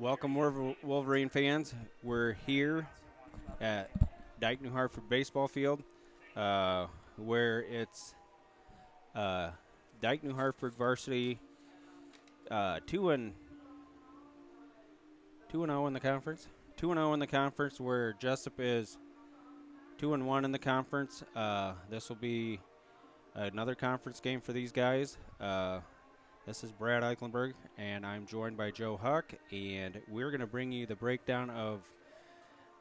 Welcome, Wolverine fans. We're here at Dike-New Hartford baseball field, where it's Dike-New Hartford Varsity 2-0 in the conference. 2-0 in the conference, where Jesup is 2-1 in the conference. This will be another conference game for these guys. This is Brad Eichenberg, and I'm joined by Joe Huck, and we're going to bring you the breakdown of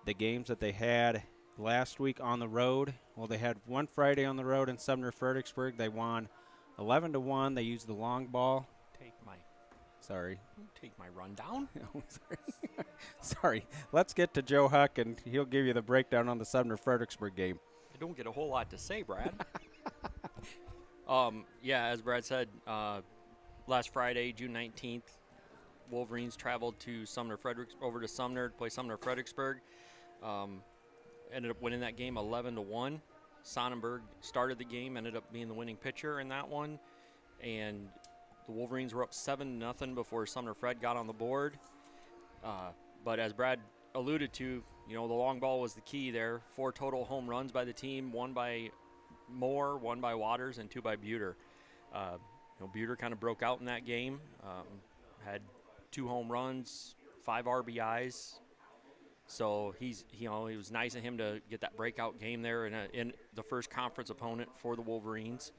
the games that they had last week on the road. Well, they had one Friday on the road in Sumner Fredericksburg. They won 11-1. They used the long ball. Take my rundown. Sorry. Let's get to Joe Huck, and he'll give you the breakdown on the Sumner Fredericksburg game. I don't get a whole lot to say, Brad. As Brad said, last Friday, June 19th, Wolverines traveled to over to Sumner to play Sumner Fredericksburg. Ended up winning that game 11-1. Sonnenberg started the game, ended up being the winning pitcher in that one, and the Wolverines were up 7-0 before Sumner Fred got on the board. But as Brad alluded to, the long ball was the key there. 4 total home runs by the team, 1 by Moore, 1 by Waters, and 2 by Buter. Buter kind of broke out in that game, had 2 home runs, 5 RBIs. So it was nice of him to get that breakout game there in the first conference opponent for the Wolverines.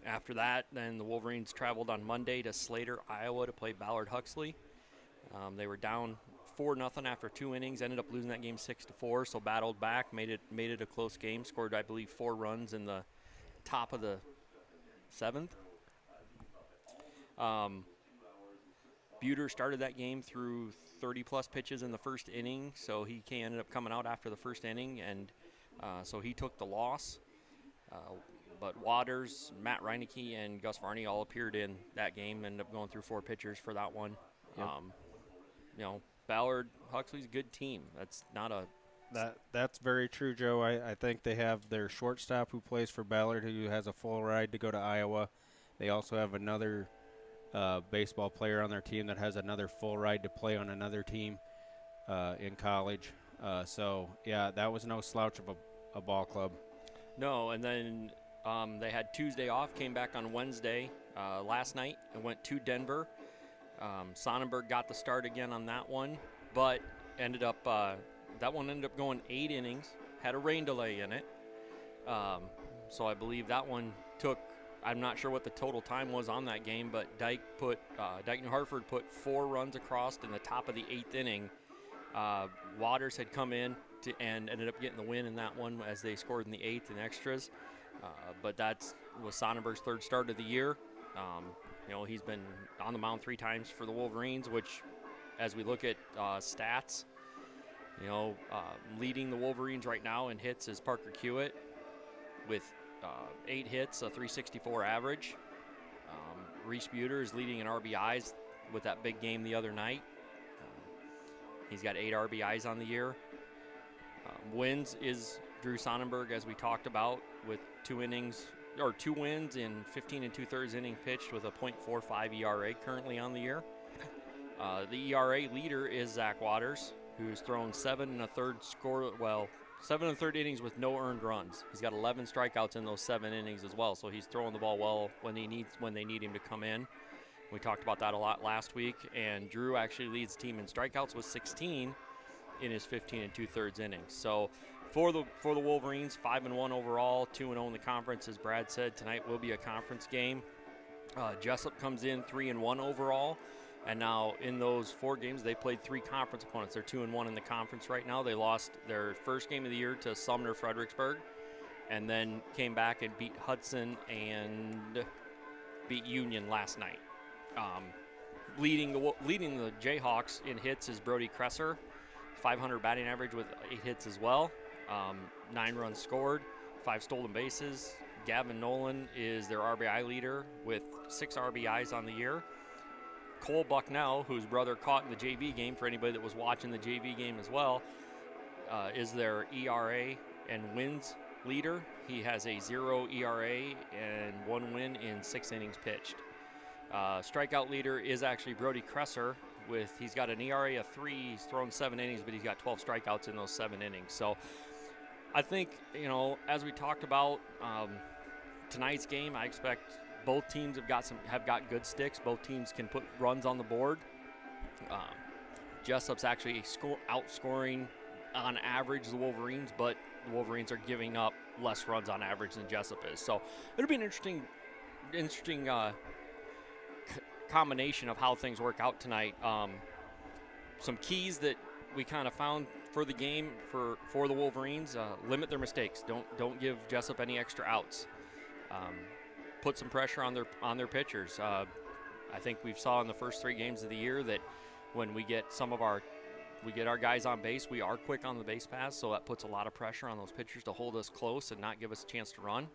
After that, then the Wolverines traveled on Monday to Slater, Iowa to play Ballard Huxley. They were down 4-0 after 2 innings, ended up losing that game 6-4, so battled back, made it a close game, scored, I believe, 4 runs in the top of the 7th. Buter started that game through 30-plus pitches in the first inning, so he ended up coming out after the first inning, and so he took the loss. But Waters, Matt Reinecke, and Gus Varney all appeared in that game, ended up going through 4 pitchers for that one. Yep. Ballard Huxley's a good team. That's very true, Joe. I think they have their shortstop who plays for Ballard, who has a full ride to go to Iowa. They also have another baseball player on their team that has another full ride to play on another team in college. That was no slouch of a ball club. No, and then they had Tuesday off, came back on Wednesday last night and went to Denver. Sonnenberg got the start again on that one, but that one ended up going 8 innings, had a rain delay in it. So I believe that one I'm not sure what the total time was on that game, but Dike-New Hartford put 4 runs across in the top of the 8th inning. Waters had come in and ended up getting the win in that one as they scored in the 8th in extras. But that was Sonnenberg's 3rd start of the year. He's been on the mound 3 times for the Wolverines, which, as we look at stats, leading the Wolverines right now in hits is Parker Hewitt with 8 hits, a 364 average. Reese Buter is leading in RBIs with that big game the other night. He's got 8 RBIs on the year. Wins is Drew Sonnenberg, as we talked about, with 2 wins in 15 2/3 inning pitched with a .45 ERA currently on the year. The ERA leader is Zach Waters, who's thrown 7 1/3 innings with no earned runs. He's got 11 strikeouts in those 7 innings as well, so he's throwing the ball well when they need him to come in. We talked about that a lot last week, and Drew actually leads the team in strikeouts with 16 in his 15 2/3 innings. So for the Wolverines, 5-1 overall, 2-0 in the conference. As Brad said, tonight will be a conference game. Jesup comes in 3-1 overall, and now in those 4 games, they played 3 conference opponents. They're 2-1 in the conference right now. They lost their first game of the year to Sumner Fredericksburg, and then came back and beat Hudson and beat Union last night. Leading the Jayhawks in hits is Brody Kresser, 500 batting average with 8 hits as well. 9 runs scored, 5 stolen bases. Gavin Nolan is their RBI leader with 6 RBIs on the year. Cole Bucknell, whose brother caught in the JV game, for anybody that was watching the JV game as well, is their ERA and wins leader. He has a 0 ERA and 1 win in 6 innings pitched. Strikeout leader is actually Brody Kresser he's got an ERA of 3. He's thrown 7 innings, but he's got 12 strikeouts in those 7 innings. So I think, as we talked about tonight's game, I expect both teams have got good sticks. Both teams can put runs on the board. Jesup's actually outscoring on average the Wolverines, but the Wolverines are giving up less runs on average than Jesup is. So it'll be an interesting combination of how things work out tonight. Some keys that we kind of found for the game for the Wolverines: limit their mistakes. Don't give Jesup any extra outs. Put some pressure on their pitchers. I think we've saw in the first 3 games of the year that when we get our guys on base, we are quick on the base paths, so that puts a lot of pressure on those pitchers to hold us close and not give us a chance to run.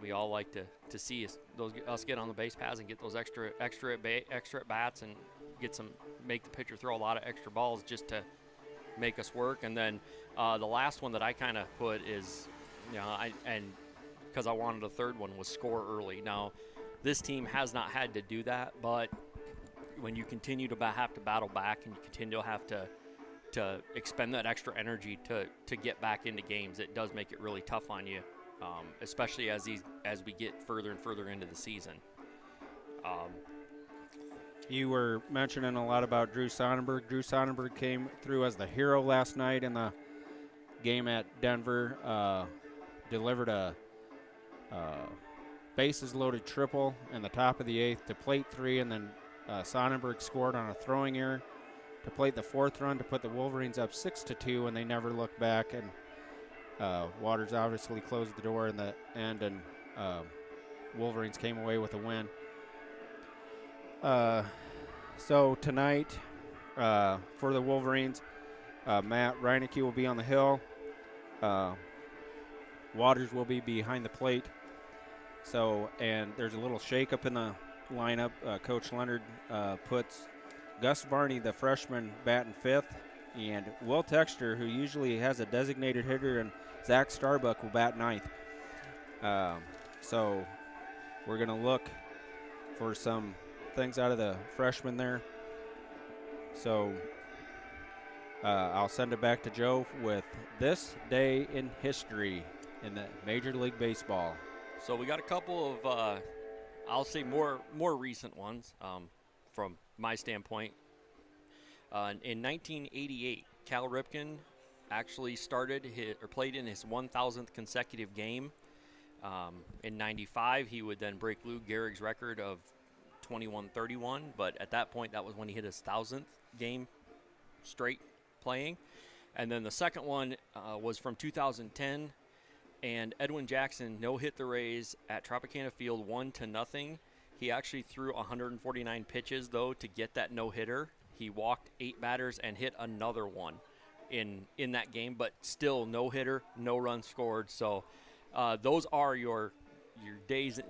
We all like to see us get on the base paths and get those extra at bats and make the pitcher throw a lot of extra balls just to make us work. And then the last one that I kind of put is, because I wanted a third one, was score early. Now, this team has not had to do that, but when you continue to have to battle back and you continue to have to expend that extra energy to get back into games, it does make it really tough on you, especially as we get further and further into the season. You were mentioning a lot about Drew Sonnenberg. Drew Sonnenberg came through as the hero last night in the game at Denver. Delivered a bases-loaded triple in the top of the 8th to plate 3, and then Sonnenberg scored on a throwing error to plate the 4th run to put the Wolverines up 6-2, and they never looked back. And Waters obviously closed the door in the end, and Wolverines came away with a win. So tonight, for the Wolverines, Matt Reinecke will be on the hill. Waters will be behind the plate. So, and there's a little shakeup in the lineup. Coach Leonard puts Gus Varney, the freshman, batting 5th, and Will Texter, who usually has a designated hitter, and Zach Starbuck will bat 9th. So we're going to look for some things out of the freshmen there. So I'll send it back to Joe with this day in history in the Major League Baseball. So we got a couple of, I'll say more recent ones from my standpoint. In 1988, Cal Ripken actually played in his 1,000th consecutive game. In 95, he would then break Lou Gehrig's record of 21-31, but at that point, that was when he hit his 1,000th game straight playing. And then the second one was from 2010, and Edwin Jackson no-hit the Rays at Tropicana Field 1-0. He actually threw 149 pitches, though, to get that no-hitter. He walked 8 batters and hit another one in that game, but still no-hitter, no runs scored. So those are your days,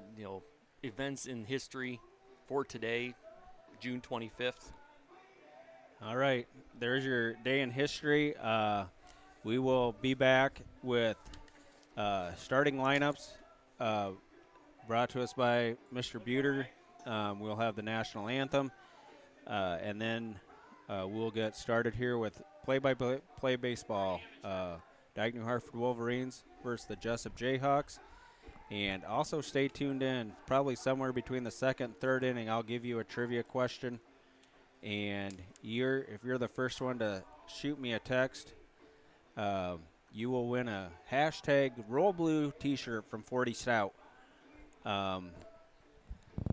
events in history for today, June 25th. All right, there's your day in history. We will be back with starting lineups brought to us by Mr. Buter. We'll have the national anthem, and then we'll get started here with play-by-play baseball. Dike-New Hartford Wolverines versus the Jesup Jayhawks. And also stay tuned in. Probably somewhere between the 2nd and 3rd inning, I'll give you a trivia question. And if you're the first one to shoot me a text, you will win a hashtag Roll Blue t-shirt from 40 Stout.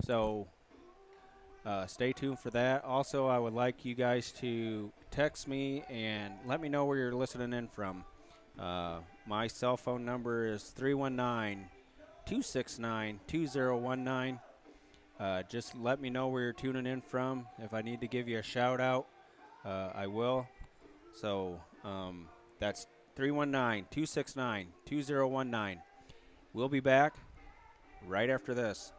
So stay tuned for that. Also, I would like you guys to text me and let me know where you're listening in from. My cell phone number is 319-269-2019. Just let me know where you're tuning in from. If I need to give you a shout out, I will. So that's 319-269-2019. We'll be back right after this.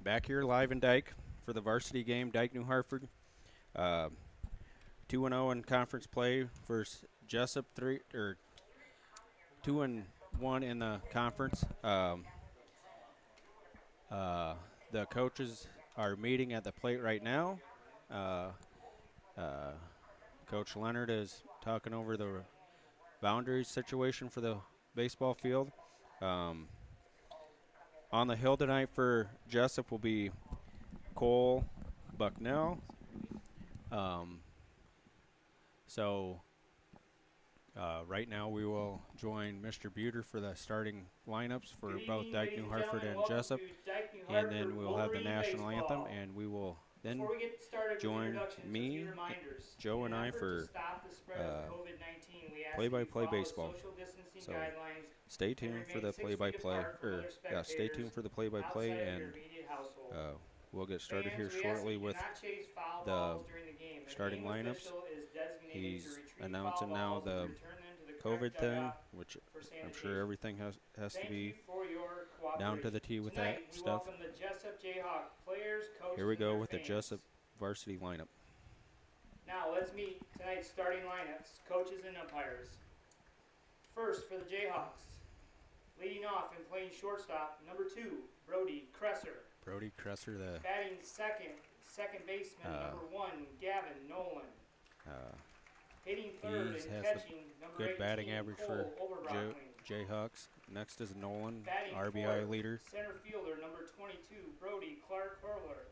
Back here live in Dike for the varsity game, Dike-New Hartford. 2-0 in conference play versus Jesup, 2-1 in the conference. The coaches are meeting at the plate right now. Coach Leonard is talking over the boundary situation for the baseball field. On the hill tonight for Jesup will be Cole Bucknell. Right now we will join Mr. Buter for the starting lineups for both Dike-New Hartford and Jesup. And then we'll have the national anthem, and we will then join me, Joe, and I for play-by-play baseball. So stay tuned for the play-by-play, stay tuned for the play-by-play, and we'll get started here shortly with the starting lineups. He's announcing now the COVID thing, which I'm sure everything has to be down to the T with that stuff. Here we go with the Jesup varsity lineup. Now let's meet tonight's starting lineups, coaches and umpires. First for the Jayhawks, leading off and playing shortstop, number 2, Brody Kresser. Brody Kresser, the batting second baseman, number 1, Gavin Nolan. Hitting third and catching, number 18, good batting average for Jayhawks. Next is Nolan, batting RBI fourth, leader. Center fielder, number 22, Brody Clark Hurler.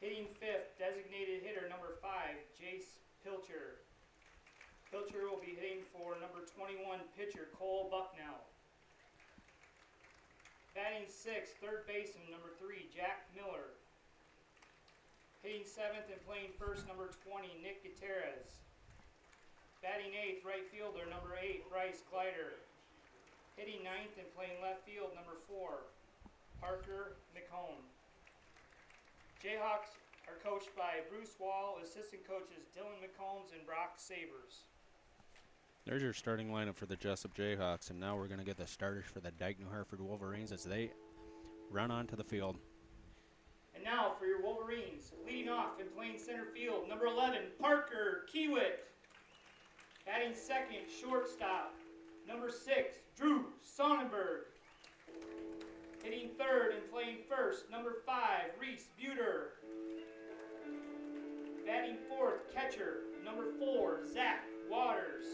Hitting fifth, designated hitter, number 5, Jace Pilcher. Pilcher will be hitting for number 21, pitcher Cole Bucknell. Batting sixth, third baseman, number 3, Jack Miller. Hitting seventh and playing first, number 20, Nick Gutierrez. Batting eighth, right fielder, number 8, Bryce Glider. Hitting ninth and playing left field, number 4, Parker McComb. Jayhawks are coached by Bruce Wall, assistant coaches Dylan McCombs and Brock Sabers. There's your starting lineup for the Jesup Jayhawks, and now we're going to get the starters for the Dike-New Hartford Wolverines as they run onto the field. And now for your Wolverines, leading off and playing center field, number 11, Parker Kiewit. Batting second, shortstop, number 6, Drew Sonnenberg. Hitting third and playing first, number 5, Reese Buter. Batting fourth, catcher, number 4, Zach Waters.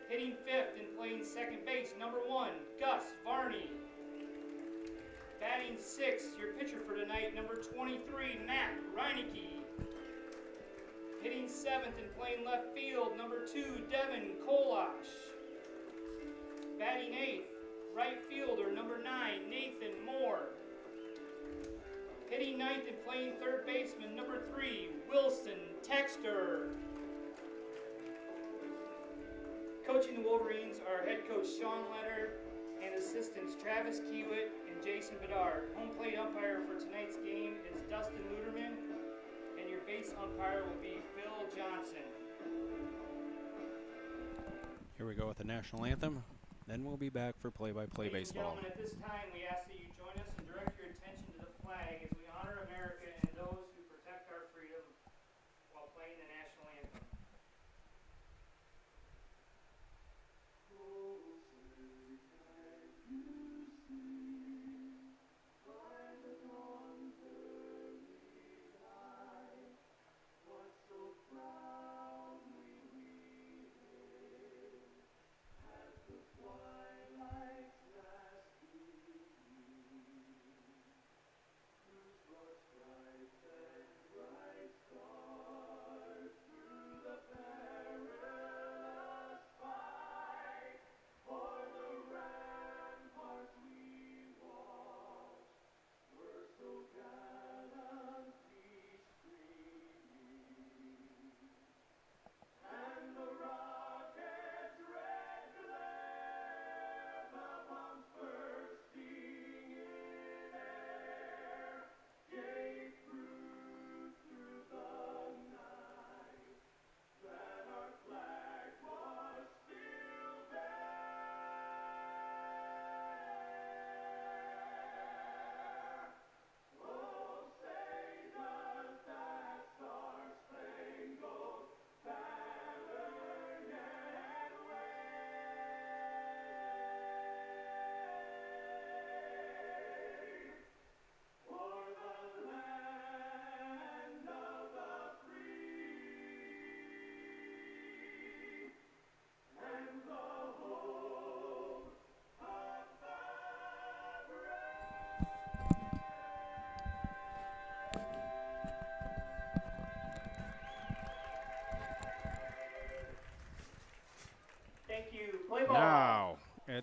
Hitting fifth and playing second base, number 1, Gus Varney. Batting sixth, your pitcher for tonight, number 23, Matt Reineke. Hitting seventh and playing left field, number 2, Devin Kolash. Batting eighth, right fielder, number 9, Nathan Moore. Hitting ninth and playing third baseman, number 3, Wilson Texter. Coaching the Wolverines are head coach Sean Leonard and assistants Travis Kiewit and Jason Bedard. Home plate umpire for tonight's game is Dustin Luderman, and your base umpire will be Phil Johnson. Here we go with the national anthem. Then we'll be back for play-by-play baseball. Ladies and gentlemen, at this time we ask that you join us and direct your attention to the flag as we honor America and those who protect our freedom while playing the national anthem.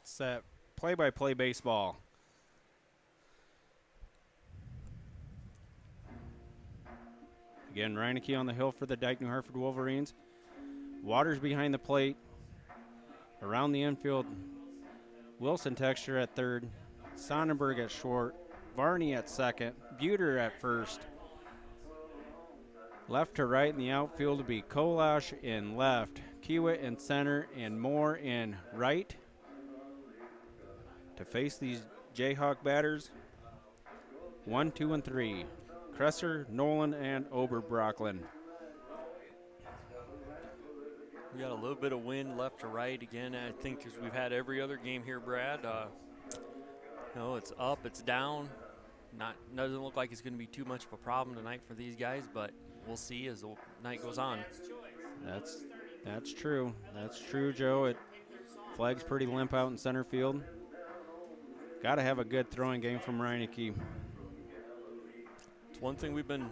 get set. Play-by-play baseball. Again, Reineke on the hill for the Dike-New Hartford Wolverines. Waters behind the plate. Around the infield, Wilson Texture at third. Sonnenberg at short. Varney at second. Buter at first. Left to right in the outfield will be Kolash in left. Kiewit in center and Moore in right. To face these Jayhawk batters, 1, 2, and 3. Kresser, Nolan, and Oberbrocklen. We got a little bit of wind left to right again. I think as we've had every other game here, Brad. It's up, it's down. Doesn't look like it's going to be too much of a problem tonight for these guys, but we'll see as the night goes on. That's true. That's true, Joe. It flag's pretty limp out in center field. Got to have a good throwing game from Reineke. It's one thing we've been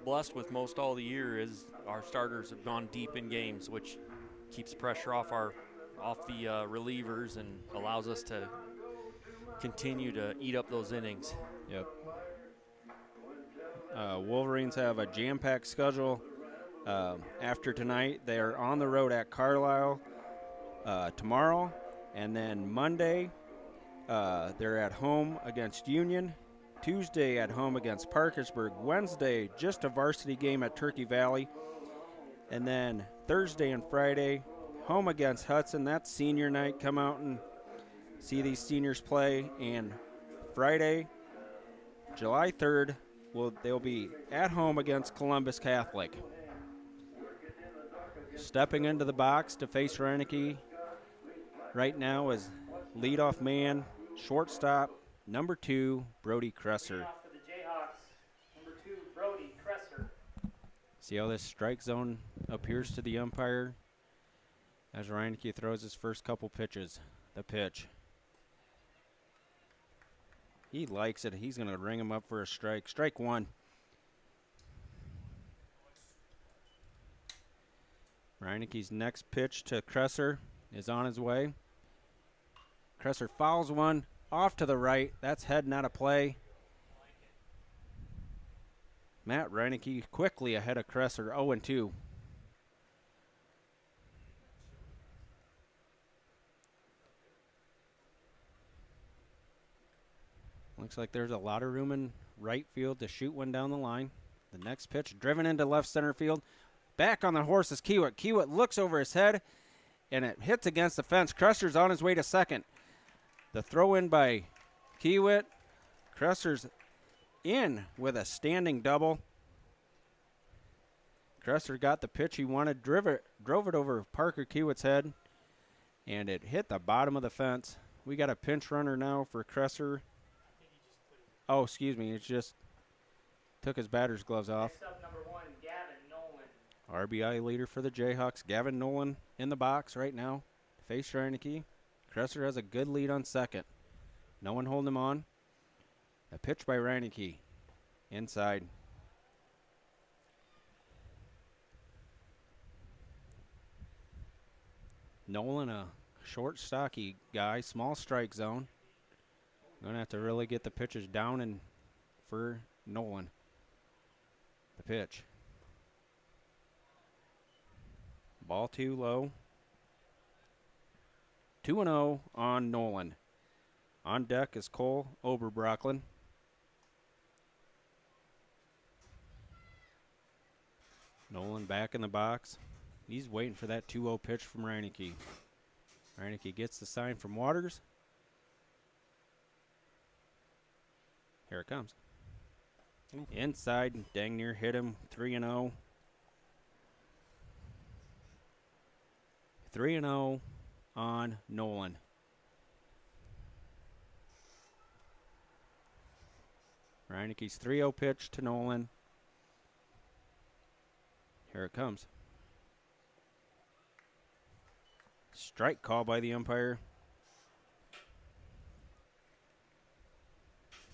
blessed with most all the year is our starters have gone deep in games, which keeps pressure off the relievers and allows us to continue to eat up those innings. Yep. Wolverines have a jam-packed schedule. After tonight, they're on the road at Carlisle tomorrow, and then Monday they're at home against Union. Tuesday at home against Parkersburg. Wednesday, just a varsity game at Turkey Valley. And then Thursday and Friday, home against Hudson. That's senior night. Come out and see these seniors play. And Friday, July 3rd, they'll be at home against Columbus Catholic. Stepping into the box to face Reineke right now is leadoff man, shortstop, number 2, Brody Kresser. For the Jayhawks, number 2, Brody Kresser. See how this strike zone appears to the umpire as Reineke throws his first couple pitches. The pitch. He likes it. He's going to ring him up for a strike. Strike 1. Reineke's next pitch to Kresser is on his way. Kresser fouls one off to the right. That's heading out of play. Matt Reineke quickly ahead of Kresser, 0-2. Looks like there's a lot of room in right field to shoot one down the line. The next pitch driven into left center field. Back on the horse is Kiewit. Kiewit looks over his head, and it hits against the fence. Kresser's on his way to second. The throw in by Kiewit. Kresser's in with a standing double. Kresser got the pitch he wanted, drove it over Parker Kiewit's head, and it hit the bottom of the fence. We got a pinch runner now for Kresser. Oh, excuse me, it just took his batter's gloves off. Next up, number 1, Gavin Nolan. RBI leader for the Jayhawks, Gavin Nolan in the box right now. Face Reineke. Kresser has a good lead on second. No one holding him on. A pitch by Reineke. Inside. Nolan, a short, stocky guy, small strike zone. Going to have to really get the pitches down and for Nolan. The pitch. Ball too low. 2-0 on Nolan. On deck is Cole Oberbrocklen. Nolan back in the box. He's waiting for that 2-0 pitch from Reineke. Reineke gets the sign from Waters. Here it comes. Ooh. Inside, dang near hit him. 3-0. 3-0 on Nolan. Reineke's 3-0 pitch to Nolan. Here it comes. Strike call by the umpire.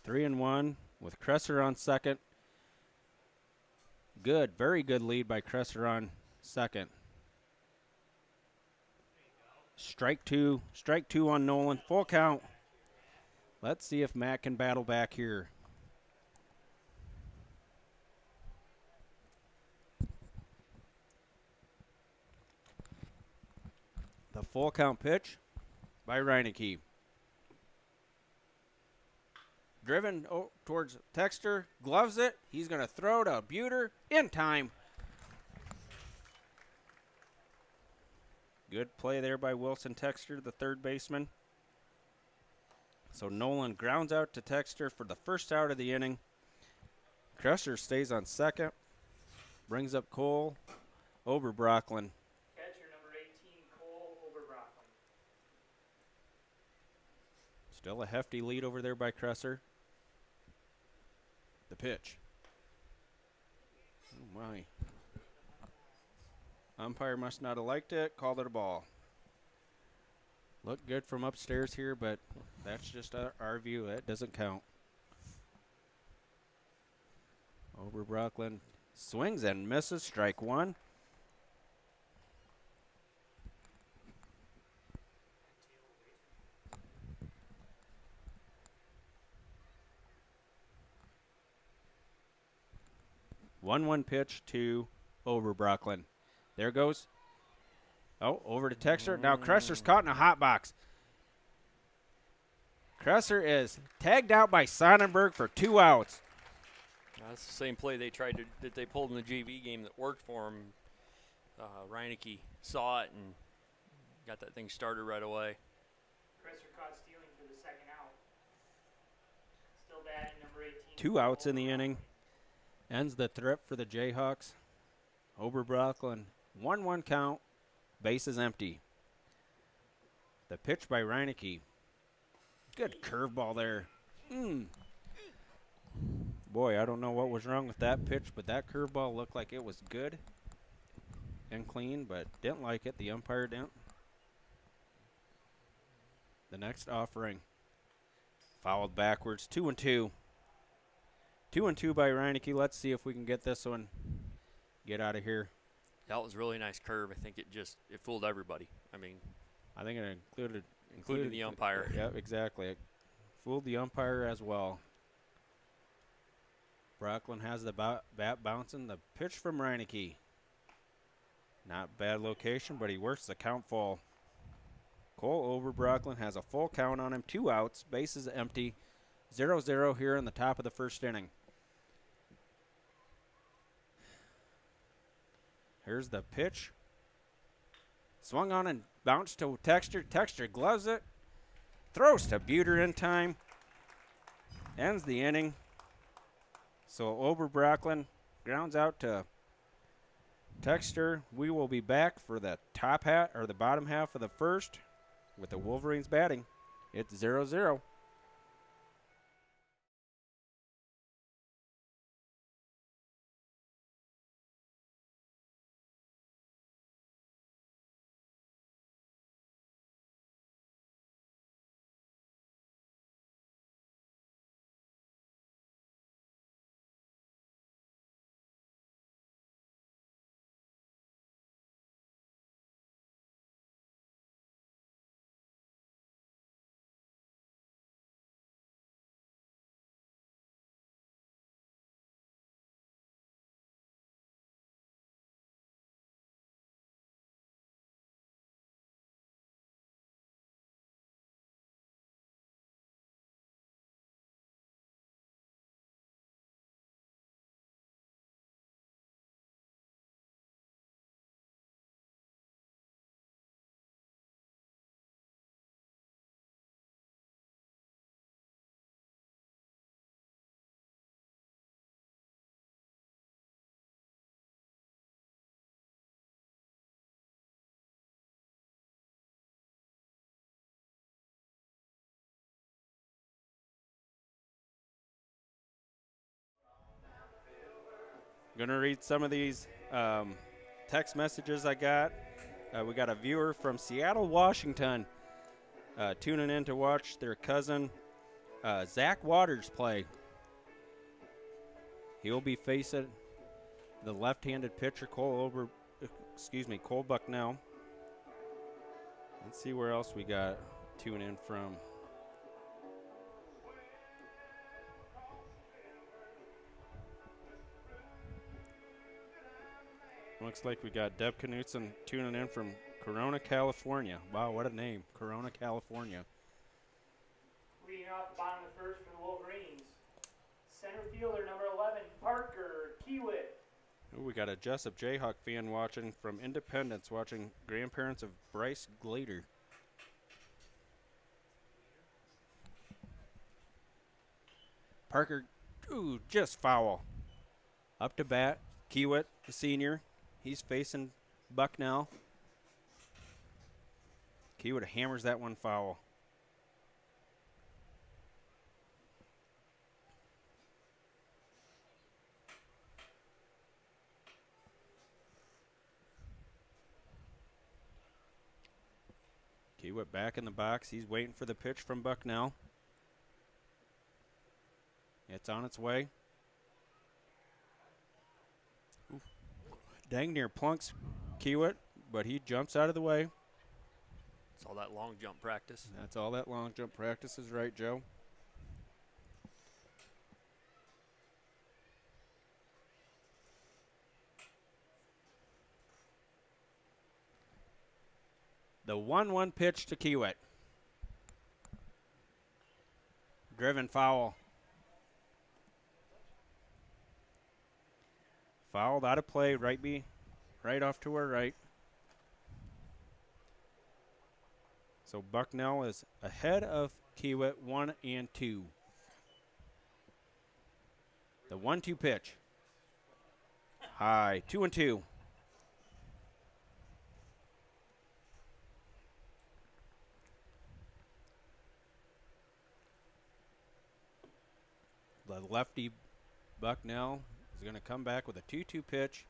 3-1 with Kresser on second. Good, very good lead by Kresser on second. Strike two on Nolan. Full count. Let's see if Matt can battle back here. The full count pitch by Reineke. Driven towards Texter, gloves it. He's going to throw to Buter in time. Good play there by Wilson Texter, the third baseman. So Nolan grounds out to Texter for the first out of the inning. Crusher stays on second. Brings up Cole Oberbrocklen. Catcher number 18, Cole Oberbrocklen. Still a hefty lead over there by Crusher. The pitch. Oh my. Umpire must not have liked it. Called it a ball. Looked good from upstairs here, but that's just our view. That doesn't count. Oberbrocklen swings and misses. Strike one. One pitch to Oberbrocklen. There goes. Oh, over to Texter. Now Crusher's caught in a hot box. Crusher is tagged out by Sonnenberg for 2 outs. That's the same play that they pulled in the JV game that worked for him. Reineke saw it and got that thing started right away. Crusher caught stealing for the second out. Still batting number 18. 2 outs in the inning. Ends the threat for the Jayhawks. Oberbrocklen, 1-1 count. Bases empty. The pitch by Reineke. Good curveball there. Boy, I don't know what was wrong with that pitch, but that curveball looked like it was good and clean, but didn't like it. The umpire didn't. The next offering. Fouled backwards. 2-2. 2-2 by Reineke. Let's see if we can get this one. Get out of here. That was a really nice curve. I think it fooled everybody. I mean, I think it including the umpire. Yeah, exactly. It fooled the umpire as well. Brocklen has the bat bouncing. The pitch from Reineke. Not bad location, but he works the count full. Cole Oberbrocklen has a full count on him. 2 outs. Bases empty. 0-0 here in the top of the first inning. Here's the pitch. Swung on and bounced to Texter. Texter gloves it. Throws to Buter in time. Ends the inning. So Oberbrocklen grounds out to Texter. We will be back for the bottom half of the first with the Wolverines batting. It's 0-0. Going to read some of these text messages I got. We got a viewer from Seattle, Washington, tuning in to watch their cousin Zach Waters play. He'll be facing the left-handed pitcher Cole Bucknell. Let's see where else we got tuning in from. Looks like we got Deb Knutson tuning in from Corona, California. Wow, what a name. Corona, California. Reading off the bottom of the first for the Wolverines. Center fielder number 11, Parker Kiewit. Ooh, we got a Jesup Jayhawk fan watching from Independence, watching grandparents of Bryce Glader. Parker, ooh, just foul. Up to bat, Kiewit, the senior. He's facing Bucknell. Kiewit hammers that one foul. Kiewit back in the box. He's waiting for the pitch from Bucknell. It's on its way. Oof. Dang near plunks Kiewit, but he jumps out of the way. It's all that long jump practice. That's all that long jump practice is, right, Joe? The 1-1 pitch to Kiewit. Driven foul. Fouled out of play, right off to her right. So Bucknell is ahead of Kiewit 1-2. The 1-2 pitch. High, 2-2. The lefty Bucknell is going to come back with a 2-2 pitch.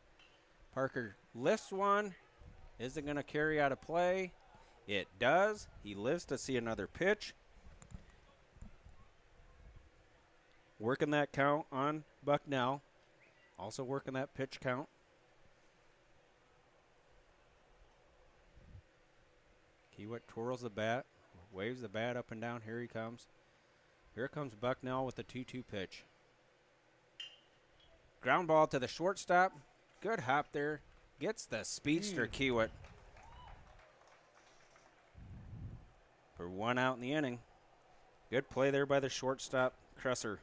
Parker lifts one. Is it going to carry out of play? It does. He lives to see another pitch. Working that count on Bucknell. Also working that pitch count. Kiewit twirls the bat, waves the bat up and down. Here he comes. Here comes Bucknell with the 2-2 pitch. Ground ball to the shortstop. Good hop there. Gets the speedster Kiewit for 1 out in the inning. Good play there by the shortstop, Kresser.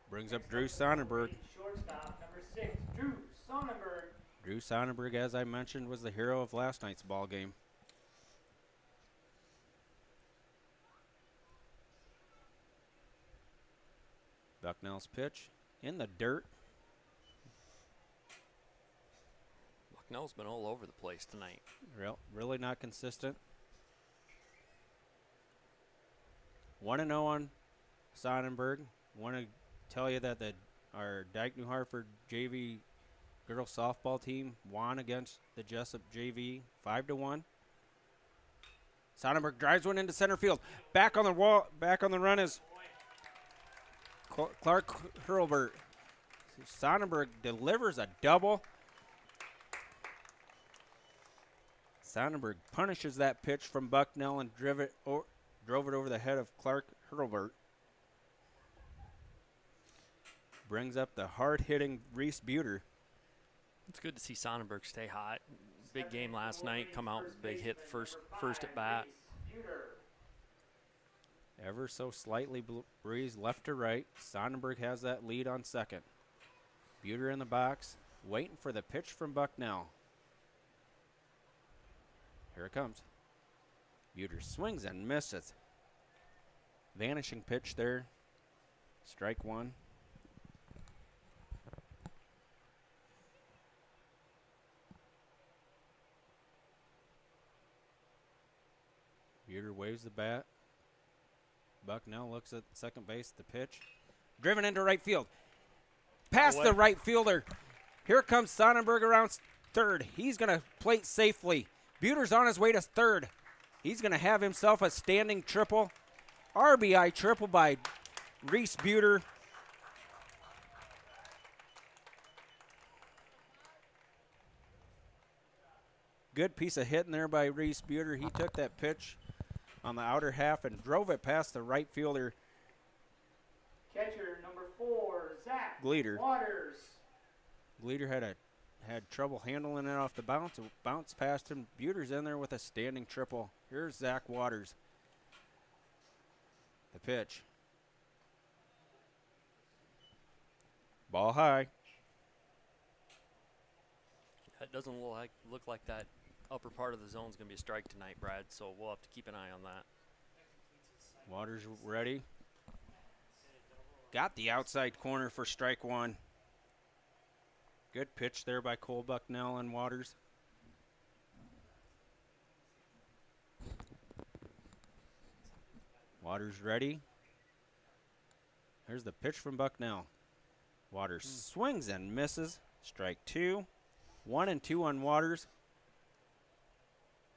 Brings up Drew Sonnenberg. Shortstop number 6, Drew Sonnenberg. Drew Sonnenberg, as I mentioned, was the hero of last night's ball game. Bucknell's pitch in the dirt. Bucknell's been all over the place tonight. Really not consistent. 1-0 on Sonnenberg. Want to tell you that our Dike-New Hartford JV girls softball team won against the Jesup JV 5-1. Sonnenberg drives one into center field. Back on the wall. Back on the run is Clark Hurlbert. Sonnenberg delivers a double. Sonnenberg punishes that pitch from Bucknell and drove it over the head of Clark Hurlbert. Brings up the hard-hitting Reese Buter. It's good to see Sonnenberg stay hot. Big game last night. Come out with a big hit first at bat. Ever so slightly breeze left to right. Sonnenberg has that lead on second. Buter in the box, waiting for the pitch from Bucknell. Here it comes. Buter swings and misses. Vanishing pitch there. Strike one. Buter waves the bat. Bucknell looks at second base, the pitch. Driven into right field. Past the right fielder. Here comes Sonnenberg around third. He's going to plate safely. Buter's on his way to third. He's going to have himself a standing triple. RBI triple by Reese Buter. good piece of hitting there by Reese Buter. He took that pitch on the outer half and drove it past the right fielder. Catcher number 4, Zach Gleater. Waters. Gleater had trouble handling it off the bounce. It bounced past him. Buter's in there with a standing triple. Here's Zach Waters. The pitch. Ball high. It doesn't look like that upper part of the zone is going to be a strike tonight, Brad, so we'll have to keep an eye on that. Waters ready. Got the outside corner for strike 1. Good pitch there by Cole Bucknell and Waters. Waters ready. Here's the pitch from Bucknell. Waters swings and misses. Strike 2. 1-2 on Waters.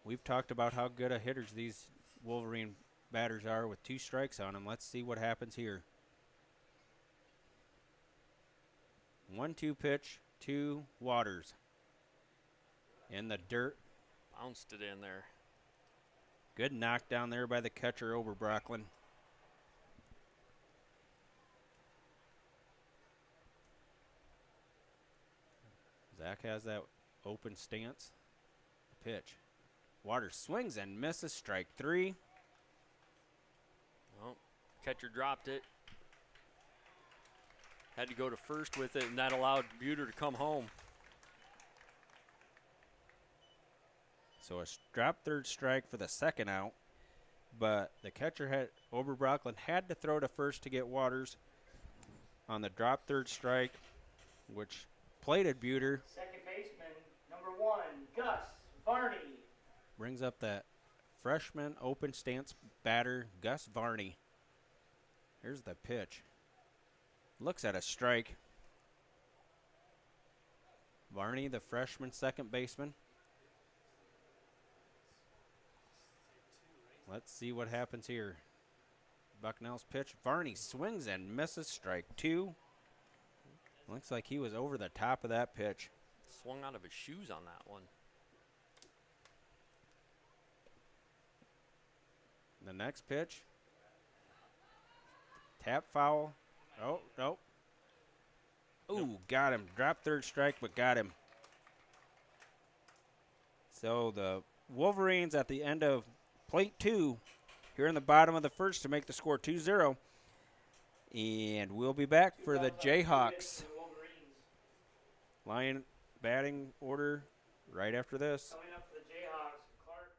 We've talked about how good of hitters these Wolverine batters are with 2 strikes on them. Let's see what happens here. 1-2 pitch to Waters. In the dirt. Bounced it in there. Good knockdown there by the catcher Oberbrockland. Zach has that open stance. Pitch. Waters swings and misses. Strike 3. Well, catcher dropped it. Had to go to first with it, and that allowed Buter to come home. So a drop third strike for the second out. But the catcher Oberbrockland had to throw to first to get Waters on the drop third strike, which plated Buter. Second baseman number 1, Gus Varney. Brings up that freshman open stance batter, Gus Varney. Here's the pitch. Looks at a strike. Varney, the freshman second baseman. Let's see what happens here. Bucknell's pitch. Varney swings and misses. Strike 2. Looks like he was over the top of that pitch. Swung out of his shoes on that one. The next pitch. Tap foul. Oh, no. Ooh, got him. Drop third strike, but got him. So the Wolverines at the end of plate 2 here in the bottom of the first to make the score 2-0. And we'll be back for the Jayhawks. Lion batting order right after this. Coming up for the Jayhawks, Clark.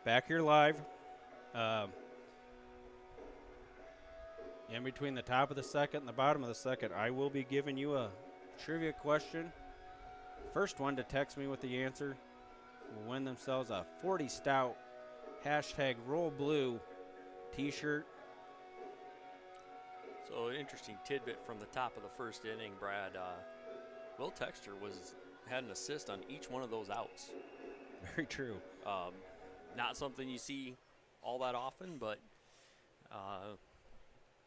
Back here live. In between the top of the second and the bottom of the second, I will be giving you a trivia question. First one to text me with the answer will win themselves a 40 Stout hashtag Roll Blue t-shirt. So an interesting tidbit from the top of the first inning, Brad. Will Texter had an assist on each one of those outs. Very true. Not something you see all that often, but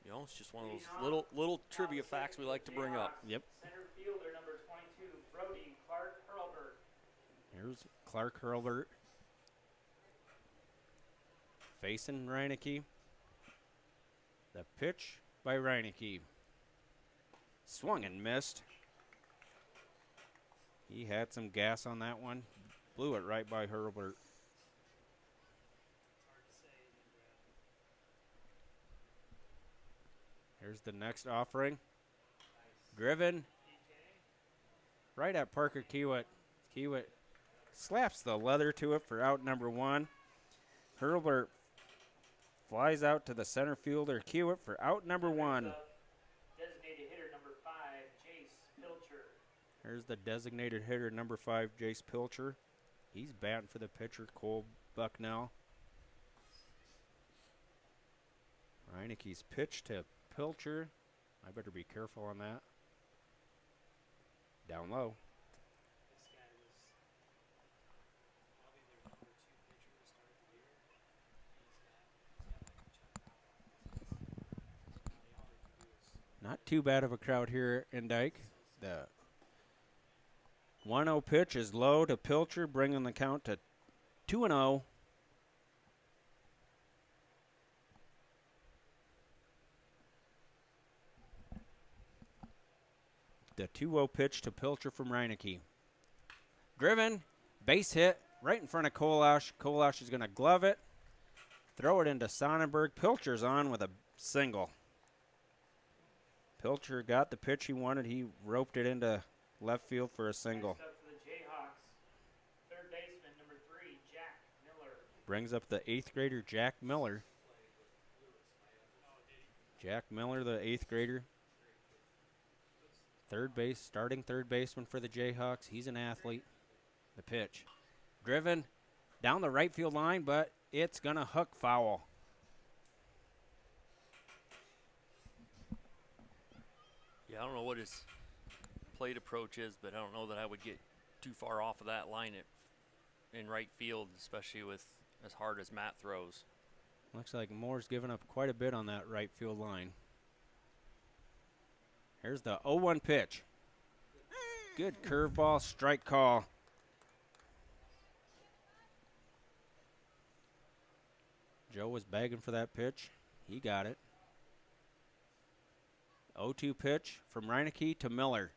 it's just one of those little trivia facts we like to bring up. Yep. Center fielder number 22, Brody Clark Hurlbert. Here's Clark Hurlbert facing Reinecke. The pitch by Reineke. Swung and missed. He had some gas on that one. Blew it right by Herbert. Here's the next offering. Driven right at Parker Kiewit. Kiewit slaps the leather to it for out number 1. Herbert flies out to the center fielder Kiewit for out number 1. Designated hitter number 5, Jace Pilcher. Here's the designated hitter number 5, Jace Pilcher. He's batting for the pitcher, Cole Bucknell. Reineke's pitch to Pilcher. I better be careful on that. Down low. This guy was probably their number 2 pitcher to start the year. All they can do is Not too bad of a crowd here in Dike. The 1-0 pitch is low to Pilcher, bringing the count to 2-0. The 2-0 pitch to Pilcher from Reineke. Driven, base hit right in front of Kolash. Kolash is going to glove it, throw it into Sonnenberg. Pilcher's on with a single. Pilcher got the pitch he wanted. He roped it into left field for a single. next up for the Jayhawks. Third baseman number 3, Jack Miller. Brings up the 8th grader, Jack Miller. Jack Miller, the 8th grader. Starting third baseman for the Jayhawks. He's an athlete. The pitch. Driven down the right field line, but it's going to hook foul. Yeah, I don't know what his plate approach is, but I don't know that I would get too far off of that line in right field, especially with as hard as Matt throws. Looks like Moore's given up quite a bit on that right field line. Here's the 0-1 pitch. Good curveball, strike call. Joe was begging for that pitch. He got it. 0-2 pitch from Reineke to Miller.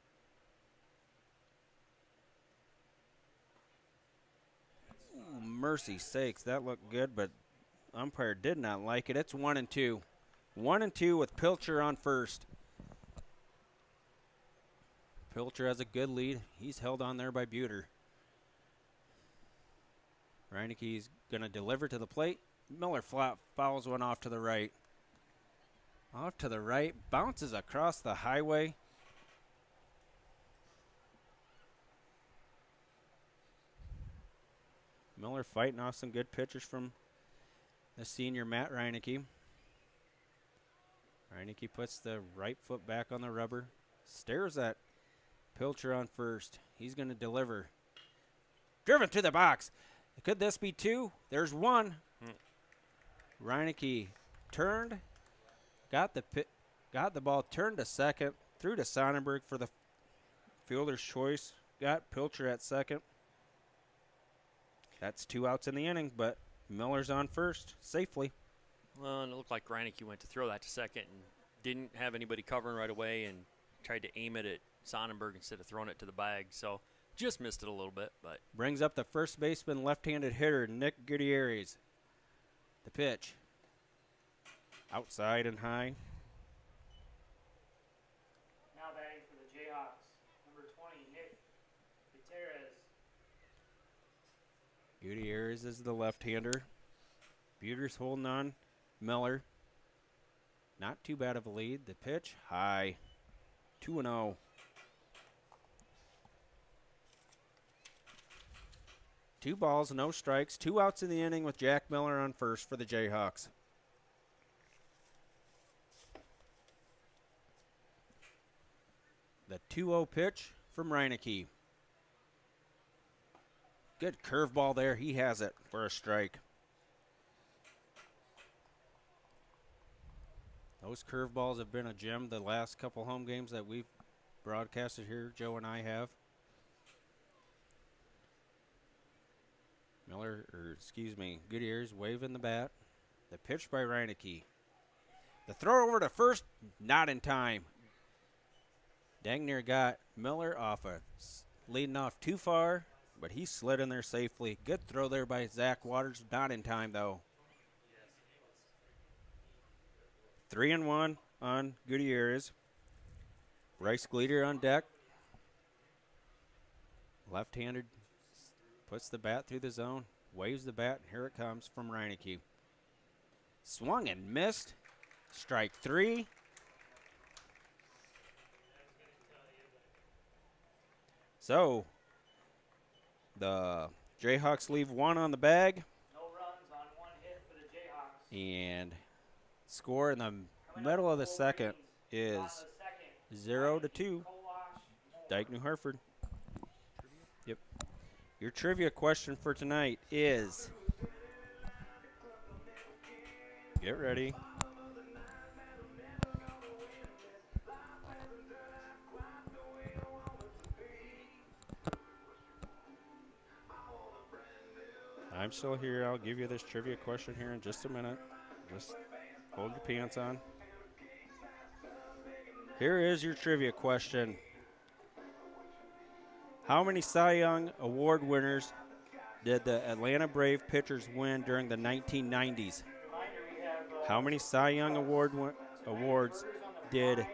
Ooh, mercy sakes, that looked good, but umpire did not like it. It's 1-2. 1-2 with Pilcher on first. Pilcher has a good lead. He's held on there by Buter. Reineke's going to deliver to the plate. Miller fouls one off to the right. Off to the right. Bounces across the highway. Miller fighting off some good pitchers from the senior Matt Reineke. Reineke puts the right foot back on the rubber. Stares at Pilcher on first. He's going to deliver. Driven to the box. Could this be 2? There's 1. Reineke turned. Got the ball turned to second. Threw to Sonnenberg for the fielder's choice. Got Pilcher at second. That's 2 outs in the inning, but Miller's on first safely. Well, and it looked like Reineke went to throw that to second and didn't have anybody covering right away and tried to aim it at Sonnenberg instead of throwing it to the bag. So just missed it a little bit. But brings up the first baseman, left-handed hitter, Nick Gutierrez. The pitch. Outside and high. Now batting for the Jayhawks, number 20, Nick Gutierrez. Gutierrez is the left-hander. Buter's holding on. Miller. Not too bad of a lead. The pitch, high. 2-0. Two balls, no strikes. 2 outs in the inning with Jack Miller on first for the Jayhawks. The 2-0 pitch from Reineke. Good curveball there. He has it for a strike. Those curveballs have been a gem the last couple home games that we've broadcasted here. Joe and I have. Gutierrez waving the bat. The pitch by Reineke. The throw over to first, not in time. Dang near got Miller off leading off too far, but he slid in there safely. Good throw there by Zach Waters, not in time though. 3-1 on Gutierrez. Bryce Gleader on deck. Left-handed, puts the bat through the zone, waves the bat, and here it comes from Reineke. Swung and missed. Strike 3. So, the Jayhawks leave 1 on the bag. No runs on 1 hit for the Jayhawks. And score in the middle of the second is 0-2. Dike-New Hartford. Yep. Your trivia question for tonight is, get ready. I'm still here. I'll give you this trivia question here in just a minute. Just hold your pants on. Here is your trivia question. How many Cy Young Award winners did the Atlanta Brave pitchers win during the 1990s? How many Cy Young awards did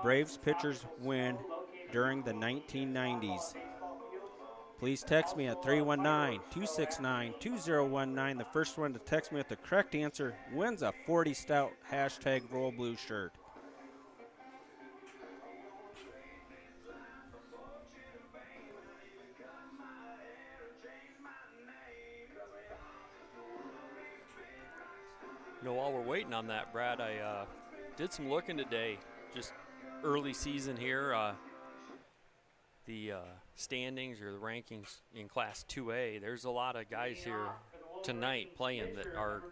Braves pitchers win during the 1990s? Please text me at 319-269-2019. The first one to text me with the correct answer wins a 40 Stout hashtag Roll Blue shirt. You know, while we're waiting on that, Brad, I did some looking today, just early season here. The standings or the rankings in Class 2A, there's a lot of guys here tonight playing that are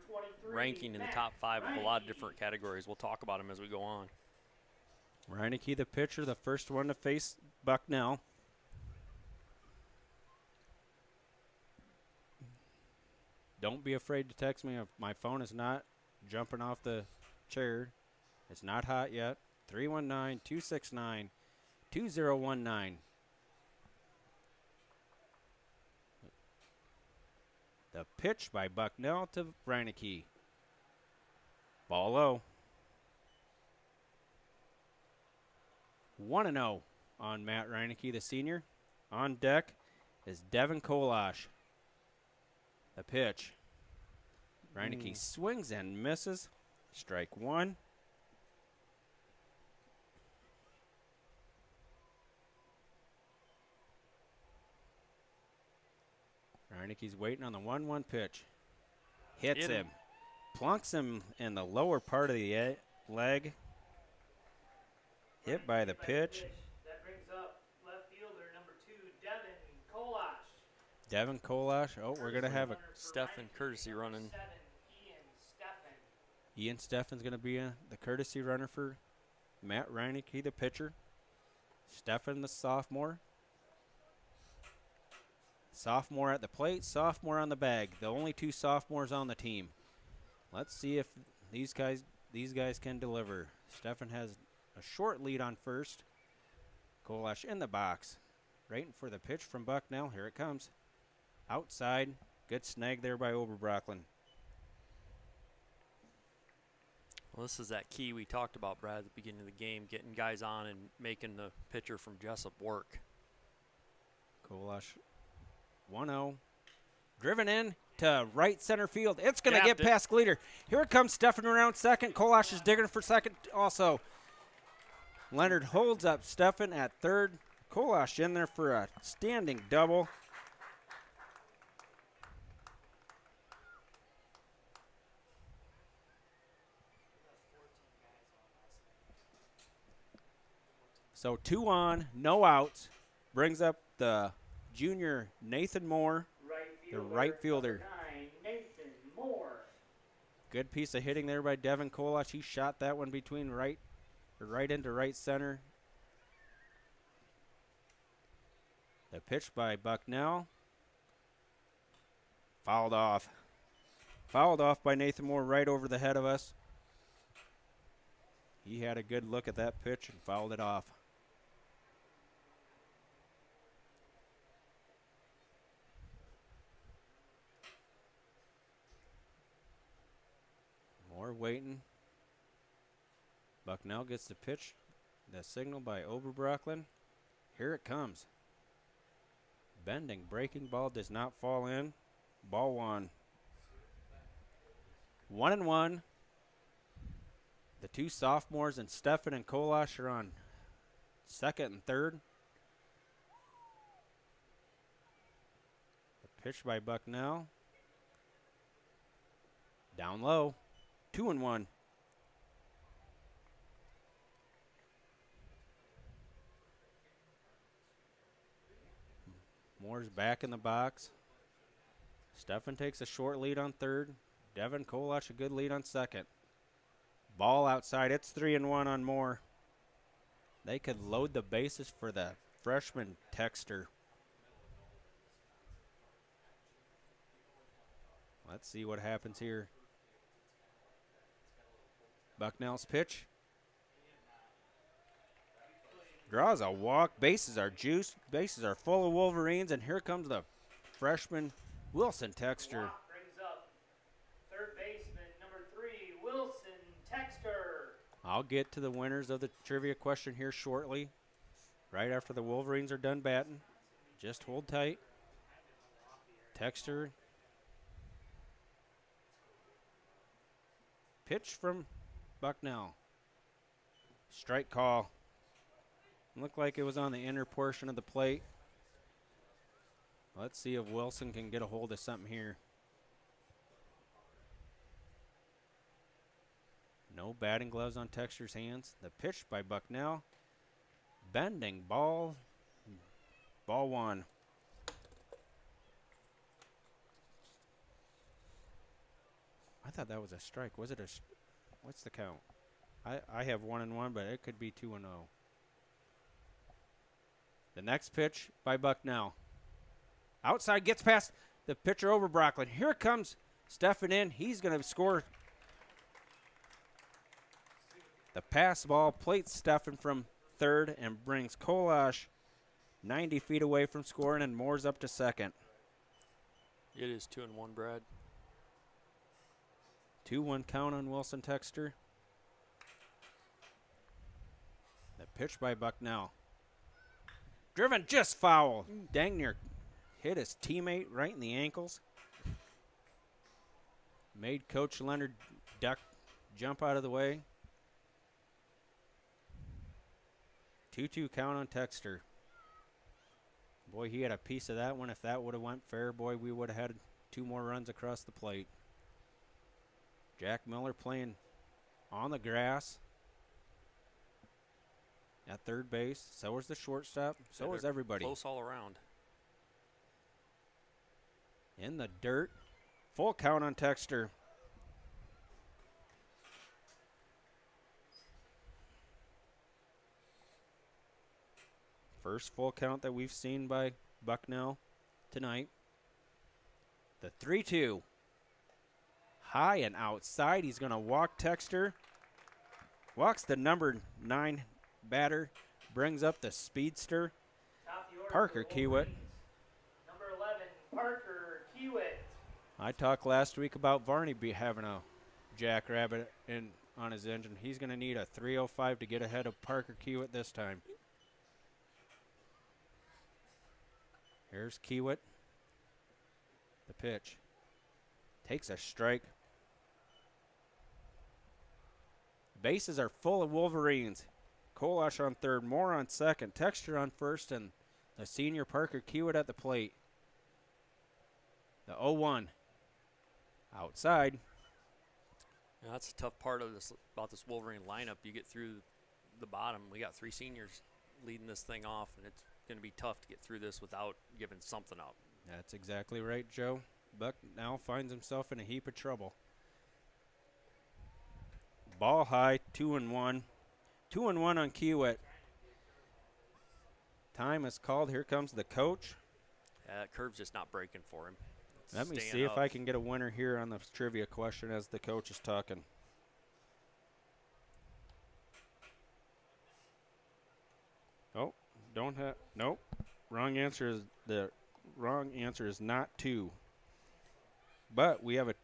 ranking in the top 5 of a lot of different categories. We'll talk about them as we go on. Reineke, the pitcher, the first one to face Bucknell. Don't be afraid to text me if my phone is not jumping off the chair. It's not hot yet. 319-269-2019. The pitch by Bucknell to Reineke. Ball low. 1-0 on Matt Reineke, the senior. On deck is Devin Kolash. The pitch. Reineke swings and misses. Strike 1. Reineke's waiting on the 1-1 pitch. Hits him. Plunks him in the lower part of the leg. Hit by the pitch. That brings up left fielder number 2, Devin Kolash. Devin Kolash. Oh, we're going to have a Stefan courtesy running. 7, Ian Steffen. Ian Steffen's going to be the courtesy runner for Matt Reineke, the pitcher. Steffen, the sophomore. Sophomore at the plate, sophomore on the bag. The only 2 sophomores on the team. Let's see if these guys can deliver. Steffen has a short lead on first. Kolash in the box. Waiting for the pitch from Bucknell. Here it comes. Outside. Good snag there by Oberbrockland. Well, this is that key we talked about, Brad, at the beginning of the game, getting guys on and making the pitcher from Jesup work. Kolash 1-0. Driven in to right center field. It's going to get past Gleader. Here it comes Steffen around second. Kolash is digging for second also. Leonard holds up Steffen at third. Kolash in there for a standing double. So 2 on, no outs. Brings up the junior Nathan Moore, the right fielder. 9, Nathan Moore. Good piece of hitting there by Devin Kolash. He shot that one between right into right center. The pitch by Bucknell. Fouled off. Fouled off by Nathan Moore right over the head of us. He had a good look at that pitch and fouled it off. Moore waiting. Bucknell gets the pitch. The signal by Oberbrockland. Here it comes. Bending, breaking ball does not fall in. Ball one. 1-1. The two sophomores and Stefan and Kolash are on second and third. The pitch by Bucknell. Down low. 2-1. Moore's back in the box. Stefan takes a short lead on third. Devin Kolash a good lead on second. Ball outside. It's 3-1 on Moore. They could load the bases for the freshman Texter. Let's see what happens here. Bucknell's pitch. Draws a walk. Bases are juiced. Bases are full of Wolverines. And here comes the freshman Wilson Texter. Walk brings up third baseman number 3, Wilson Texter. I'll get to the winners of the trivia question here shortly. Right after the Wolverines are done batting. Just hold tight. Texter. Pitch from Bucknell. Strike call. Looked like it was on the inner portion of the plate. Let's see if Wilson can get a hold of something here. No batting gloves on Texter's hands. The pitch by Bucknell. Bending ball. Ball one. I thought that was a strike. Was it a... What's the count? I have 1-1, but it could be 2-0. The next pitch by Bucknell. Outside, gets past the pitcher over Brockland. Here comes Stefan in. He's going to score. The pass ball plates Stefan from third and brings Kolash 90 feet away from scoring, and Moore's up to second. It is 2-1, Brad. 2-1 count on Wilson Texter. The pitch by Bucknell. Driven just foul. Dang near hit his teammate right in the ankles. Made Coach Leonard duck, jump out of the way. 2-2 count on Texter. Boy, he had a piece of that one. If that would have went fair, boy, we would have had 2 more runs across the plate. Jack Miller playing on the grass at third base. So is the shortstop. So is everybody. Close all around. In the dirt. Full count on Texter. First full count that we've seen by Bucknell tonight. The 3-2. High and outside. He's going to walk Texter. Walks the number 9 batter. Brings up the speedster, Top of the order Parker for Kiewit. Wolverines. Number 11, Parker Kiewit. I talked last week about Varney having a jackrabbit on his engine. He's going to need a 305 to get ahead of Parker Kiewit this time. Here's Kiewit. The pitch. Takes a strike. Bases are full of Wolverines. Kolash on third, Moore on second, Texter on first, and the senior Parker Kiewit at the plate. The 0-1. Outside. Yeah, that's a tough part of this about this Wolverine lineup. You get through the bottom. We got 3 seniors leading this thing off, and it's going to be tough to get through this without giving something up. That's exactly right, Joe. Buck now finds himself in a heap of trouble. Ball high, 2-1. 2-1 on Kiewit. Time is called. Here comes the coach. Yeah, that curve's just not breaking for him. It's Let me staying see if up. I can get a winner here on the trivia question as the coach is talking. Don't have. Nope. Wrong answer is not 2. But we have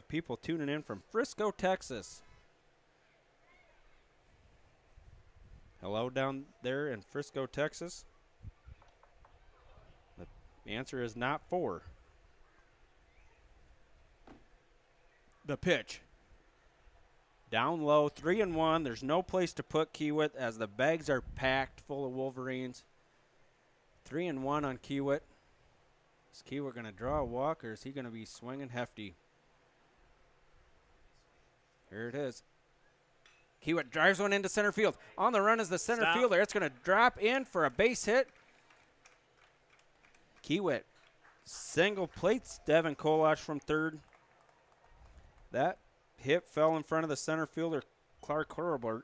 people tuning in from Frisco, Texas. Hello down there in Frisco, Texas. The answer is not 4. The pitch. Down low, 3-1. There's no place to put Kiewit as the bags are packed full of Wolverines. 3-1 on Kiewit. Is Kiewit going to draw a walk, or is he going to be swinging hefty? Here it is. Kiewit drives one into center field. On the run is the center fielder. It's going to drop in for a base hit. Kiewit single plates Devin Kolach from third. That hit fell in front of the center fielder, Clark Hurlbert.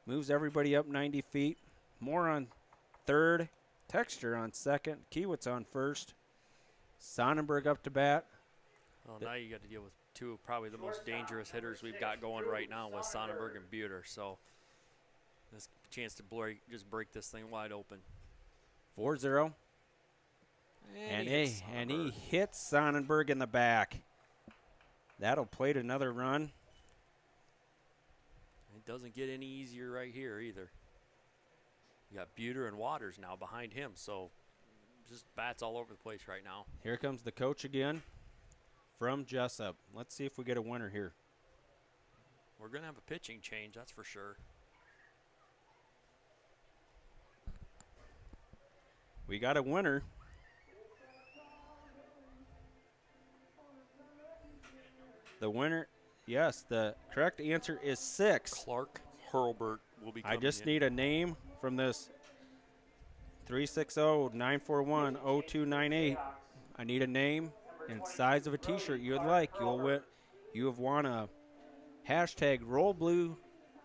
Moves everybody up 90 feet. Moore on third. Texture on second. Kiewit's on first. Sonnenberg up to bat. Well, now you got to deal with two of probably the most dangerous hitters we've got going right now with Sonnenberg and Buter. So this chance to just break this thing wide open. 4-0. And he hits Sonnenberg in the back. That'll plate another run. It doesn't get any easier right here either. You got Buter and Waters now behind him, so just bats all over the place right now. Here comes the coach again from Jesup. Let's see if we get a winner here. We're going to have a pitching change, that's for sure. We got a winner. The winner, yes, the correct answer is 6. Clark Hurlbert will be coming I just in. need a name from this 360-941-0298. I need a name and size of a T-shirt you would like. You have won a hashtag Roll Blue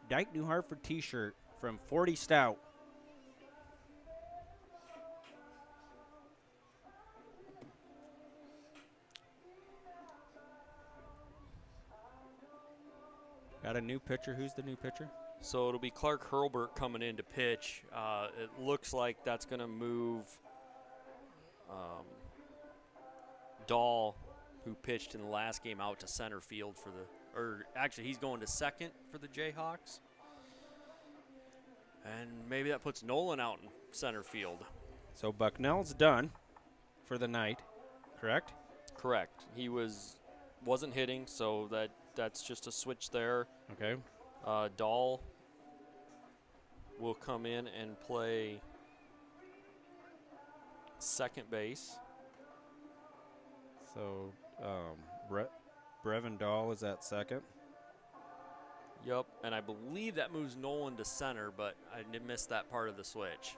Dike-New Hartford T-shirt from 40 Stout. Got a new pitcher. Who's the new pitcher? So it'll be Clark Hurlbert coming in to pitch. It looks like that's going to move Dahl, who pitched in the last game, out to center field for the – or actually he's going to second for the Jayhawks. And maybe that puts Nolan out in center field. So Bucknell's done for the night, correct? Correct. He wasn't hitting, so that's just a switch there. Okay. Dahl will come in and play second base. So Brevin Dahl is at second. Yep, and I believe that moves Nolan to center, but I did miss that part of the switch.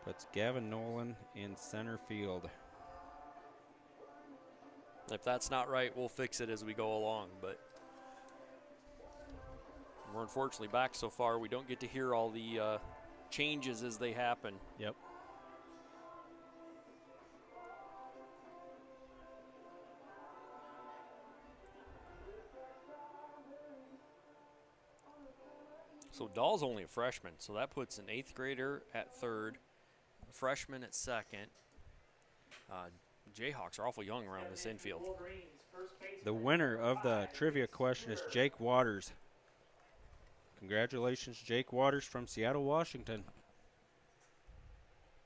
Puts Gavin Nolan in center field. If that's not right, we'll fix it as we go along, but we're unfortunately back so far. We don't get to hear all the changes as they happen. Yep. So Dahl's only a freshman, so that puts an 8th grader at third, a freshman at second. Jayhawks are awful young around this infield. The winner of the trivia question is Jake Waters. Congratulations, Jake Waters from Seattle, Washington.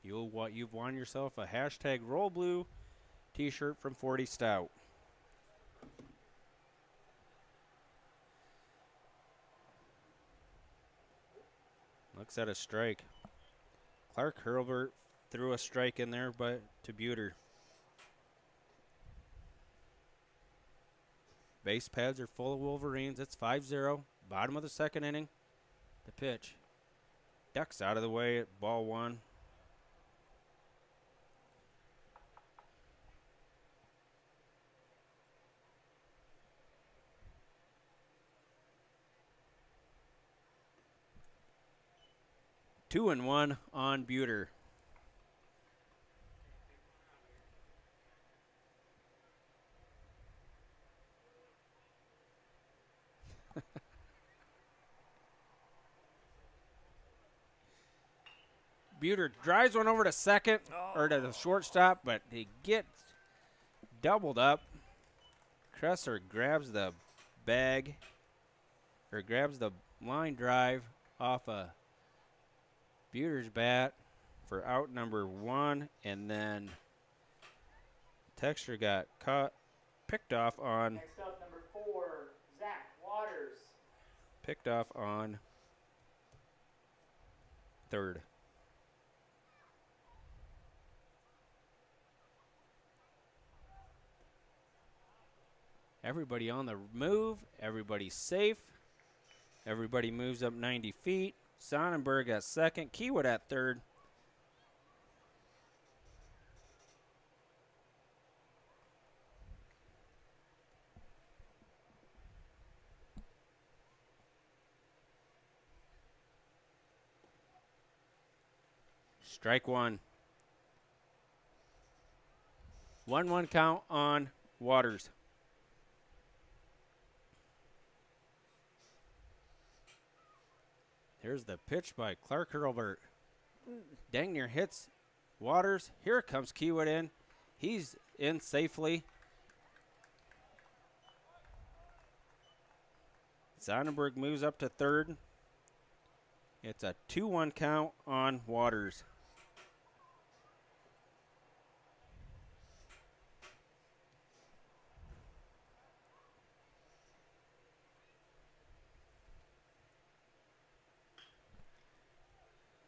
You've won yourself a hashtag Roll Blue T-shirt from 40 Stout. Looks at a strike. Clark Hurlbert threw a strike in there, but to Buter. Base pads are full of Wolverines. It's 5-0. Bottom of the second inning. The pitch. Ducks out of the way at ball 1. Two and one on Buter. Buter drives one over to second, or to the shortstop, but he gets doubled up. Kresser grabs the bag, or grabs the line drive off of Buter's bat for out number 1, and then Texture got picked off on. Next up, number 4, Zach Waters. Picked off on third. Everybody on the move. Everybody's safe. Everybody moves up 90 feet. Sonnenberg at second. Keywood at third. Strike one. 1-1 count on Waters. Here's the pitch by Clark Hurlbert. Dang near hits Waters. Here comes Keywood in. He's in safely. Sonnenberg moves up to third. It's a 2-1 count on Waters.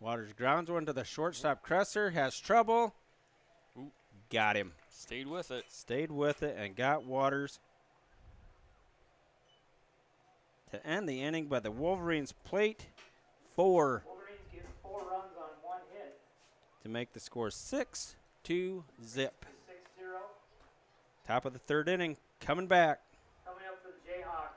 Waters grounds one to the shortstop. Kresser has trouble. Ooh. Got him. Stayed with it. Stayed with it and got Waters to end the inning, but the Wolverines plate 4 Wolverines get 4 runs on 1 hit. to make the score 6-0 zip. 6-0. Top of the third inning, coming back. Coming up for the Jayhawks.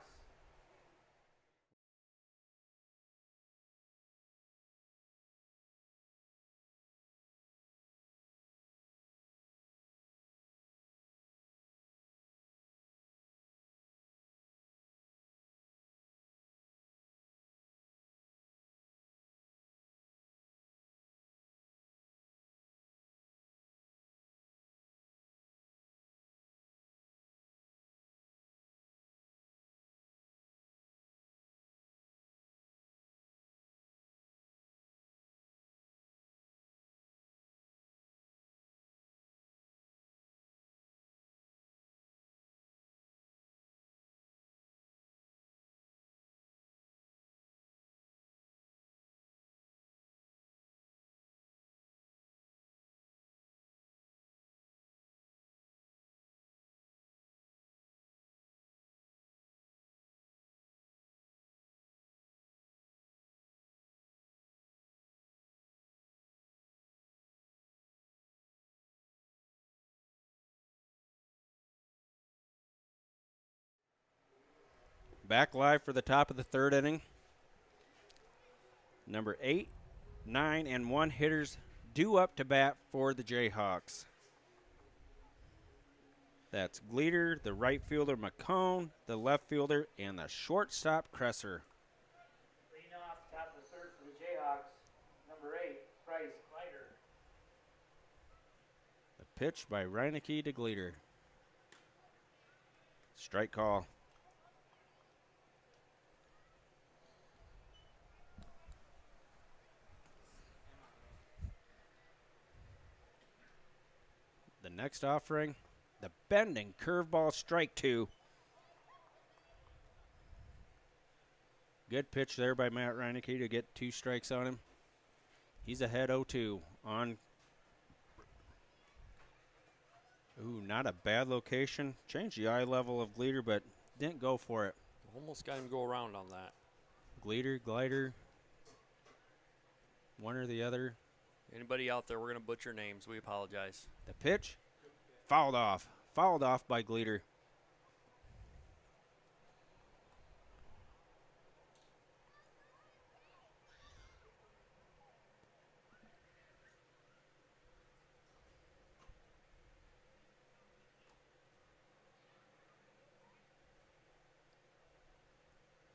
Back live for the top of the third inning. Number 8, 9, and 1 hitters due up to bat for the Jayhawks. That's Gleater, the right fielder McCone, the left fielder, and the shortstop Kresser. Leading off top of the third for the Jayhawks, number 8, Bryce Glider. The pitch by Reineke to Gleater. Strike call. The next offering, the bending curveball, strike 2. Good pitch there by Matt Reineke to get 2 strikes on him. He's ahead 0-2 on. Ooh, not a bad location. Changed the eye level of Gleater, but didn't go for it. Almost got him to go around on that. Gleater, Glider, one or the other. Anybody out there, we're going to butcher names. We apologize. The pitch, fouled off. Fouled off by Gleater.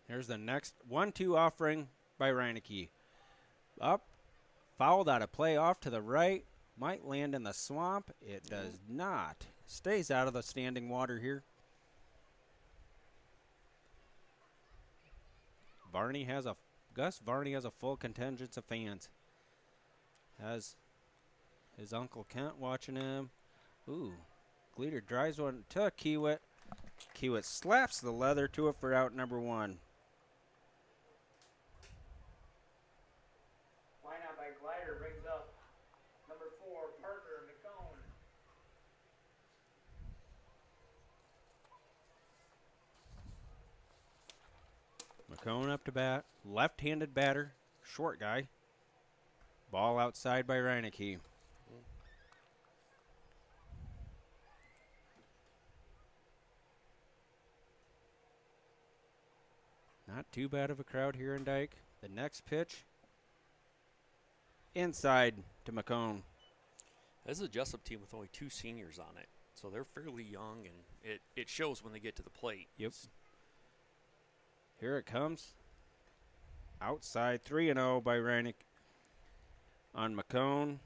Here's the next 1-2 offering by Reineke. Up, Fouled out of play off to the right. Might land in the swamp. It does not. Stays out of the standing water here. Gus Varney has a full contingent of fans. Has his Uncle Kent watching him. Ooh. Gleater drives one to Kiewit. Kiewit slaps the leather to it for out number 1. Line out by Glider brings up number 4, Parker McCone. McCone up to bat. Left-handed batter. Short guy. Ball outside by Reineke. Not too bad of a crowd here in Dike. The next pitch. Inside to McCone. This is a Jesup team with only 2 seniors on it. So they're fairly young, and it shows when they get to the plate. Yep. Here it comes. Outside 3-0 by Reineke on McCone.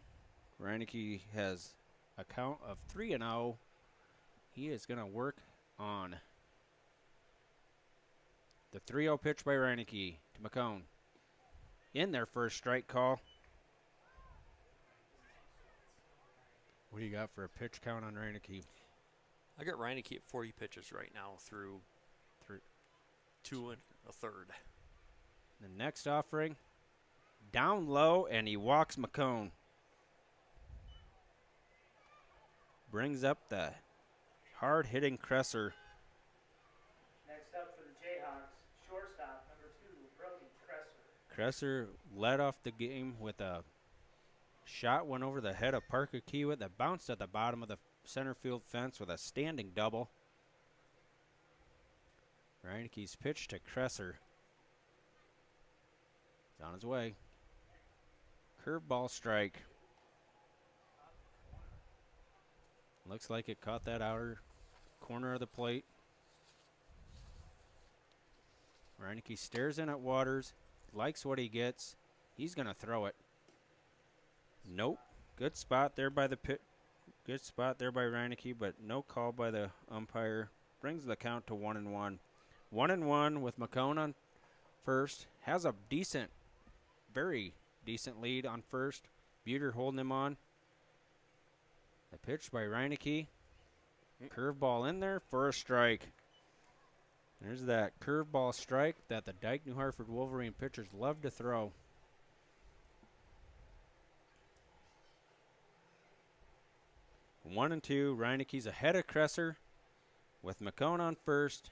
Reineke has a count of 3-0. He is going to work on the 3-0 pitch by Reineke to McCone. In their first strike call. What do you got for a pitch count on Reineke? I got Reineke at 40 pitches right now through 2 1/3. The next offering, down low, and he walks McCone. Brings up the hard-hitting Cresser. Next up for the Jayhawks, shortstop number 2, Brody Cresser. Cresser led off the game with a shot went over the head of Parker Kiewit that bounced at the bottom of the center field fence with a standing double. Reineke's pitch to Cresser. He's on his way. Curveball strike. Looks like it caught that outer corner of the plate. Reineke stares in at Waters, likes what he gets. He's going to throw it. Nope. Good spot there by the pit. Good spot there by Reineke, but no call by the umpire. Brings the count to 1-1. 1-1 with McCone on first. Has a decent, very decent lead on first. Buter holding him on. The pitch by Reineke. Curveball in there for a strike. There's that curveball strike that the Dike-New Hartford Wolverine pitchers love to throw. One and two. Reineke's ahead of Cresser with McCone on first.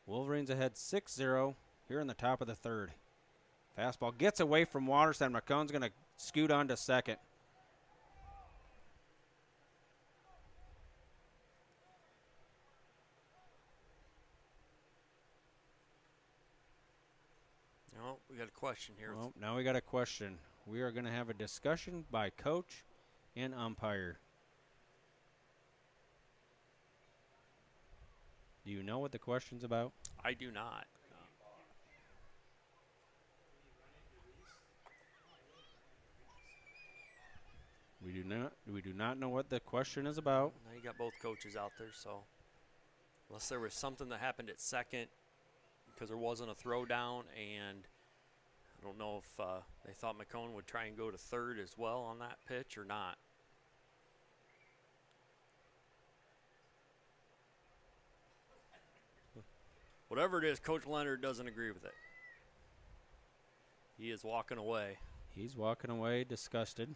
Wolverines ahead 6-0 here in the top of the third. Fastball gets away from Waters, and McCone's going to scoot on to second. No, we got a question here. Well, now we got a question. We are going to have a discussion by coach and umpire. Do you know what the question's about? I do not. We do not know what the question is about. Now you got both coaches out there, so unless there was something that happened at second because there wasn't a throwdown, and I don't know if they thought McCone would try and go to third as well on that pitch or not. Whatever it is, Coach Leonard doesn't agree with it. He is walking away. He's walking away disgusted.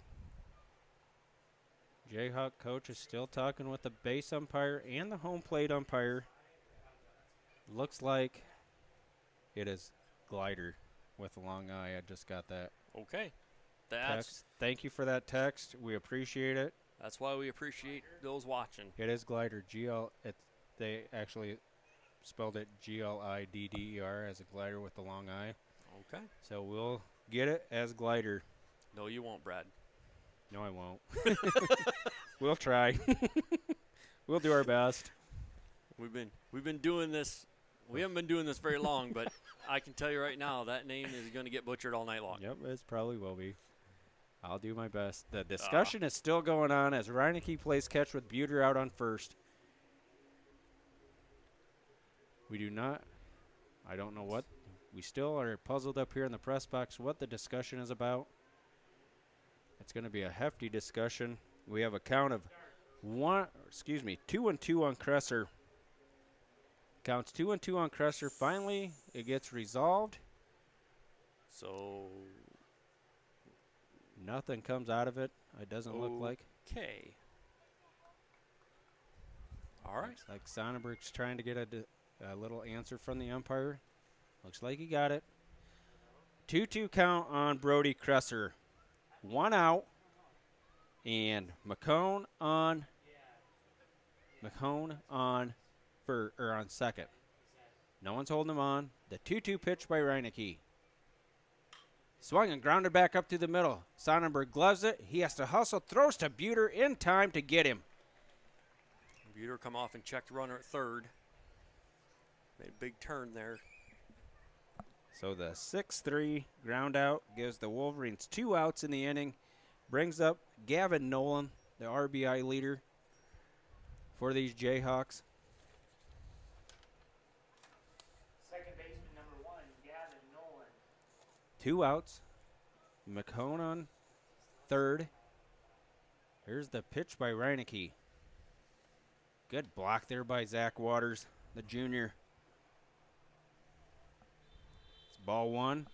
Jayhawk coach is still talking with the base umpire and the home plate umpire. Looks like it is Glider with a long eye. I just got that Okay. text. Thank you for that text. We appreciate it. That's why we appreciate those watching. It is Glider. They actually spelled it Glidder as a glider with the long eye. Okay. So we'll get it as Glider. No, you won't, Brad. No, I won't. We'll try. We'll do our best. We've been doing this. We haven't been doing this very long, but I can tell you right now that name is going to get butchered all night long. Yep, it probably will be. I'll do my best. The discussion is still going on as Reineke plays catch with Buter out on first. We do not, I don't know what, we still are puzzled up here in the press box what the discussion is about. It's going to be a hefty discussion. We have a count of 2-2 on Kresser. Counts 2-2 on Kresser. Finally, it gets resolved. So nothing comes out of it. It doesn't look like. Okay. All right. Looks like Sonnenberg's trying to get a little answer from the umpire. Looks like he got it. 2-2 count on Brody Kresser. 1 out. And McCone on second. No one's holding him on. The 2-2 pitch by Reineke. Swung and grounded back up to the middle. Sonnenberg gloves it. He has to hustle. Throws to Buter in time to get him. Buter come off and checked runner at third. Made a big turn there. So the 6-3 ground out gives the Wolverines 2 outs in the inning. Brings up Gavin Nolan, the RBI leader for these Jayhawks. Second baseman number 1, Gavin Nolan. 2 outs. McCone on third. Here's the pitch by Reineke. Good block there by Zach Waters, the junior. It's ball 1.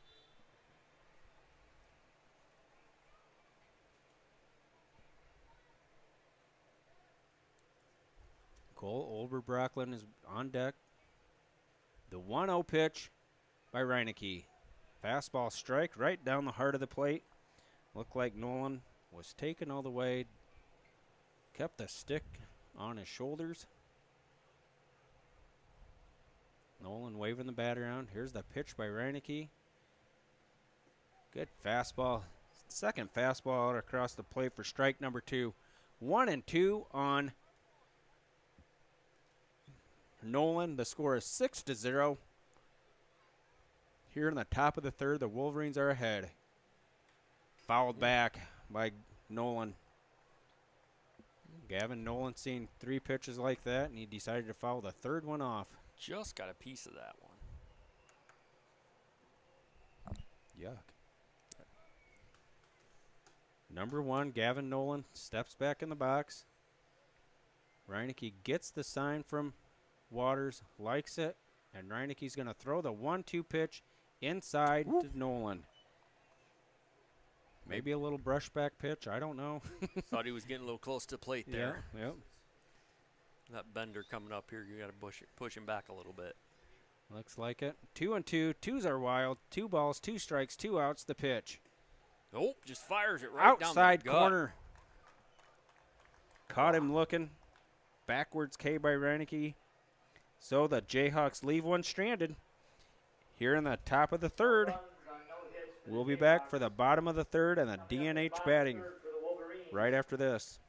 Cole Olber-Brocklin is on deck. The 1-0 pitch by Reineke. Fastball strike right down the heart of the plate. Looked like Nolan was taken all the way. Kept the stick on his shoulders. Nolan waving the bat around. Here's the pitch by Reineke. Good fastball. Second fastball out across the plate for strike number 2. 1-2 on Nolan. The score is 6-0. Here in the top of the third, the Wolverines are ahead. Fouled back by Nolan. Gavin Nolan seen 3 pitches like that, and he decided to foul the third one off. Just got a piece of that one. Yuck. Number 1, Gavin Nolan steps back in the box. Reineke gets the sign from Waters, likes it, and Reineke's going to throw the 1-2 pitch inside to Nolan. Maybe a little brushback pitch. I don't know. Thought he was getting a little close to the plate there. Yeah, yep. That bender coming up here, you got to push him back a little bit. Looks like it. 2-2. Twos are wild. 2 balls, 2 strikes, 2 outs. The pitch. Nope, just fires it right outside down the gut. corner. Caught him looking. Backwards K by Reineke. So the Jayhawks leave one stranded. Here in the top of the third. We'll be back for the bottom of the third and the DNH batting right after this.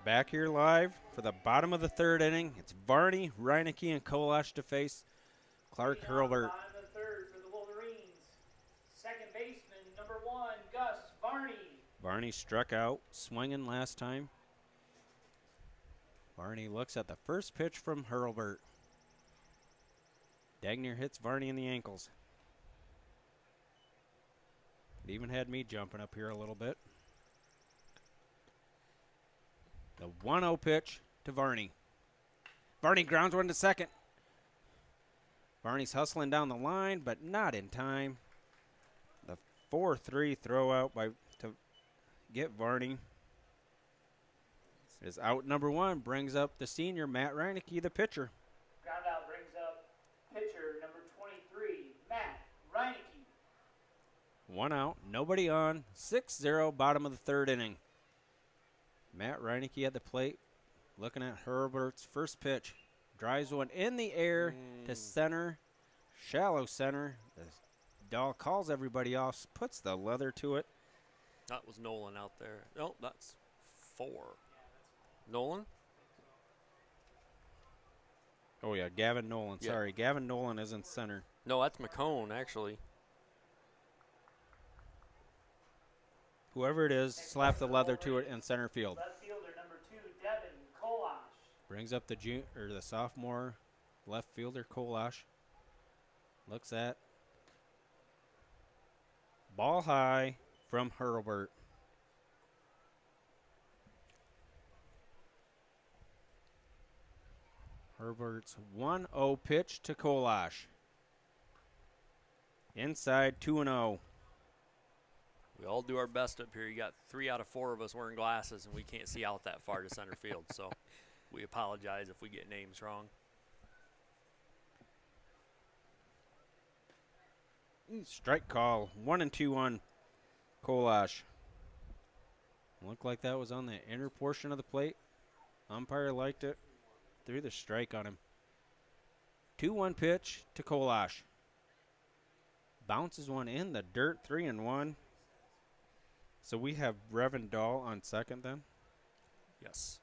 back here live for the bottom of the third inning. It's Varney, Reineke, and Kolash to face Clark Hurlbert. Bottom of the third for the Wolverines. Second baseman, number 1, Gus Varney. Varney struck out, swinging last time. Varney looks at the first pitch from Hurlbert. Dike-New hits Varney in the ankles. It even had me jumping up here a little bit. The 1-0 pitch to Varney. Varney grounds one to second. Varney's hustling down the line, but not in time. The 4-3 throw out to get Varney. Is out number 1, brings up the senior, Matt Reineke, the pitcher. Ground out brings up pitcher number 23, Matt Reineke. 1 out, nobody on, 6-0, bottom of the third inning. Matt Reineke at the plate, looking at Herbert's first pitch. Drives one in the air to center, shallow center. The Dahl calls everybody off, puts the leather to it. That was Nolan out there. Nope, that's 4. Nolan? Oh, yeah, Gavin Nolan. Yeah. Sorry, Gavin Nolan is in center. No, that's McCone, actually. Whoever it is, slap the leather to it in center field. Left fielder number 2, Devin Kolash. Brings up the the sophomore left fielder, Kolash. Looks at. Ball high from Hurlbert. Herbert's 1-0 pitch to Kolash. Inside 2-0. We all do our best up here. You got 3 out of 4 of us wearing glasses, and we can't see out that far to center field. So we apologize if we get names wrong. Strike call. 1-2 on Kolash. Looked like that was on the inner portion of the plate. Umpire liked it. Threw the strike on him. 2-1 pitch to Kolash. Bounces one in the dirt, 3-1. So we have Brevin Dahl on second then? Yes.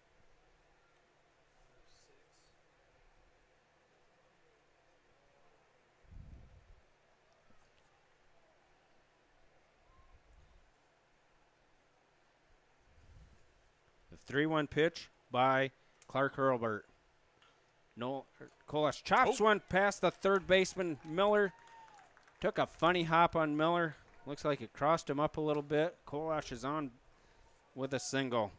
The 3-1 pitch by Clark Hurlbert. No, Kolash chops one past the third baseman, Miller. Took a funny hop on Miller. Looks like it crossed him up a little bit. Kolash is on with a single.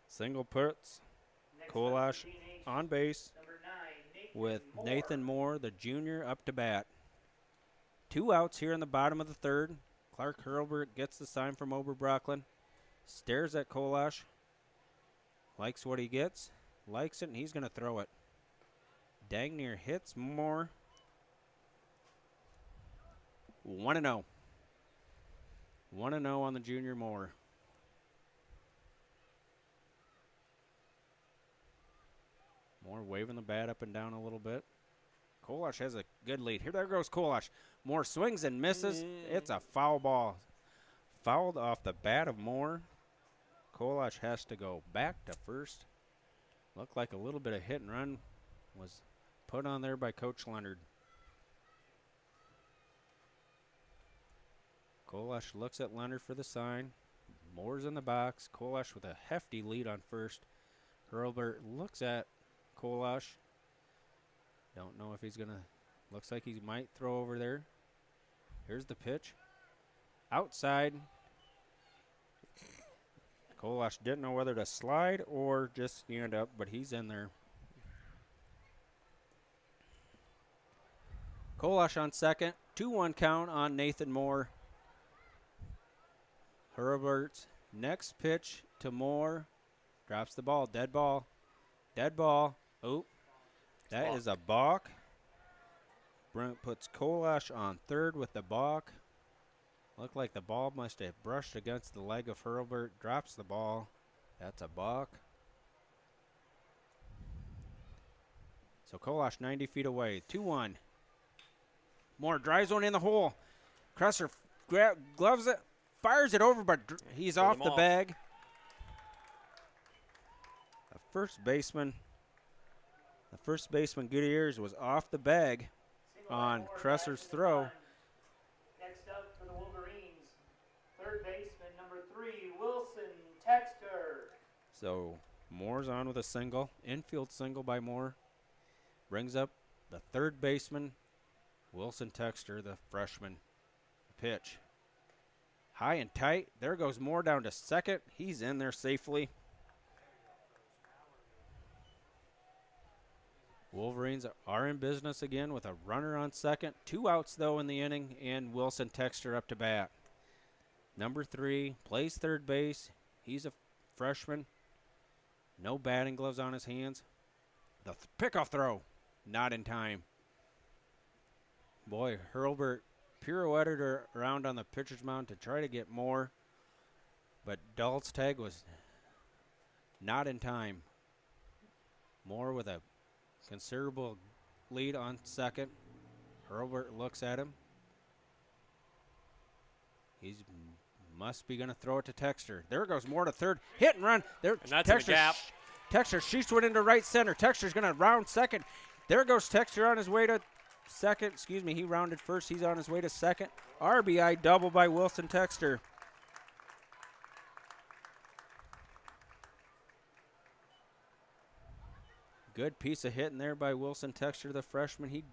Single puts Kolash on base with Nathan Moore, the junior, up to bat. 2 outs here in the bottom of the third. Clark Hurlbert gets the sign from Oberbrocklin. Stares at Kolash. Likes what he gets. Likes it, and he's going to throw it. Dike-New hits Moore. 1-0. 1-0 on the junior Moore. Moore waving the bat up and down a little bit. Kolash has a good lead. Here there goes Kolash. Moore swings and misses. It's a foul ball. Fouled off the bat of Moore. Kolash has to go back to first. Looked like a little bit of hit and run was put on there by Coach Leonard. Kolash looks at Leonard for the sign. Moore's in the box. Kolash with a hefty lead on first. Hurlbert looks at Kolash. Don't know if he's going to. Looks like he might throw over there. Here's the pitch. Outside. Kolash didn't know whether to slide or just stand up, but he's in there. Kolash on second. 2-1 count on Nathan Moore. Herbert's next pitch to Moore. Drops the ball. Dead ball. Dead ball. Oh, that is a balk. Brent puts Kolash on third with the balk. Looked like the ball must have brushed against the leg of Hurlbert. Drops the ball. That's a balk. So Kolash 90 feet away. 2-1. Moore drives one in the hole. Kresser gloves it, fires it over, but he's off the bag. The first baseman, Gutierrez, was off the bag on Kresser's throw. Next up for the Wolverines, third baseman number 3, Wilson Texter. So Moore's on with a single, infield single by Moore. Brings up the third baseman, Wilson Texter, the freshman. Pitch. High and tight. There goes Moore down to second. He's in there safely. Wolverines are in business again with a runner on second. 2 outs, though, in the inning, and Wilson Texter up to bat. Number 3 plays third base. He's a freshman. No batting gloves on his hands. The pickoff throw, not in time. Boy, Hurlbert pirouetted around on the pitcher's mound to try to get more, but Dahl's tag was not in time. Moore with a considerable lead on second. Hurlbert looks at him. He must be going to throw it to Texter. There goes Moore to third. Hit and run. There, and that's in the gap. Texter shoots one into right center. Texter's going to round second. There goes Texter on his way to second. Excuse me, he rounded first. He's on his way to second. RBI double by Wilson Texter. Good piece of hitting there by Wilson Texter, the freshman. He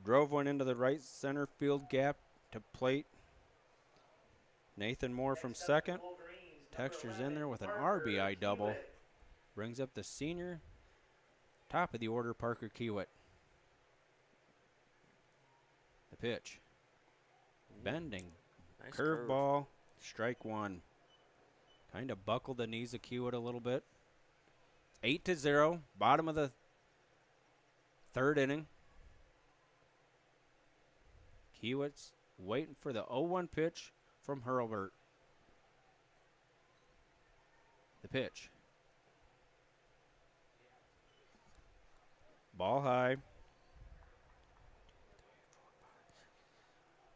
drove one into the right center field gap to plate. Nathan Moore from second. Texter's in there with an RBI double. Brings up the senior. Top of the order, Parker Kiewit. The pitch. Bending. Nice Curveball. Strike 1. Kind of buckled the knees of Kiewit a little bit. 8-0. Bottom of the third inning. Kiewit's waiting for the 0-1 pitch from Hurlbert. The pitch. Ball high.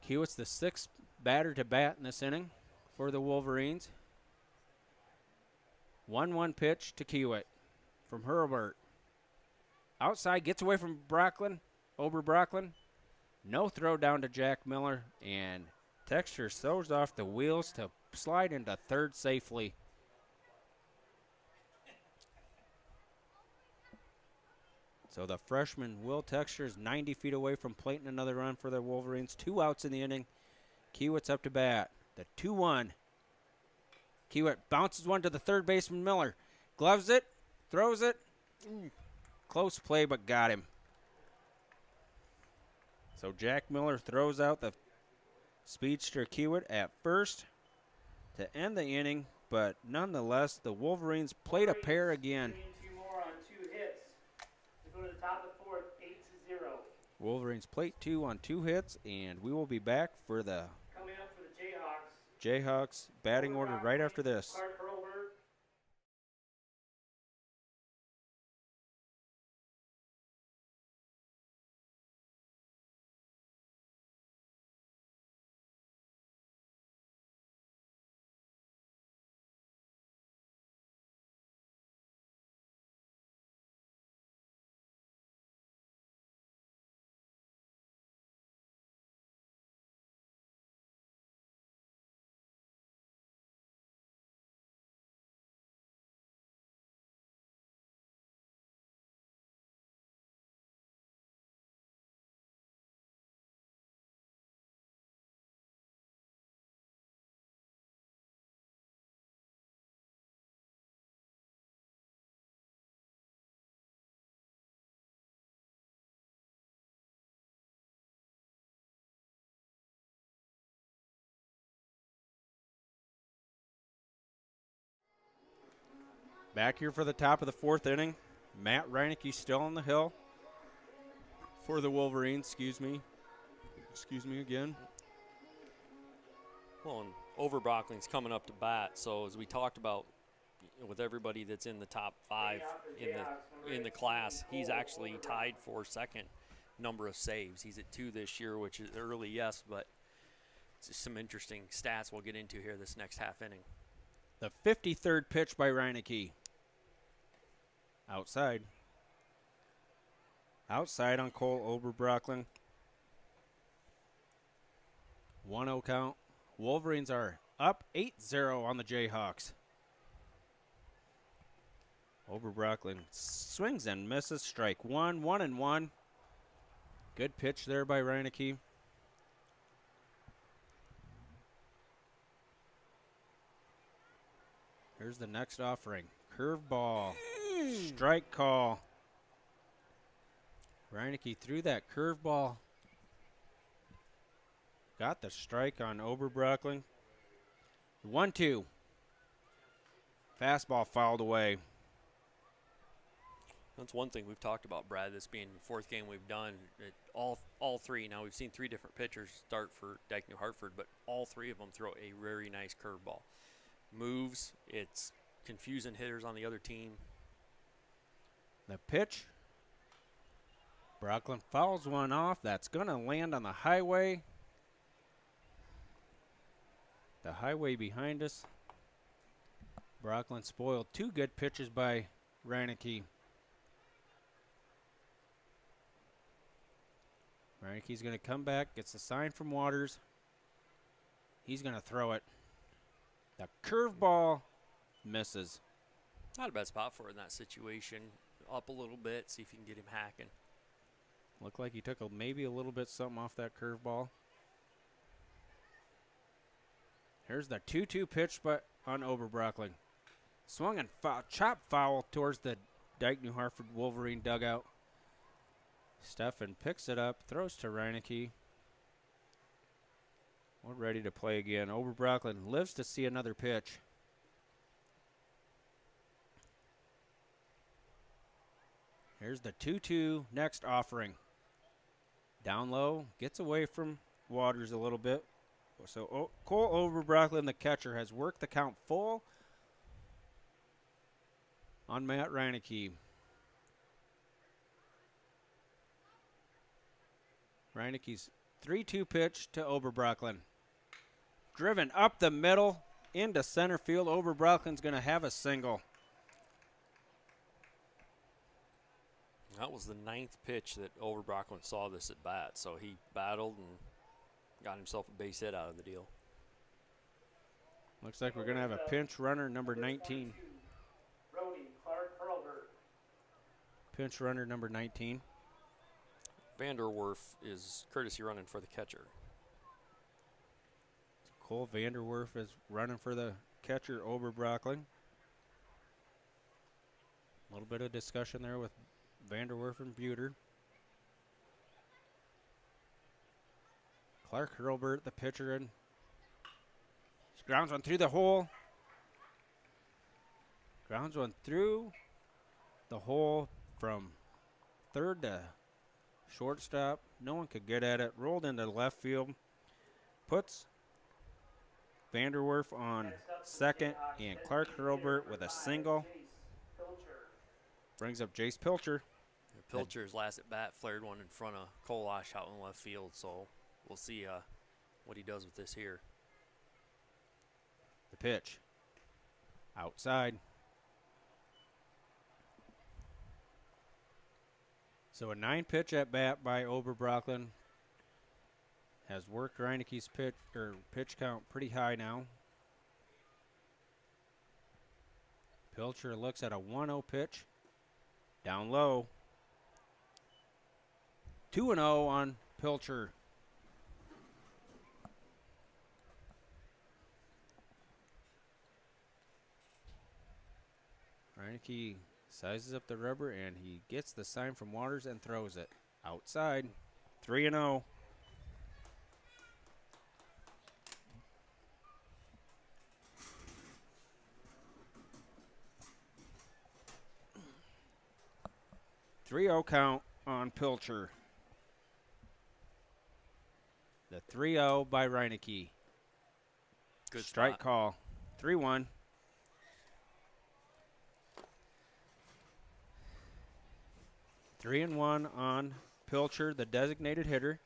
Kiewit's the 6th batter to bat in this inning for the Wolverines. 1-1 pitch to Kiewit from Hurlbert. Outside, gets away from Ober-Brocklin. No throw down to Jack Miller, and Texter throws off the wheels to slide into third safely. So the freshman, Will Texter, is 90 feet away from plating another run for the Wolverines. 2 outs in the inning. Kiewit's up to bat. The 2-1. Kiewit bounces one to the third baseman, Miller. Gloves it, throws it. Close play, but got him. So Jack Miller throws out the speedster Kiewit at first to end the inning, but nonetheless, the Wolverines played a pair again. 2 more on 2 hits. We go to the top of the 4th, 8-0. Wolverines plate 2 on 2 hits, and we will be back for the Coming up for the Jayhawks. Jayhawks batting order right after this. Clark Hurlbert. Back here for the top of the 4th inning. Matt Reineke still on the hill for the Wolverines. Excuse me again. Well, and Ober-Brocklin's coming up to bat, so as we talked about, with everybody that's in the top 5 in the class, he's actually tied for second number of saves. He's at 2 this year, which is early, yes, but some interesting stats we'll get into here this next half inning. The 53rd pitch by Reineke. Outside. Outside on Cole Oberbrockling. 1-0 count. Wolverines are up 8-0 on the Jayhawks. Oberbrockling swings and misses. Strike one. 1-1. Good pitch there by Reineke. Here's the next offering. Curveball. Strike call. Reineke threw that curveball. Got the strike on Oberbrockling. 1-2. Fastball fouled away. That's one thing we've talked about, Brad, this being the fourth game we've done. All three. Now, we've seen three different pitchers start for Dike-New Hartford, but all three of them throw a very nice curveball. Moves. It's confusing hitters on the other team. The pitch. Brocklin fouls one off. That's going to land on the highway. The highway behind us. Brocklin spoiled two good pitches by Reineke. Reineke's going to come back, gets a sign from Waters. He's going to throw it. The curveball misses. Not a bad spot for it in that situation. Up a little bit, see if you can get him hacking. Looked like he took maybe a little bit something off that curveball. Here's the 2-2 pitch on Oberbrockling. Swung and chop foul towards the Dike-New Hartford Wolverine dugout. Stefan picks it up, throws to Reineke. We're ready to play again. Oberbrockling lives to see another pitch. Here's the 2-2 next offering. Down low, gets away from Waters a little bit. So Cole Oberbrockling, the catcher, has worked the count full on Matt Reineke. Reineke's 3-2 pitch to Oberbrockling. Driven up the middle into center field. Oberbrocklin's going to have a single. That was the 9th pitch that Oberbrockling saw this at bat, so he battled and got himself a base hit out of the deal. Looks like we're going to have a pinch runner, number 19. Brody Clark Hurlbert. Pinch runner, number 19. Vanderwerf is courtesy running for the catcher. Cole Vanderwerf is running for the catcher, Oberbrockling. A little bit of discussion there with Vanderwerf and Buter. Clark Hurlbert, the pitcher, and grounds one through the hole. Grounds one through the hole from third to shortstop. No one could get at it. Rolled into left field. Puts Vanderwerf on second, and Clark Hurlbert with a single. Brings up Jace Pilcher. Pilcher's last at bat flared one in front of Kolash out in left field, so we'll see what he does with this here. The pitch. Outside. So a 9-pitch at bat by Oberbrockling has worked Reineke's pitch count pretty high now. Pilcher looks at a 1-0 pitch. Down low. 2-0 on Pilcher. Reineke sizes up the rubber, and he gets the sign from Waters and throws it outside. 3-0. Count on Pilcher. The 3-0 by Reineke. Good strike spot. Call. 3-1. Three and one on Pilcher, the designated hitter.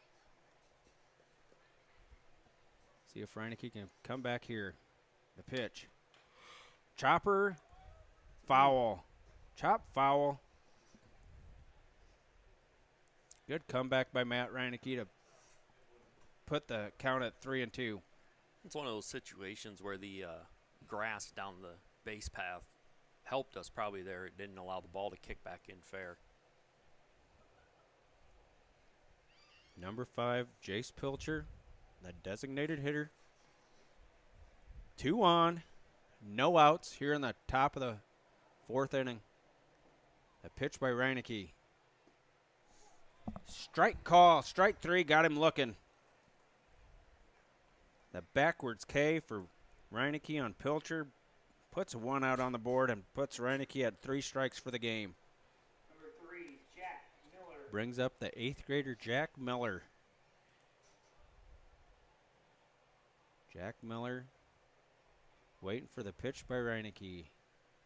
See if Reineke can come back here. The pitch. Chopper, foul. Chop, foul. Good comeback by Matt Reineke to put the count at 3-2. It's one of those situations where the grass down the base path helped us probably there. It didn't allow the ball to kick back in fair. Number 5, Jace Pilcher, the designated hitter. 2 on, no outs here in the top of the 4th inning. A pitch by Reineke. Strike call, strike 3, got him looking. The backwards K for Reineke on Pilcher puts 1 out on the board and puts Reineke at 3 strikes for the game. Number 3, Jack Miller. Brings up the 8th grader Jack Miller. Jack Miller waiting for the pitch by Reineke.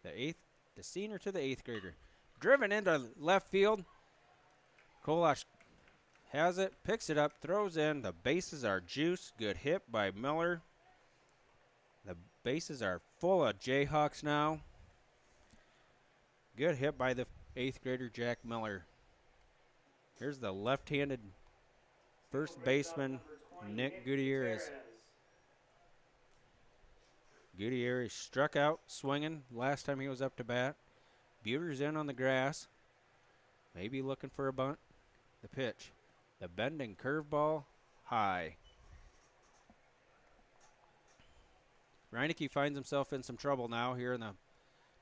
The senior to the 8th grader. Driven into left field. Kolash has it, picks it up, throws in. The bases are juiced. Good hit by Miller. The bases are full of Jayhawks now. Good hit by the 8th grader Jack Miller. Here's the left-handed first baseman Nick Gutierrez. Gutierrez struck out swinging last time he was up to bat. Buter's in on the grass. Maybe looking for a bunt. The pitch. The bending curveball high. Reineke finds himself in some trouble now here in the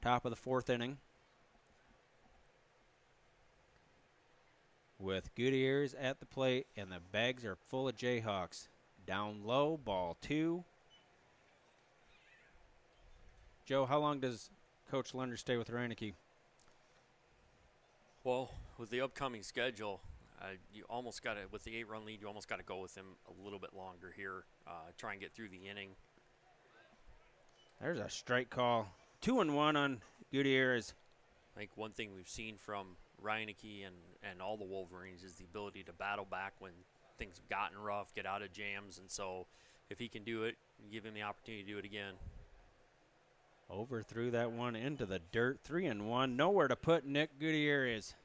top of the 4th inning. With Gutierrez at the plate, and the bags are full of Jayhawks. Down low, ball 2. Joe, how long does Coach Leonard stay with Reineke? Well, with the upcoming schedule, you almost got to, with the 8-run lead, you almost got to go with him a little bit longer here, try and get through the inning. There's a strike call. 2-1 on Gutierrez. I think one thing we've seen from Reineke and all the Wolverines is the ability to battle back when things have gotten rough, get out of jams, and so if he can do it, give him the opportunity to do it again. Overthrew that one into the dirt. 3-1. Nowhere to put Nick Gutierrez.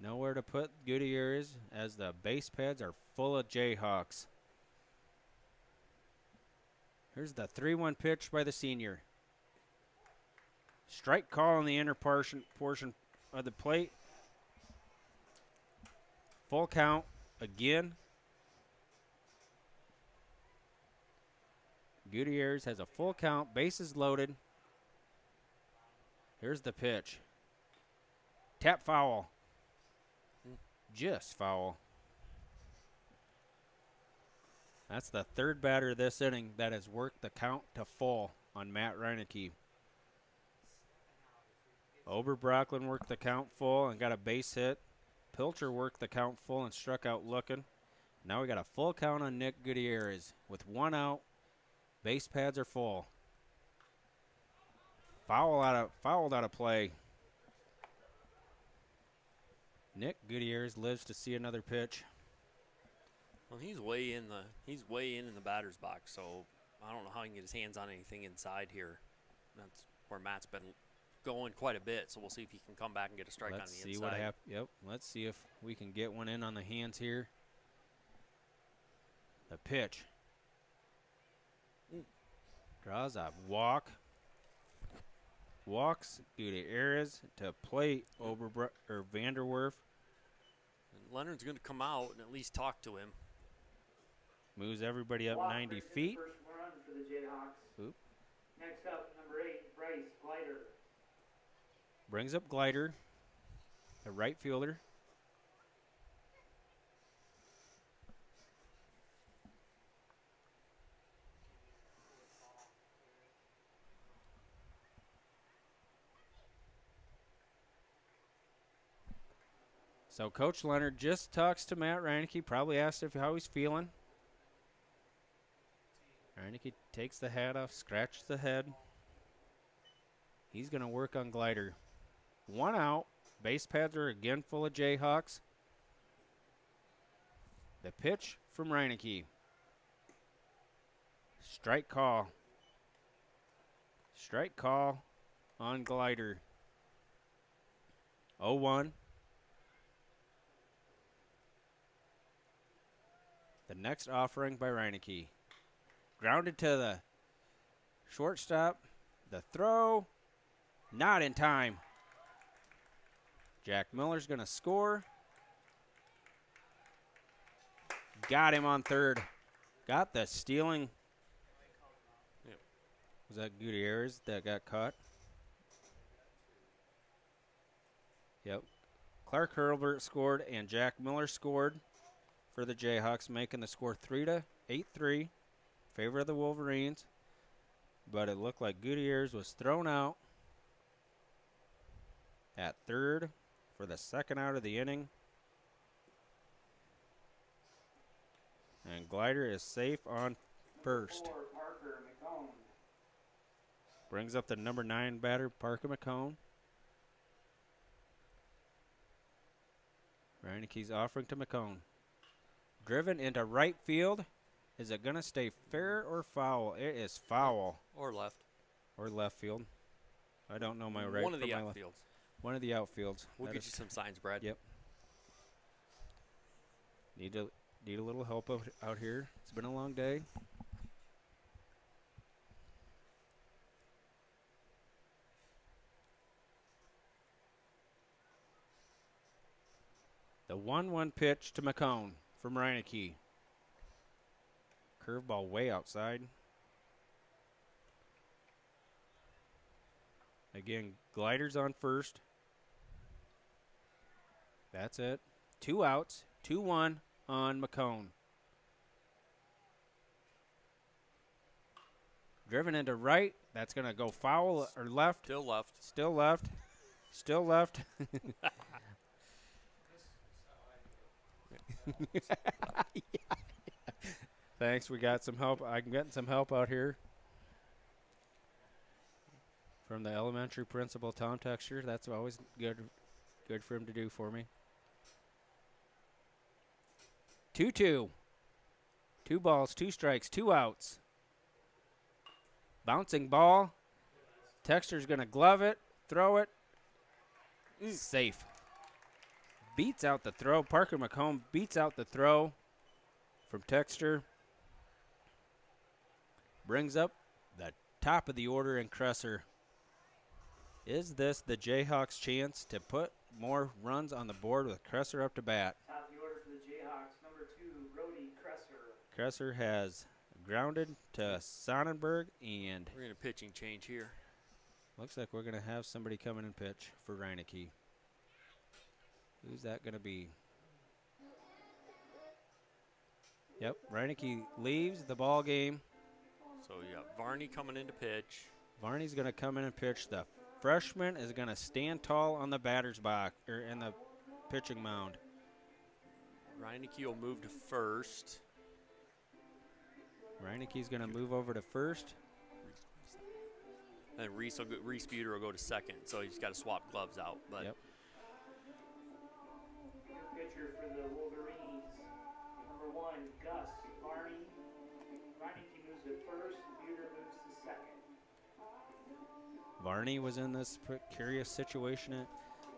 Nowhere to put Gutierrez as the base pads are full of Jayhawks. Here's the 3-1 pitch by the senior. Strike call on the inner portion of the plate. Full count again. Gutierrez has a full count, bases loaded. Here's the pitch. Tap foul. Just foul. That's the 3rd batter this inning that has worked the count to full on Matt Reineke. Oberbrockland worked the count full and got a base hit. Pilcher worked the count full and struck out looking. Now we got a full count on Nick Gutierrez with 1 out. Base pads are full. Fouled out of play. Nick Gutierrez lives to see another pitch. Well, he's way in the batter's box, so I don't know how he can get his hands on anything inside here. That's where Matt's been going quite a bit, so we'll see if he can come back and get a strike on the inside. Let's see what happens. Yep, let's see if we can get one in on the hands here. The pitch. Draws a walk. Walks Gutierrez to plate Vanderwerf. And Leonard's going to come out and at least talk to him. Moves everybody up 90 feet. First run for the Jayhawks. Oop. Next up, number 8, Bryce Glider. Brings up Glider, the right fielder. So Coach Leonard just talks to Matt Reineke, probably asked how he's feeling. Reineke takes the hat off, scratches the head. He's going to work on Glider. 1 out. Base pads are again full of Jayhawks. The pitch from Reineke. Strike call. Strike call on Glider. 0-1. The next offering by Reineke. Grounded to the shortstop. The throw. Not in time. Jack Miller's going to score. Got him on third. Got the stealing. Yep. Was that Gutierrez that got caught? Yep. Clark Herbert scored and Jack Miller scored for the Jayhawks, making the score 8-3, favor of the Wolverines. But it looked like Gutierrez was thrown out at third for the second out of the inning. And Glider is safe on first. Parker McCone. Brings up the number 9 batter, Parker McCone. Reineke's offering to McCone. Driven into right field. Is it going to stay fair or foul? It is foul. Or left. Or left field. I don't know my right One of from the my left. outfields. One of the outfields. We'll That get is- you some signs, Brad. Yep. Need a little help out here. It's been a long day. The 1-1 pitch to McCone from Reineke. Curveball way outside. Again, Glider's on first. That's it. 2 outs. 2-1 on McCone. Driven into right. That's going to go foul or left. Still left. Still left. Still left. Thanks. We got some help. I'm getting some help out here from the elementary principal, Tom Texture. That's always good for him to do for me. 2-2. 2 balls, 2 strikes, 2 outs. Bouncing ball. Texture's going to glove it, throw it. Safe. Beats out the throw. Parker McComb beats out the throw from Texture. Brings up the top of the order in Cresser. Is this the Jayhawks' chance to put more runs on the board with Cresser up to bat? Top of the order for the Jayhawks, number 2, Brody Cresser. Cresser has grounded to Sonnenberg, and We're going to pitching change here. looks like we're going to have somebody come in and pitch for Reineke. Who's that going to be? Yep, Reineke leaves the ball game. So you got Varney coming in to pitch. Varney's going to come in and pitch. The freshman is going to stand tall on the batter's box, or in the pitching mound. Reineke will move to first. Reineke's going to move over to first. And Reese Buter will go to second. So he's got to swap gloves out. But Yep. New pitcher for the Wolverines, number 1, Gus Varney. Reineke moves to first, Buter moves to second. Varney was in this precarious situation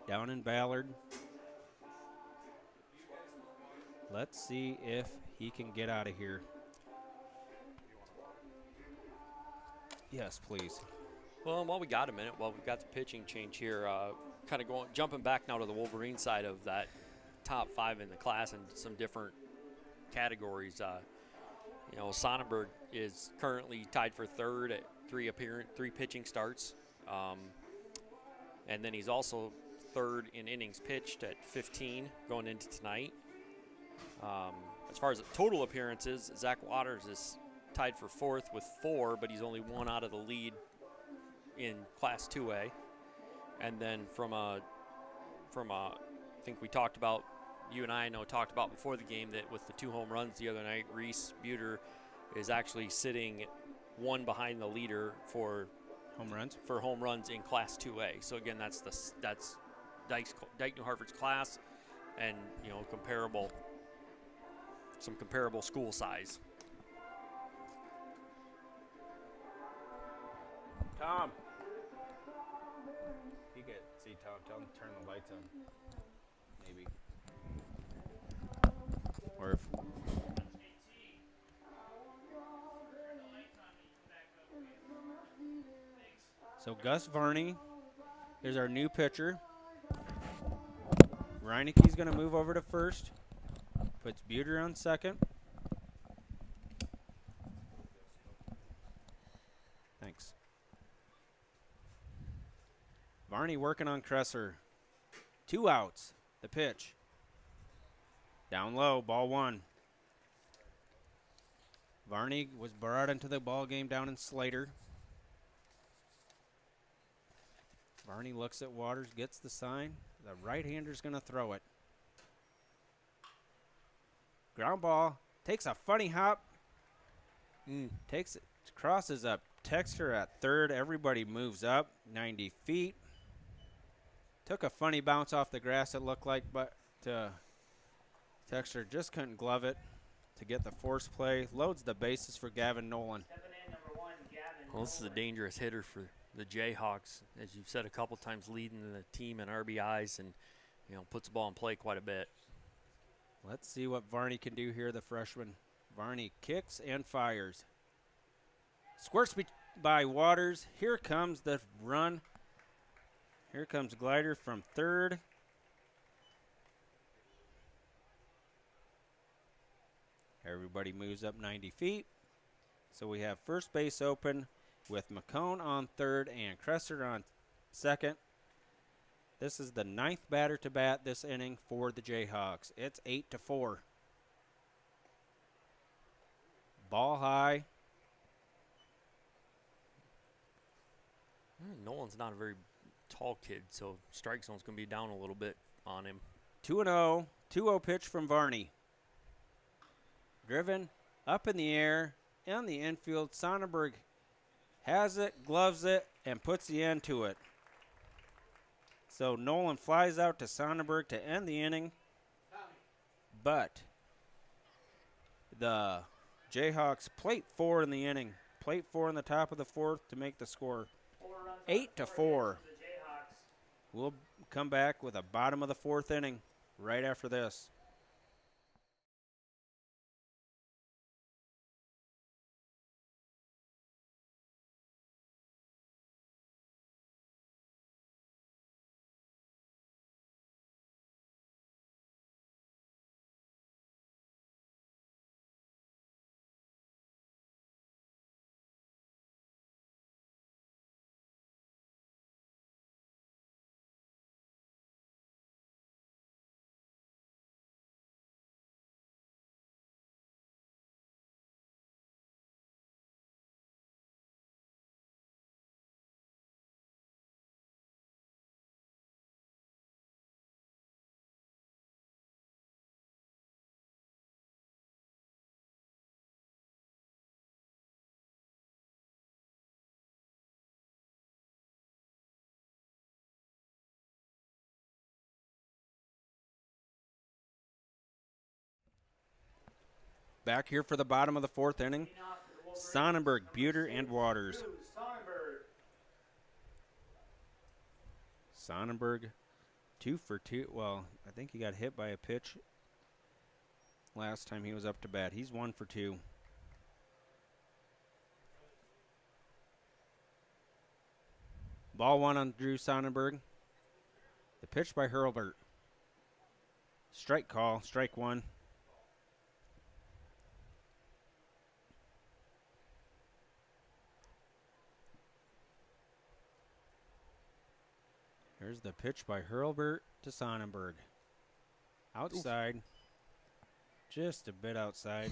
down in Ballard. Let's see if he can get out of here. Yes, please. Well, while we got a minute, while we've got the pitching change here, kind of jumping back now to the Wolverine side of that top 5 in the class and some different categories. Sonnenberg is currently tied for third at 3 pitching starts, and then he's also third in innings pitched at 15 going into tonight. As far as total appearances, Zach Waters is tied for 4th with 4, but he's only 1 out of the lead in Class 2A. And then from I think we talked about, you and I talked about before the game that with the 2 home runs the other night, Reese Buter is actually sitting 1 behind the leader for home runs in Class 2A. So again, that's Dike-New Hartford's class, and comparable some comparable school size. Tom. You get see Tom. Tell him to turn the lights on. Maybe. Or if. So Gus Varney is our new pitcher. Reineke's going to move over to first. Puts Buter on second. Thanks. Varney working on Kresser. 2 outs. The pitch. Down low, ball 1. Varney was brought into the ball game down in Slater. Varney looks at Waters, gets the sign. The right-hander's going to throw it. Ground ball. Takes a funny hop. Takes it, crosses up. Texter at third. Everybody moves up 90 feet. Took a funny bounce off the grass, it looked like, but Texter just couldn't glove it to get the force play. Loads the bases for Gavin Nolan. Stepping in, number 1, Gavin Well, this is a dangerous hitter for the Jayhawks, as you've said a couple times, leading the team in RBIs and, puts the ball in play quite a bit. Let's see what Varney can do here, the freshman. Varney kicks and fires. Squirts by Waters. Here comes the run. Here comes Glider from third. Everybody moves up 90 feet. So we have first base open with McCone on third and Kresser on second. This is the 9th batter to bat this inning for the Jayhawks. It's 8-4. Ball high. Nolan's not a very tall kid, so strike zone's going to be down a little bit on him. 2-0. 2-0 pitch from Varney. Driven up in the air in the infield. Sonnenberg has it, gloves it, and puts the end to it. So Nolan flies out to Sonnenberg to end the inning. But the Jayhawks plate 4 in the inning. Plate 4 in the top of the 4th to make the score 8-4. We'll come back with a bottom of the 4th inning right after this. Back here for the bottom of the 4th inning. Sonnenberg, Buter, and Waters. Sonnenberg, 2 for 2. Well, I think he got hit by a pitch last time he was up to bat. He's 1 for 2. Ball 1 on Drew Sonnenberg. The pitch by Hurlbert. Strike call, strike 1. Here's the pitch by Hurlbert to Sonnenberg. Outside. Oof. Just a bit outside.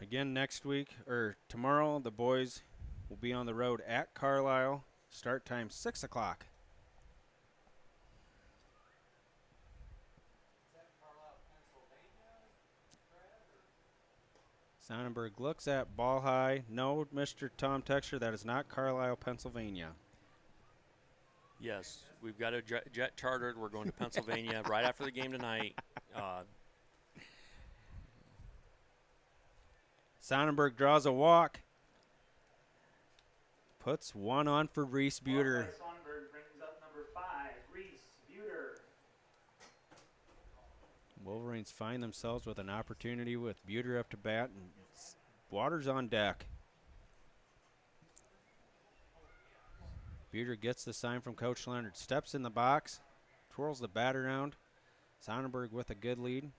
Again next week, or tomorrow, the boys will be on the road at Carlisle. Start time 6 o'clock. Sonnenberg looks at ball high. No, Mr. Tom Texter, that is not Carlisle, Pennsylvania. Yes, we've got a jet chartered. We're going to Pennsylvania right after the game tonight. Sonnenberg draws a walk. Puts one on for Reese Buter. Sonnenberg brings up number 5, Reese Buter. Wolverines find themselves with an opportunity with Buter up to bat and Waters on deck. Buter gets the sign from Coach Leonard. Steps in the box, twirls the bat around. Sonnenberg with a good lead.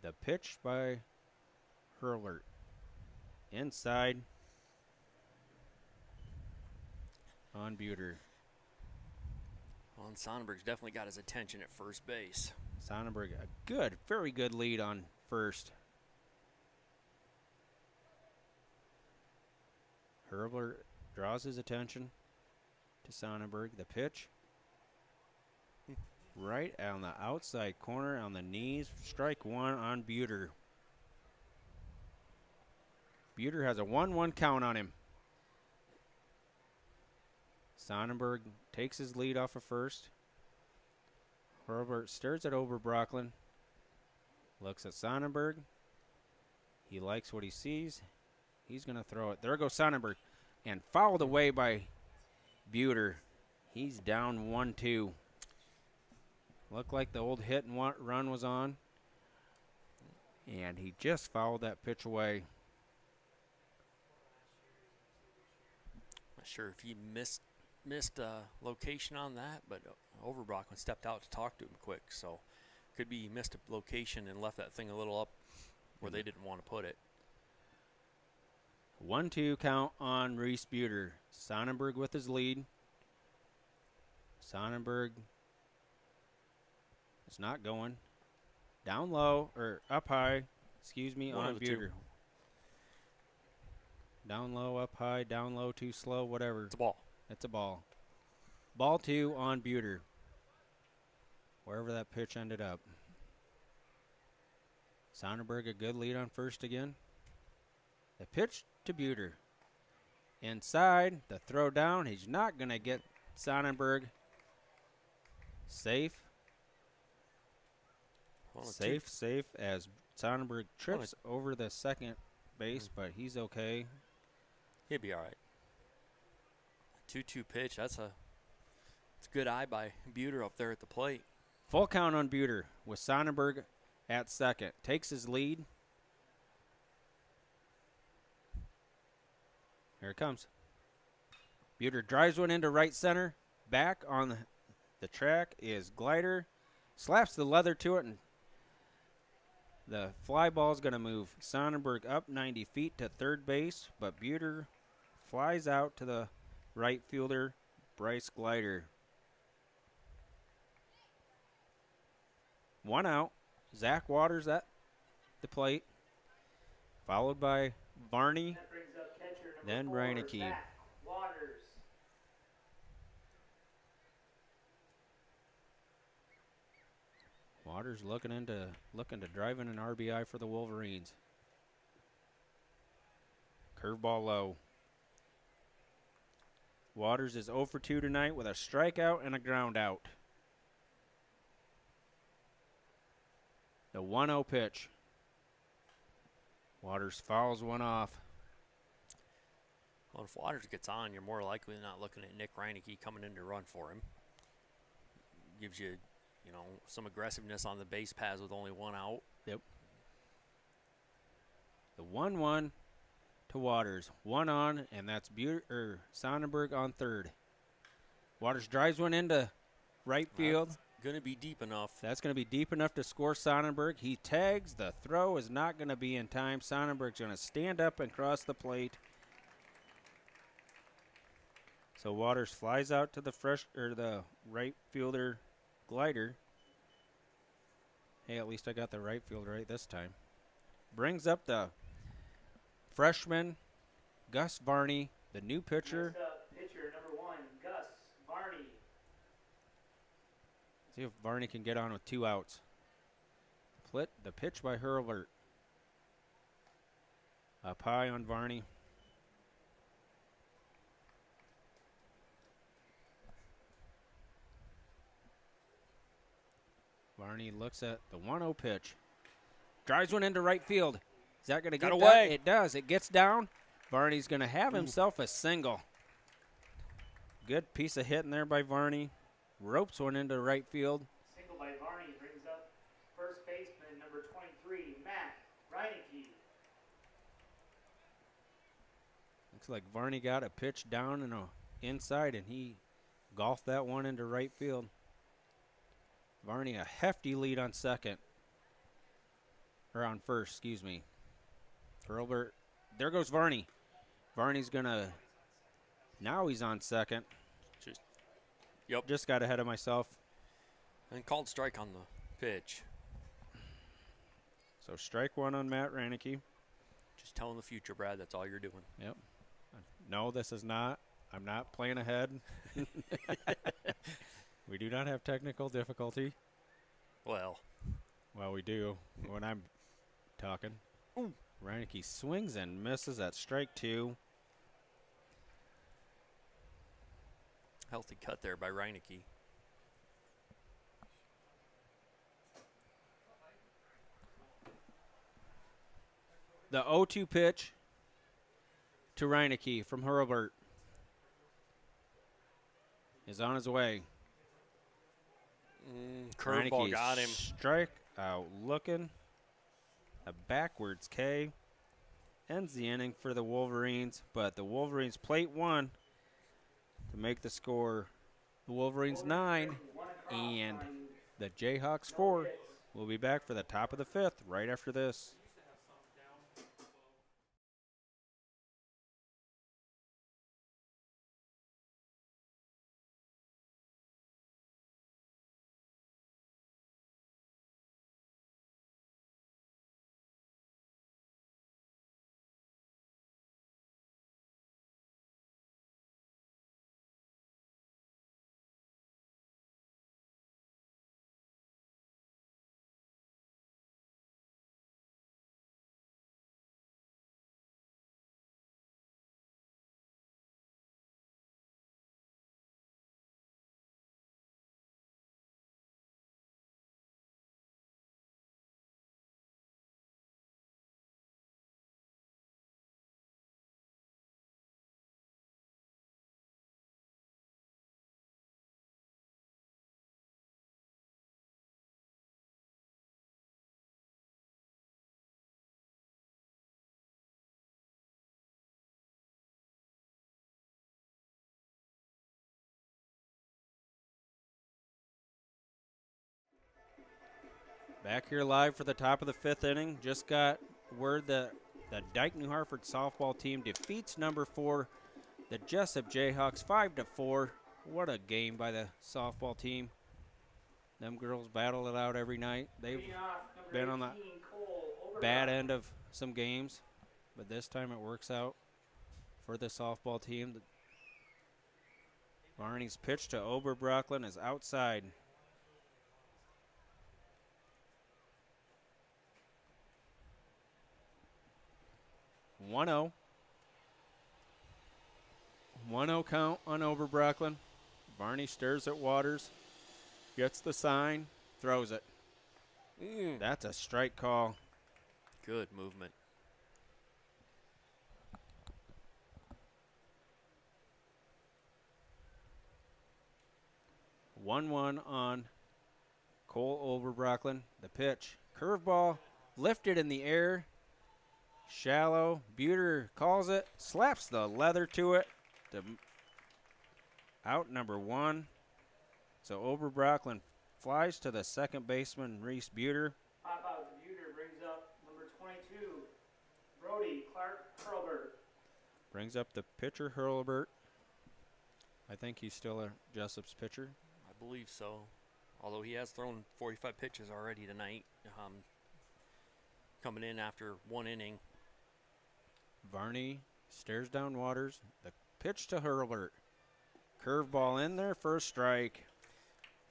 The pitch by Hurlert. Inside on Buter. Well, and Sonnenberg's definitely got his attention at first base. Sonnenberg, a good, very good lead on first. Hurlert draws his attention to Sonnenberg. The pitch. Right on the outside corner on the knees. Strike one on Buter. Buter has a 1-1 count on him. Sonnenberg takes his lead off of first. Hurlert stirs it over Brocklin. Looks at Sonnenberg. He likes what he sees. He's going to throw it. There goes Sonnenberg. And fouled away by Buter. He's down 1-2. Looked like the old hit and run was on. And he just fouled that pitch away. Not sure if he missed location on that, but Overbrockman stepped out to talk to him quick. So could be he missed a location and left that thing a little up where they didn't want to put it. 1-2 count on Reese Buter. Sonnenberg with his lead. Sonnenberg is not going. Down low, or up high, excuse me, One on of the two. Buter. Down low, up high, down low, too slow, whatever. It's a ball. It's a ball. Ball 2 on Buter. Wherever that pitch ended up. Sonnenberg a good lead on first again. The pitch to Buter. Inside, the throw down. He's not going to get Sonnenberg. Safe. Safe as Sonnenberg trips over the second base, but he's okay. He'll be all right. 2-2 pitch. It's a good eye by Buter up there at the plate. Full count on Buter with Sonnenberg at second. Takes his lead. Here it comes. Buter drives one into right center. Back on the track is Glider. Slaps the leather to it, and the fly ball is going to move Sonnenberg up 90 feet to third base, but Buter flies out to the right fielder, Bryce Glider. 1 out. Zach Waters at the plate, followed by Barney, That brings up catcher then number 4, Reineke. Zach Waters. Waters looking to drive in an RBI for the Wolverines. Curveball low. Waters is 0 for 2 tonight with a strikeout and a ground out. The 1-0 pitch. Waters fouls one off. Well, if Waters gets on, you're more likely not looking at Nick Reineke coming in to run for him. Gives you, some aggressiveness on the base paths with only 1 out. Yep. The 1-1 to Waters. 1 on, and that's Sonnenberg on third. Waters drives one into right field. Going to be deep enough. That's going to be deep enough to score Sonnenberg. He tags. The throw is not going to be in time. Sonnenberg's going to stand up and cross the plate. So Waters flies out to the right fielder Glider. Hey, at least I got the right field right this time. Brings up the freshman Gus Varney, the new pitcher. Next up, pitcher number 1, Gus Varney. See if Varney can get on with 2 outs. The pitch by Hurlert. Up high on Varney. Varney looks at the 1-0 pitch. Drives one into right field. Is that going to get away? That? It does. It gets down. Varney's going to have himself a single. Good piece of hitting there by Varney. Ropes one into right field. Single by Varney brings up first baseman number 23, Matt Reineke. Looks like Varney got a pitch down and inside, and he golfed that one into right field. Varney a hefty lead on second. Or on first, excuse me. Hurlbert. There goes Varney. Varney's going to. Now he's on second. Just got ahead of myself. And called strike on the pitch. So strike one on Matt Reineke. Just telling the future, Brad, that's all you're doing. Yep. No, this is not. I'm not playing ahead. We do not have technical difficulty. Well, we do when I'm talking. Ooh. Reineke swings and misses at strike two. Healthy cut there by Reineke. The 0-2 pitch to Reineke from Hurlbert is on his way. Curveball got him. Strike out looking. A backwards K. Ends the inning for the Wolverines, but the Wolverines plate one to make the score. The Wolverines 9 and the Jayhawks 4. We'll be back for the top of the fifth right after this. Back here live for the top of the fifth inning. Just got word that the Dike-New Hartford softball team defeats number 4, the Jesup Jayhawks, 5-4. What a game by the softball team. Them girls battle it out every night. They've been on the bad end of some games, but this time it works out for the softball team. Varney's pitch to Oberbrockland is outside. One-0 count on Oberbrockland. Varney stirs at Waters, gets the sign, throws it. That's a strike call. Good movement. One on Cole Oberbrockland. The pitch, curveball, lifted in the air. Shallow. Buter calls it, slaps the leather to it. Out number 1. So Oberbrockland flies to the second baseman, Reese Buter. Pop out to Buter brings up number 22, Brody Clark Hurlbert. Brings up the pitcher, Hurlbert. I think he's still a Jesup's pitcher. I believe so. Although he has thrown 45 pitches already tonight. Coming in after 1 inning. Varney stares down Waters. The pitch to Hurlbert. Curveball in there for a strike.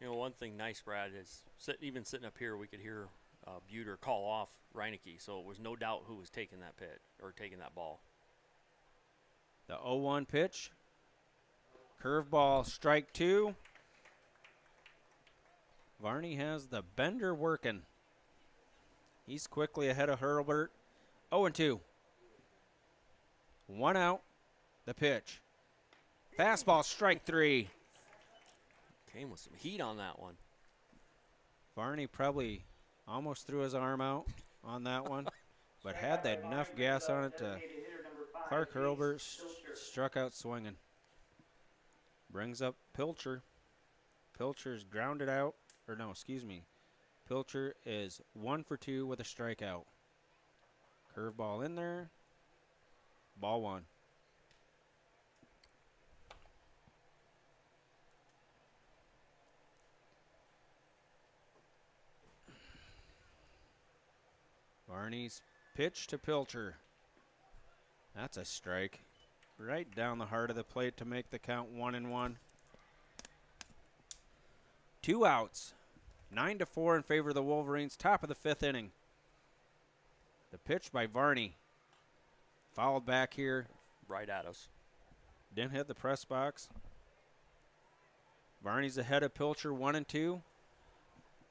You know, one thing nice, Brad, is even sitting up here, we could hear Buter call off Reineke, so it was no doubt who was taking that pitch or taking that ball. The 0-1 pitch. Curveball, strike 2. Varney has the bender working. He's quickly ahead of Hurlbert. 0-2. 1 out. The pitch. Fastball, strike 3. Came with some heat on that one. Varney probably almost threw his arm out on that one, but had that enough gas on it to Clark Hurlbert struck out swinging. Brings up Pilcher. Pilcher's grounded out. Or no, excuse me. Pilcher is 1 for 2 with a strikeout. Curveball in there. Ball 1. Varney's pitch to Pilcher. That's a strike. Right down the heart of the plate to make the count 1-1. 2 outs. 9-4 in favor of the Wolverines. Top of the 5th inning. The pitch by Varney. Fouled back here. Right at us. Didn't hit the press box. Varney's ahead of Pilcher 1-2.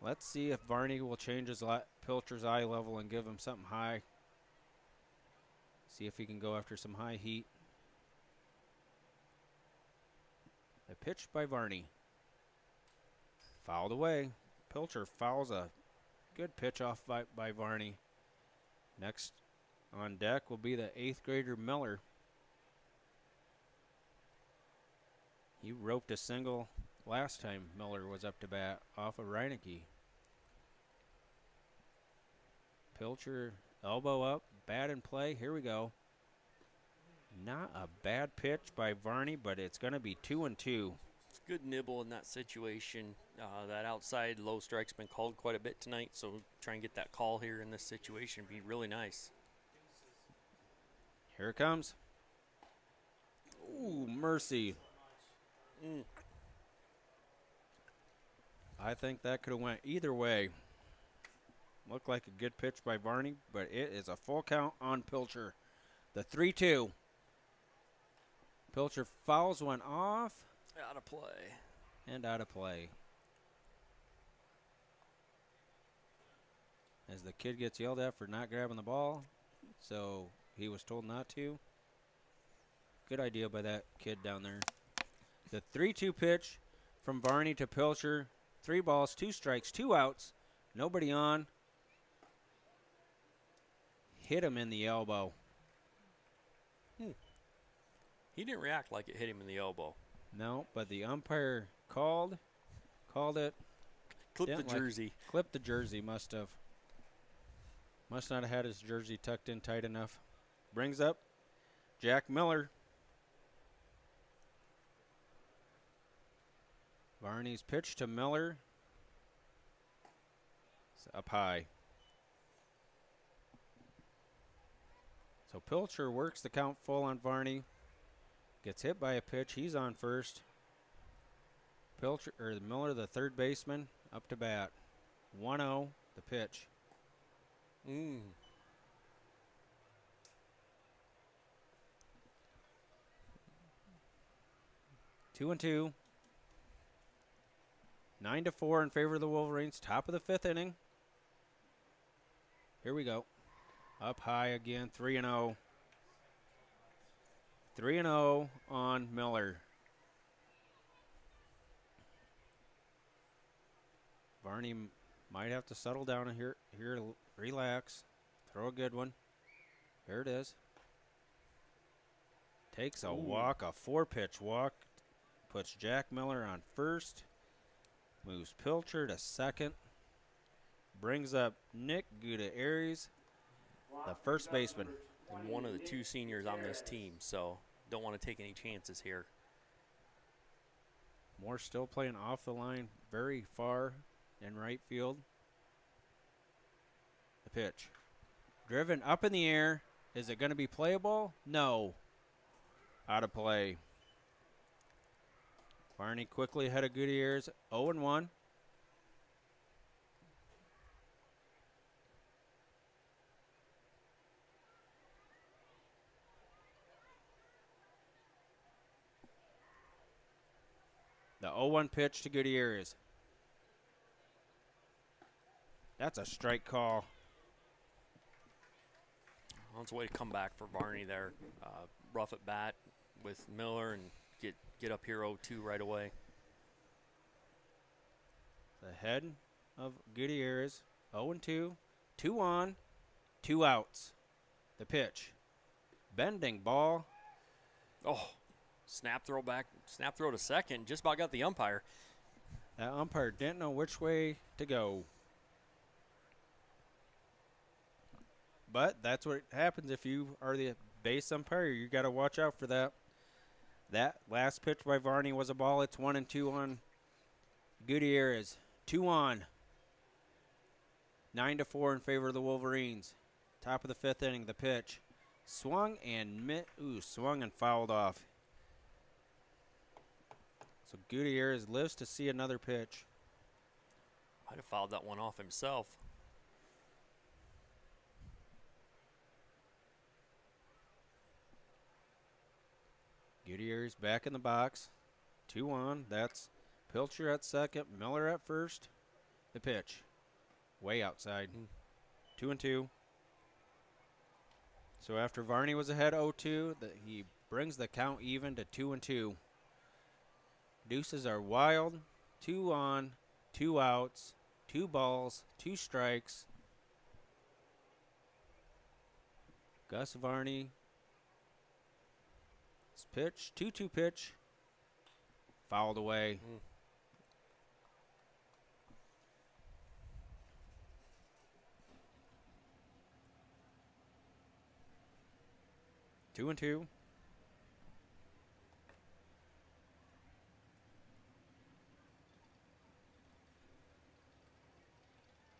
Let's see if Varney will change his Pilcher's eye level and give him something high. See if he can go after some high heat. A pitch by Varney. Fouled away. Pilcher fouls a good pitch off by Varney. Next on deck will be the 8th grader Miller. He roped a single last time Miller was up to bat off of Reinecke. Pilcher, elbow up, bat in play. Here we go. Not a bad pitch by Varney, but it's going to be 2-2. It's good nibble in that situation. That outside low strike's been called quite a bit tonight, so try and get that call here in this situation. Be really nice. Here it comes. Ooh, mercy. I think that could have went either way. Looked like a good pitch by Varney, but it is a full count on Pilcher. The 3-2. Pilcher fouls one off. Out of play. And out of play. As the kid gets yelled at for not grabbing the ball, so he was told not to. Good idea by that kid down there. The 3-2 pitch from Varney to Pilcher. 3 balls, 2 strikes, 2 outs. Nobody on. Hit him in the elbow. He didn't react like it hit him in the elbow. No, but the umpire called it. Clipped the jersey. Clipped the jersey, must have. Must not have had his jersey tucked in tight enough. Brings up Jack Miller. Varney's pitch to Miller. It's up high. So Pilcher works the count full on Varney. Gets hit by a pitch. He's on first. Miller, the third baseman, up to bat. 1-0, the pitch. 2-2. 9-4 in favor of the Wolverines. Top of the 5th inning. Here we go. Up high again. 3-0. 3-0 on Miller. Varney might have to settle down here, relax, throw a good one. Here it is. Takes a walk, a 4-pitch walk. Puts Jack Miller on first. Moves Pilcher to second. Brings up Nick Gutierrez, the first baseman. And one of the 2 seniors on this team, so don't want to take any chances here. Moore still playing off the line, very far in right field. The pitch. Driven up in the air. Is it going to be playable? No. Out of play. Varney quickly ahead of Gutierrez. 0-1. The 0-1 pitch to Gutierrez. That's a strike call. Well, it's a way to come back for Varney there. Rough at bat with Miller and get up here 0-2 right away. The head of Gutierrez, 0-2, 2 on, 2 outs. The pitch. Bending ball. Oh, snap throw to second. Just about got the umpire. That umpire didn't know which way to go. But that's what happens if you are the base umpire. You got to watch out for that. That last pitch by Varney was a ball. It's 1-2 on Gutierrez. 2 on. 9-4 in favor of the Wolverines. Top of the 5th inning. The pitch. Swung and fouled off. So Gutierrez lives to see another pitch. Might have fouled that one off himself. Gutierrez back in the box. 2 on. That's Pilcher at second. Miller at first. The pitch. Way outside. 2-2. So after Varney was ahead 0-2, he brings the count even to 2-2. Deuces are wild. 2 on, 2 outs, 2 balls, 2 strikes. Gus Varney. Pitch, 2-2 pitch. Fouled away. 2-2.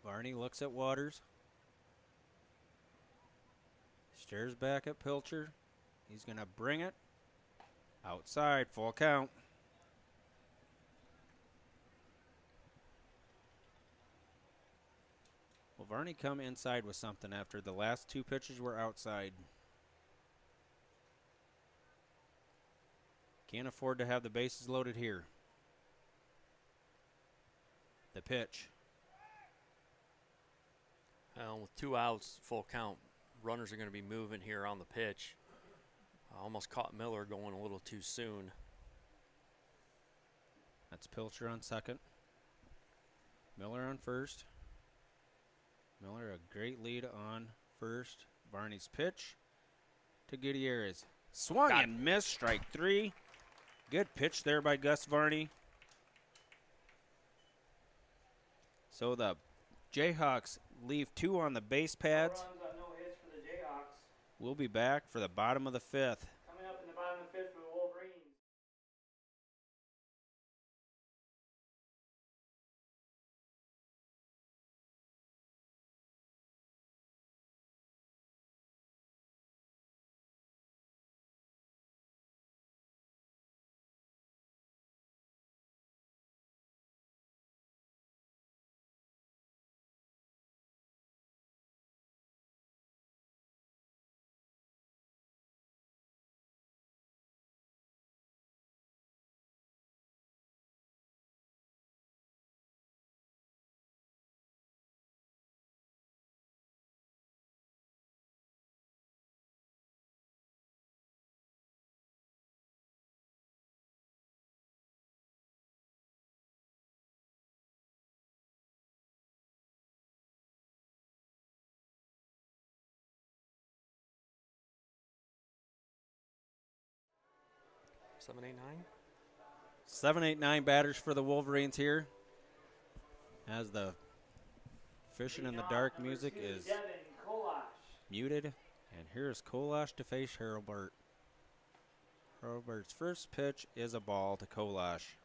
Varney looks at Waters. Stares back at Pilcher. He's going to bring it. Outside, full count. Will Varney come inside with something after the last 2 pitches were outside? Can't afford to have the bases loaded here. The pitch. Well, with 2 outs, full count, runners are going to be moving here on the pitch. Almost caught Miller going a little too soon. That's Pilcher on second. Miller on first. Miller a great lead on first. Varney's pitch to Gutierrez. Swung and missed, strike 3. Good pitch there by Gus Varney. So the Jayhawks leave 2 on the base pads. No runs on no hits for the Jayhawks. We'll be back for the bottom of the 5th. Coming up in the bottom of the 5th for the Wolverines. Seven, eight, 9. 7, 8, 9 batters for the Wolverines here. As the fishing in the dark music is muted. And here's Kolash to face Hurlburt. Hurlburt's first pitch is a ball to Kolash.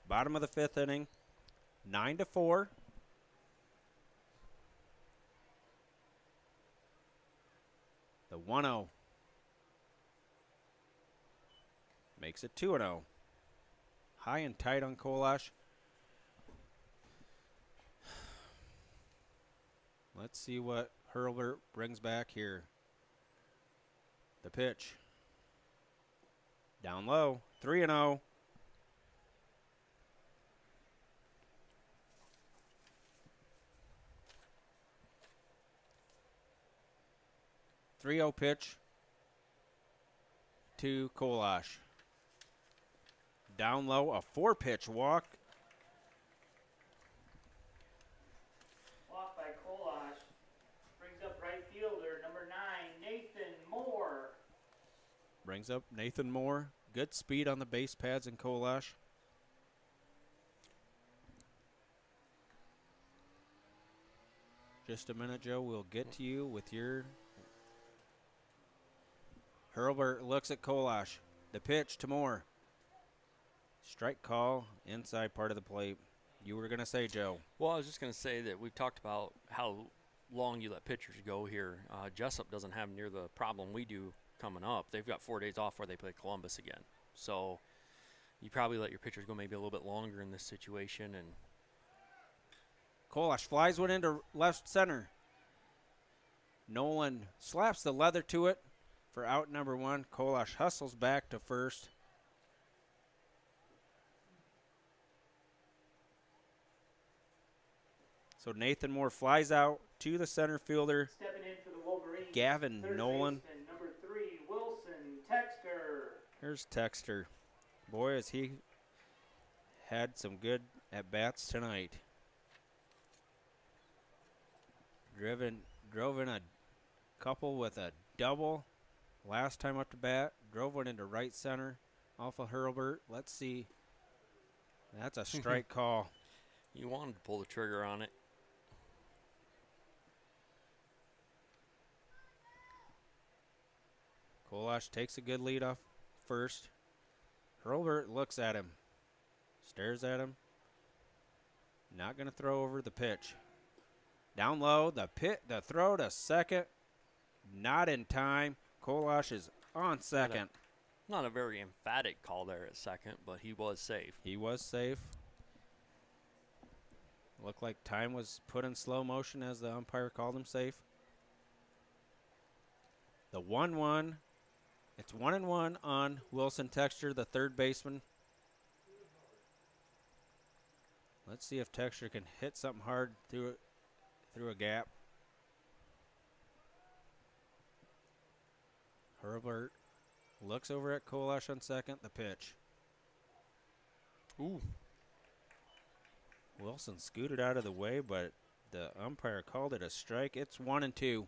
Bottom of the 5th inning. 9-4. The 1-0. Makes it 2-0. High and tight on Kolash. Let's see what Hurlburt brings back here. The pitch. Down low. 3-0. 3-0 pitch to Kolash. Down low, a 4-pitch walk. Walk by Kolash. Brings up right fielder, number 9, Nathan Moore. Brings up Nathan Moore. Good speed on the base pads in Kolash. Just a minute, Joe. We'll get to you with your... Hurlbert looks at Kolash. The pitch to Moore. Strike call inside part of the plate. You were going to say, Joe. Well, I was just going to say that we've talked about how long you let pitchers go here. Jesup doesn't have near the problem we do coming up. They've got 4 days off where they play Columbus again. So you probably let your pitchers go maybe a little bit longer in this situation. And Kolash flies one into left center. Nolan slaps the leather to it for out number 1. Kolash hustles back to first. So Nathan Moore flies out to the center fielder. Stepping in for the Wolverines. Gavin Third Nolan. baseman, number 3, Wilson Texter. Here's Texter. Boy, has he had some good at-bats tonight. Drove in a couple with a double last time up to bat. Drove one into right center off of Hurlbert. Let's see. That's a strike call. you wanted to pull the trigger on it. Kolash takes a good lead off first. Hurlbert looks at him. Stares at him. Not going to throw over the pitch. Down low, the throw to second. Not in time. Kolash is on second. Not a very emphatic call there at second, but he was safe. He was safe. Looked like time was put in slow motion as the umpire called him safe. The 1-1. It's 1-1 on Wilson Texter, the third baseman. Let's see if Texter can hit something hard through a gap. Hurlbert looks over at Kolash on second. The pitch. Ooh. Wilson scooted out of the way, but the umpire called it a strike. It's 1-2.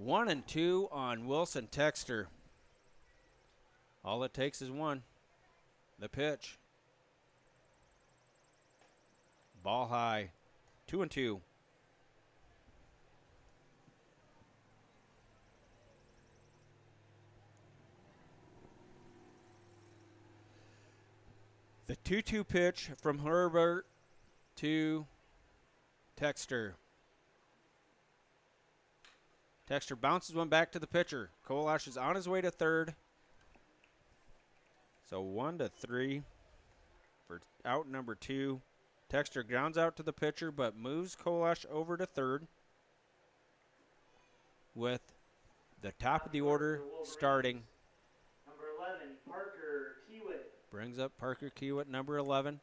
1-2 on Wilson Texter. All it takes is one. The pitch. Ball high. 2-2. The 2-2 pitch from Herbert to Texter. Texter bounces one back to the pitcher. Kolash is on his way to third. So 1-3 for out number 2. Texter grounds out to the pitcher, but moves Kolash over to third with the top of the order starting. Number 11, Parker Kiewit. Brings up Parker Kiewit, number 11.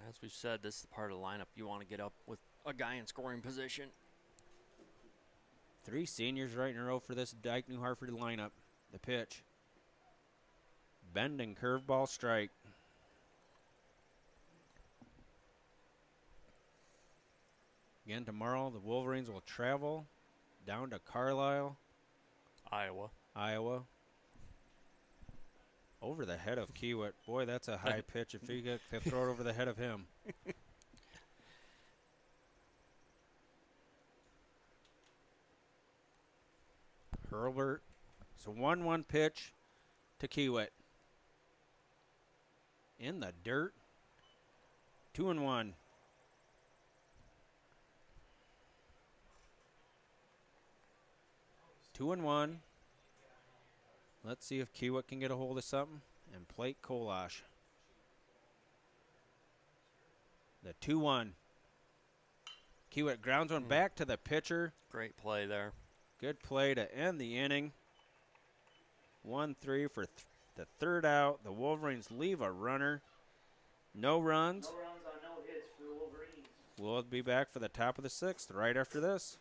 As we've said, this is the part of the lineup you want to get up with a guy in scoring position. 3 seniors right in a row for this Dike-New Hartford lineup. The pitch. Bending curveball strike. Again, tomorrow the Wolverines will travel down to Carlisle, Iowa. Over the head of Kiewit. Boy, that's a high pitch if you get to throw it over the head of him. Hurlbert. It's a 1-1 pitch to Kiewit. In the dirt. 2-1. Two and one. Let's see if Kiewit can get a hold of something and plate Kolash. The 2-1. Kiewit grounds one back to the pitcher. Great play there. Good play to end the inning. 1-3 for the third out. The Wolverines leave a runner. No runs. No runs on no hits for the Wolverines. We'll be back for the top of the 6th right after this.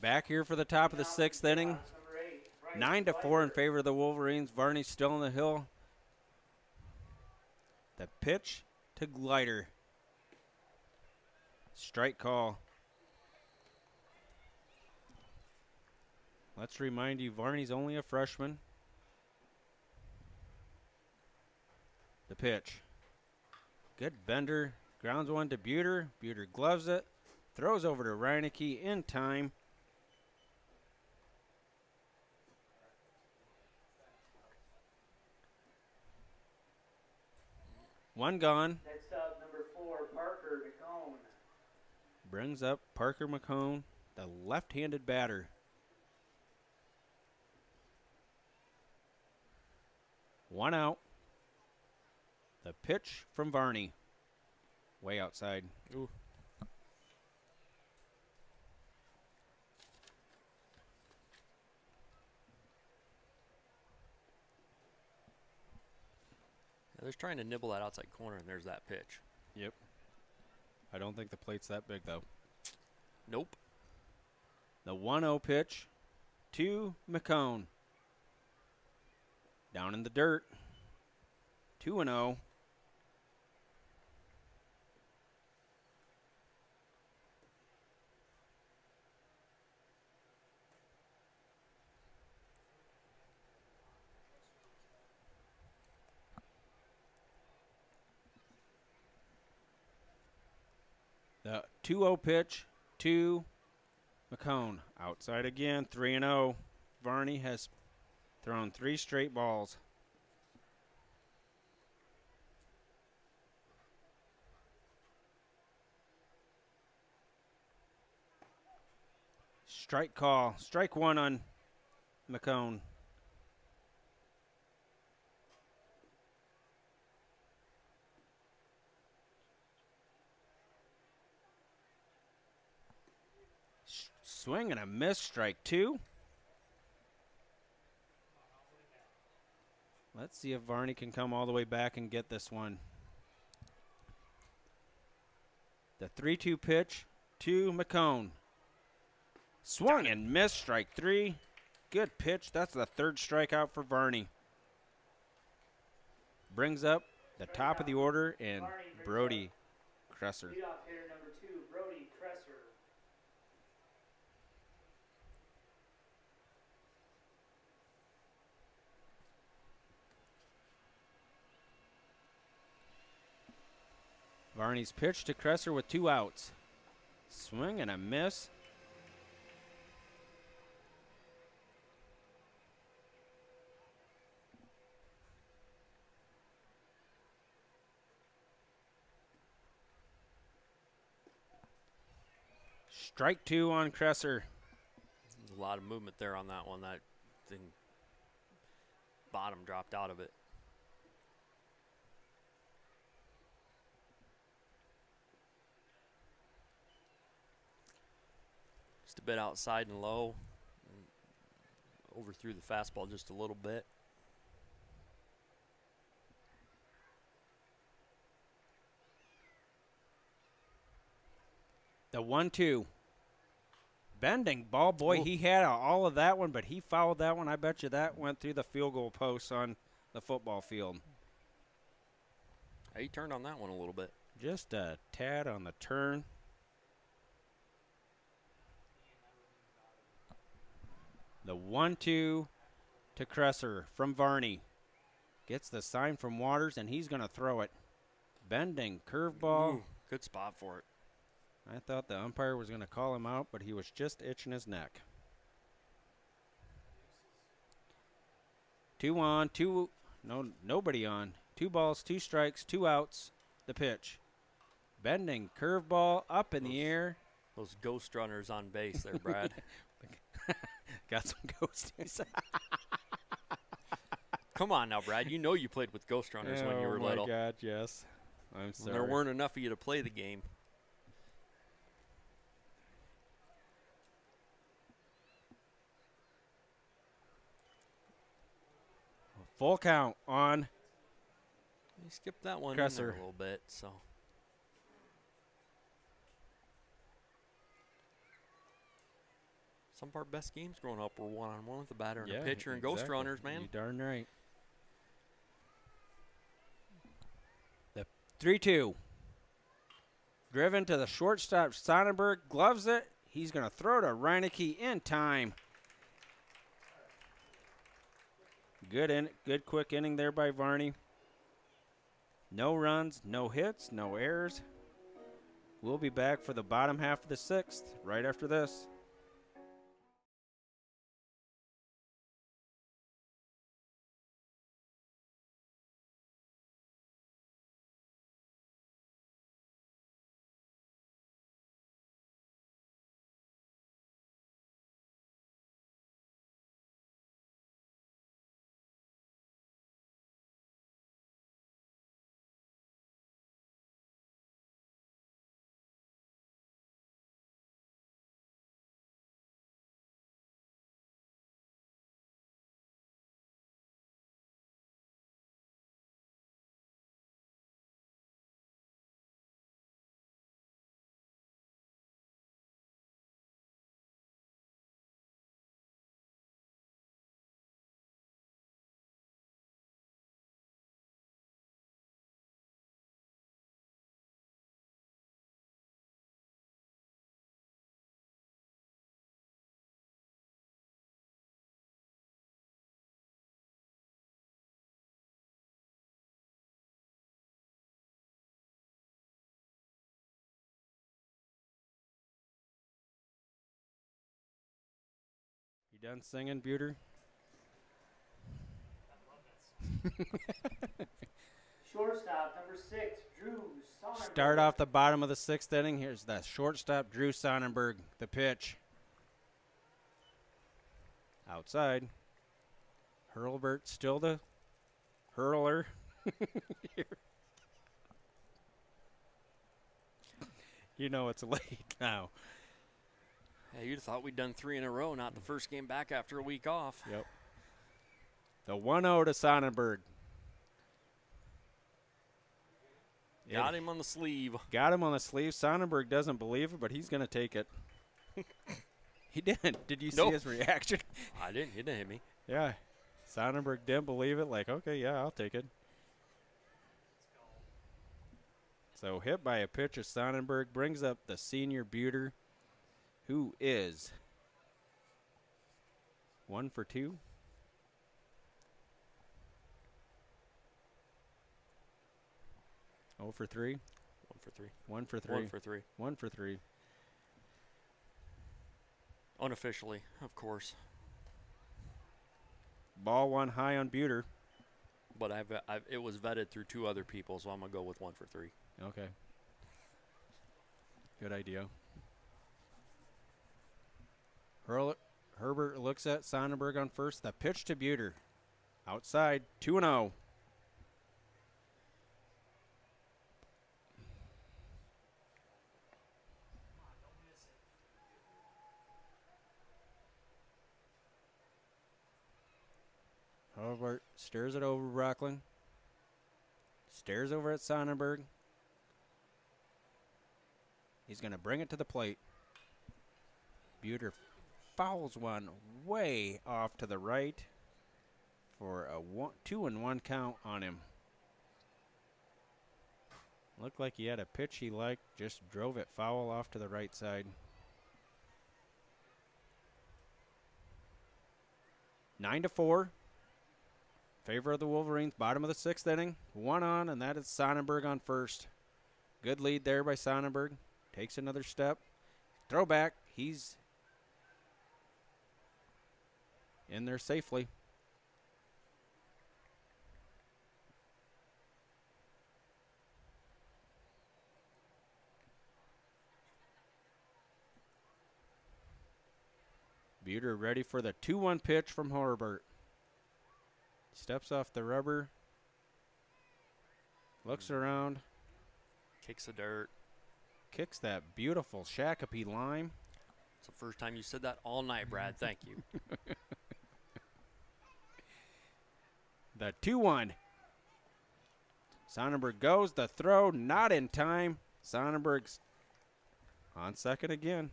Back here for the top of the 6th inning. Number 8, Bryce 9-4 in Glider. favor of the Wolverines. Varney's still on the hill. The pitch to Glider. Strike call. Let's remind you, Varney's only a freshman. The pitch. Good bender. Grounds one to Buter. Buter gloves it. Throws over to Reinecke in time. One gone. Next up, number 4, Parker McCone. Brings up Parker McCone, the left-handed batter. One out. The pitch from Varney. Way outside. Ooh. They're trying to nibble that outside corner, and there's that pitch. Yep. I don't think the plate's that big, though. Nope. The 1-0 pitch to McCone. Down in the dirt. 2-0. The 2-0 pitch to McCone. Outside again, 3-0. Varney has thrown 3 straight balls. Strike call. Strike one on McCone. Swing and a miss. Strike two. Let's see if Varney can come all the way back and get this one. The 3-2 pitch to McCone. Swung and missed. Strike three. Good pitch. That's the 3rd strikeout for Varney. Brings up the top of the order and Brody Cresser. Leadoff hitter number 2, Brody Cresser. Varney's pitch to Cresser with 2 outs. Swing and a miss. Strike two on Cresser. There's a lot of movement there on that one. That thing, bottom dropped out of it. Just a bit outside and low. Overthrew the fastball just a little bit. The 1-2. Bending ball. Boy, he had all of that one, but he fouled that one. I bet you that went through the field goal post on the football field. He turned on that one a little bit. Just a tad on the turn. The 1-2 to Cresser from Varney. Gets the sign from Waters, and he's going to throw it. Bending curveball. Good spot for it. I thought the umpire was going to call him out, but he was just itching his neck. 2 on, 2, nobody on. 2 balls, 2 strikes, 2 outs. The pitch. Bending curveball up in the air. Those ghost runners on base there, Brad. Got some ghosties. Come on now, Brad. You know you played with ghost runners when you were little. Oh, my God, yes. I'm sorry. There weren't enough of you to play the game. Full count on He skipped that one in Cresser. there a little bit, so. Some of our best games growing up were one-on-one with the batter and Yeah, a pitcher and ghost exactly. runners, man. You darn right. The 3-2. Driven to the shortstop. Sonnenberg gloves it. He's going to throw to Reinecke in time. Good quick inning there by Varney. No runs, no hits, no errors. We'll be back for the bottom half of the 6th right after this. You done singing, Buter? Shortstop, number 6, Drew Sonnenberg. Start off the bottom of the 6th inning. Here's the shortstop, Drew Sonnenberg. The pitch. Outside. Hurlbert still the hurler. You know it's late now. Yeah, you'd have thought we'd done 3 in a row, not the first game back after a week off. Yep. The 1-0 to Sonnenberg. Got him on the sleeve. Got him on the sleeve. Sonnenberg doesn't believe it, but he's going to take it. He didn't. Did you see his reaction? I didn't. He didn't hit me. Yeah. Sonnenberg didn't believe it. Like, okay, yeah, I'll take it. So hit by a pitch of Sonnenberg brings up the senior Buter, who is 1 for 2. Oh for 3. 1 for 3. 1 for 3. 1 for 3. 1 for 3. Unofficially, of course. Ball 1 high on Buter. But it was vetted through 2 other people, so I'm going to go with 1 for 3. Okay. Good idea. Herbert looks at Sonnenberg on first. The pitch to Buter. Outside, 2-0. Herbert stares it over Rockland. Stares over at Sonnenberg. He's going to bring it to the plate. Buter fouls one way off to the right for a 2-1 count on him. Looked like he had a pitch he liked, just drove it foul off to the right side. 9-4. Favor of the Wolverines, bottom of the 6th inning. 1 on, and that is Sonnenberg on first. Good lead there by Sonnenberg. Takes another step. Throwback. He's in there safely. Buter ready for the 2-1 pitch from Herbert. Steps off the rubber. Looks around. Kicks the dirt. Kicks that beautiful Shakopee lime. It's the first time you said that all night, Brad. Thank you. The 2-1. Sonnenberg goes. The throw not in time. Sonnenberg's on second again.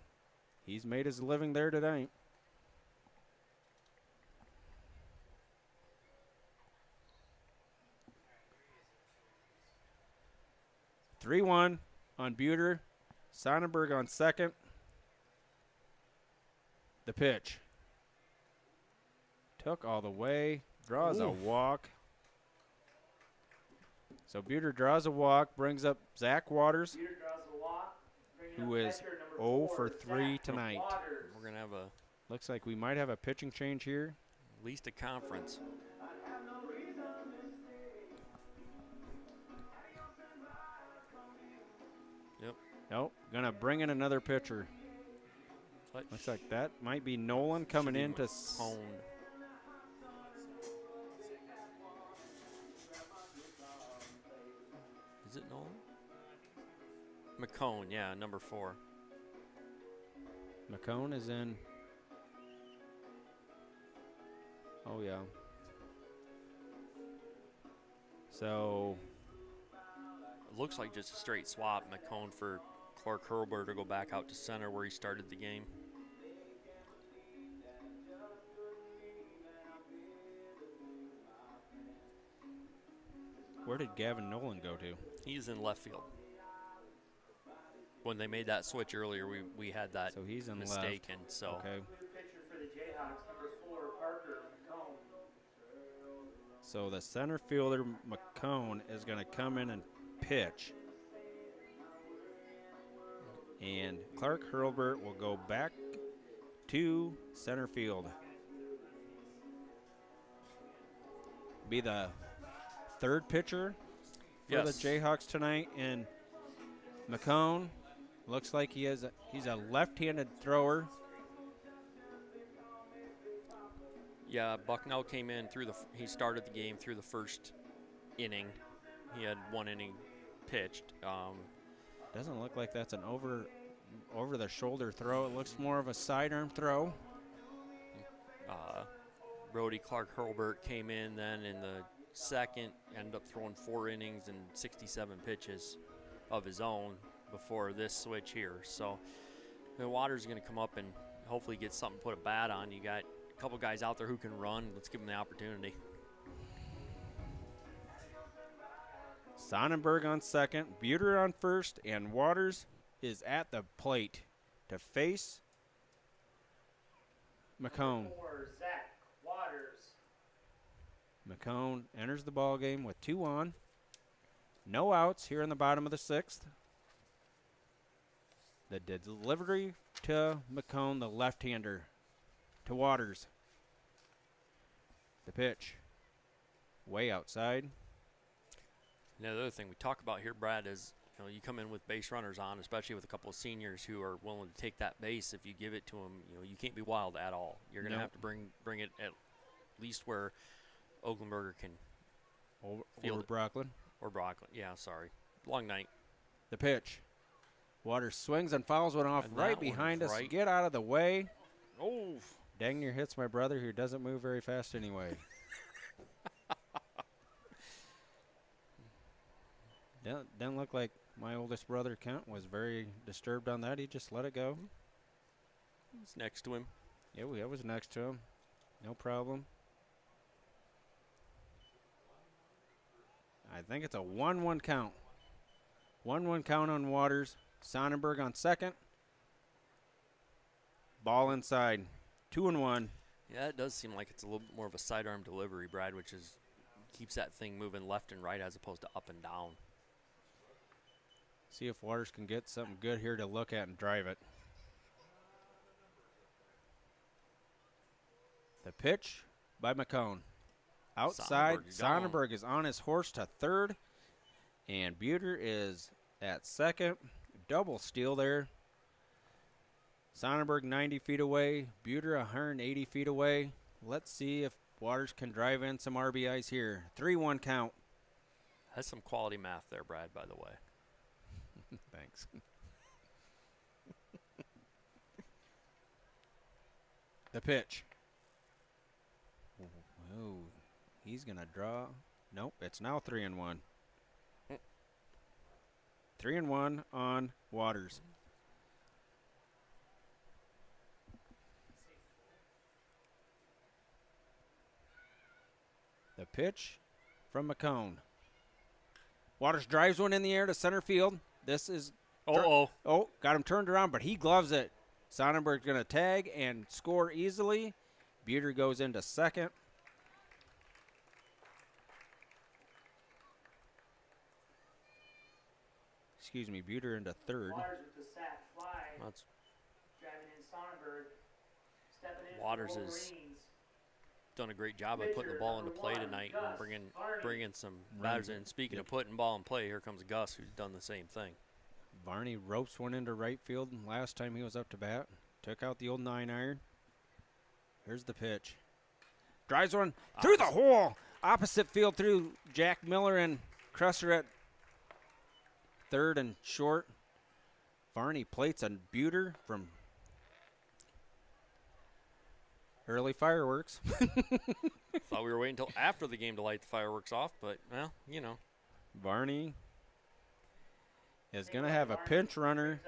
He's made his living there tonight. 3-1 on Buter. Sonnenberg on second. The pitch. Took all the way. Draws a walk. So Buter draws a walk, brings up Zach Waters, Buter draws the walk, bringing who up is catcher number 0 4, for 3 Zach tonight. Waters. We're going to have Looks like we might have a pitching change here. at least a conference. Yep. Nope, gonna bring in another pitcher. Looks like that might be Nolan coming in to. Honed. Is it Nolan? McCone, yeah, number 4. McCone is in. Oh, yeah. So, It looks like just a straight swap. McCone for Clark Hurlbert to go back out to center where he started the game. where did Gavin Nolan go to? He's in left field. When they made that switch earlier, we had that So he's in mistake, left. and so Okay. New pitcher for the Jayhawks, number 4, Parker McComb. So the center fielder, McCone, is going to come in and pitch. And Clark Hurlbert will go back to center field. Be the third pitcher for Yes. the Jayhawks tonight. And McCone looks like he's a left-handed thrower. yeah, Bucknell came in he started the game through the first inning. He had 1 inning pitched. Doesn't look like that's an over the shoulder throw. It looks more of a sidearm throw. Brody Clark Hurlbert came in then in the second, ended up throwing 4 innings and 67 pitches of his own before this switch here. So the Waters is going to come up and hopefully get something to put a bat on. You got a couple guys out there who can run. Let's give them the opportunity. Sonnenberg on second, Buter on first, and Waters is at the plate to face McCone. 4, Zach Waters. McCone enters the ball game with 2 on. No outs here in the bottom of the 6th. The delivery to McCone, the left-hander, to Waters. The pitch. Way outside. Now, the other thing we talk about here, Brad, is you come in with base runners on, especially with a couple of seniors who are willing to take that base. If you give it to them, you can't be wild at all. You're going to have to bring it at least where Oglenberger can field Over it. Brooklyn. Or Brockland. Yeah, sorry. Long night. The pitch. Waters swings and fouls one off And right that one's behind us. right. Get out of the way. Oh, Dang near hits my brother, who doesn't move very fast anyway. Didn't look like my oldest brother, Kent, was very disturbed on that. He just let it go. it's next to him. Yeah, I was next to him. No problem. I think it's a 1-1 count. 1-1 count on Waters. Sonnenberg on second. Ball inside. 2-1. Yeah, it does seem like it's a little bit more of a sidearm delivery, Brad, which keeps that thing moving left and right as opposed to up and down. See if Waters can get something good here to look at and drive it. The pitch by McCone. Outside, Sonnenberg is on his horse to third, and Buter is at second. Double steal there. Sonnenberg 90 feet away, Buter 180 feet away. Let's see if Waters can drive in some RBIs here. 3-1 count. That's some quality math there, Brad, by the way. Thanks. The pitch. Oh, he's going to draw. Nope, it's now 3-1. 3-1 on Waters. The pitch from McCone. Waters drives one in the air to center field. This is got him turned around, but he gloves it. Sonnenberg's going to tag and score easily. Buter goes into second. Excuse me, Buter into third. Waters with the sac fly. That's Driving in Sonnenberg. Stepping in Waters for has Wolverines. done a great job of putting the ball into play tonight and bringing some batters in. Speaking of putting ball in play, here comes Gus, who's done the same thing. Varney ropes one into right field last time he was up to bat. Took out the old 9-iron. Here's the pitch. Drives one through the hole. Opposite field through Jack Miller and Crusher at third and short. Varney plates on Buter from early fireworks. Thought we were waiting until after the game to light the fireworks off, but, well, you know. Varney is going to have a pinch runner.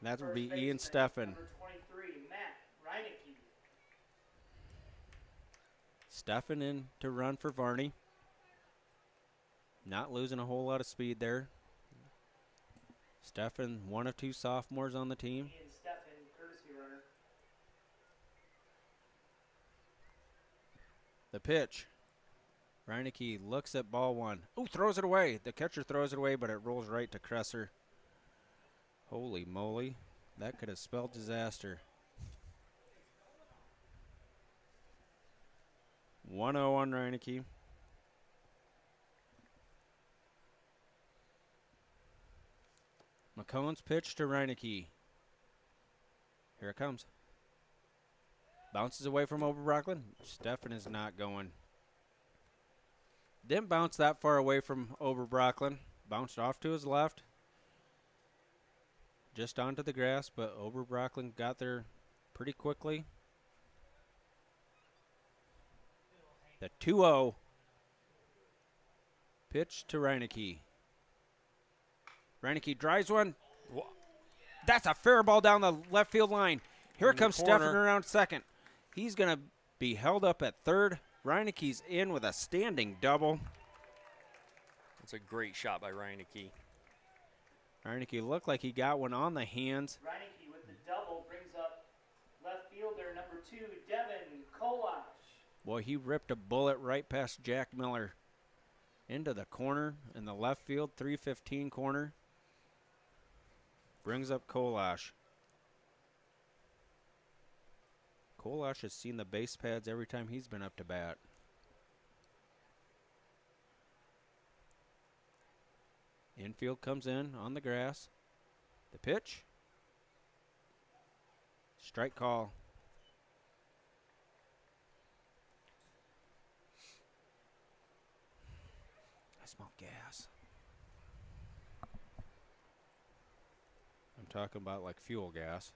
That would be Ian Steffen. Number 23, Matt Reinecke. Steffen in to run for Varney. Not losing a whole lot of speed there. Steffen, one of two sophomores on the team. Ian Steffen, courtesy runner. The pitch. Reinecke looks at ball one. Oh, throws it away. The catcher throws it away, but it rolls right to Kresser. Holy moly. That could have spelled disaster. 1-0 on Reinecke. McCone's pitch to Reinecke. Here it comes. Bounces away from Oberbrockland. Steffen is not going. Didn't bounce that far away from Oberbrockland. Bounced off to his left. Just onto the grass, but Oberbrockland got there pretty quickly. The 2-0 pitch to Reinecke. Reinecke drives one. That's a fair ball down the left field line. Here comes Steffen around second. He's going to be held up at third. Reinecke's in with a standing double. That's a great shot by Reinecke. Reinecke looked like he got one on the hands. Reinecke with the double brings up left fielder number 2, Devin Kolash. Boy, he ripped a bullet right past Jack Miller into the corner in the left field, 315 corner. Brings up Kolash. Kolash has seen the base pads every time he's been up to bat. Infield comes in on the grass. The pitch. Strike call. I smell gas. I'm talking about like fuel gas.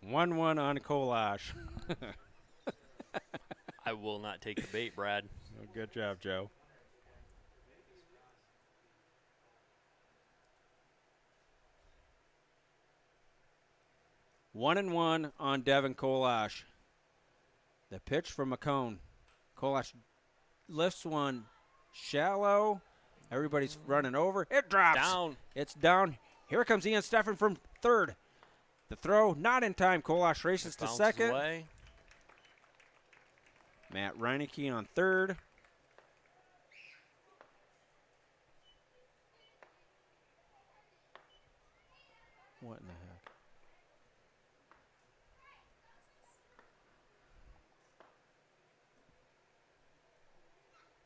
One on Kolash. I will not take the bait, Brad. Oh, good job, Joe. One on Devin Kolash. The pitch from McCone. Kolash lifts one shallow. Everybody's running over. It drops. Down. It's down. Here comes Ian Steffen from third. The throw, not in time. Kolash races to second. Away. Matt Reinecke on third. What in the heck?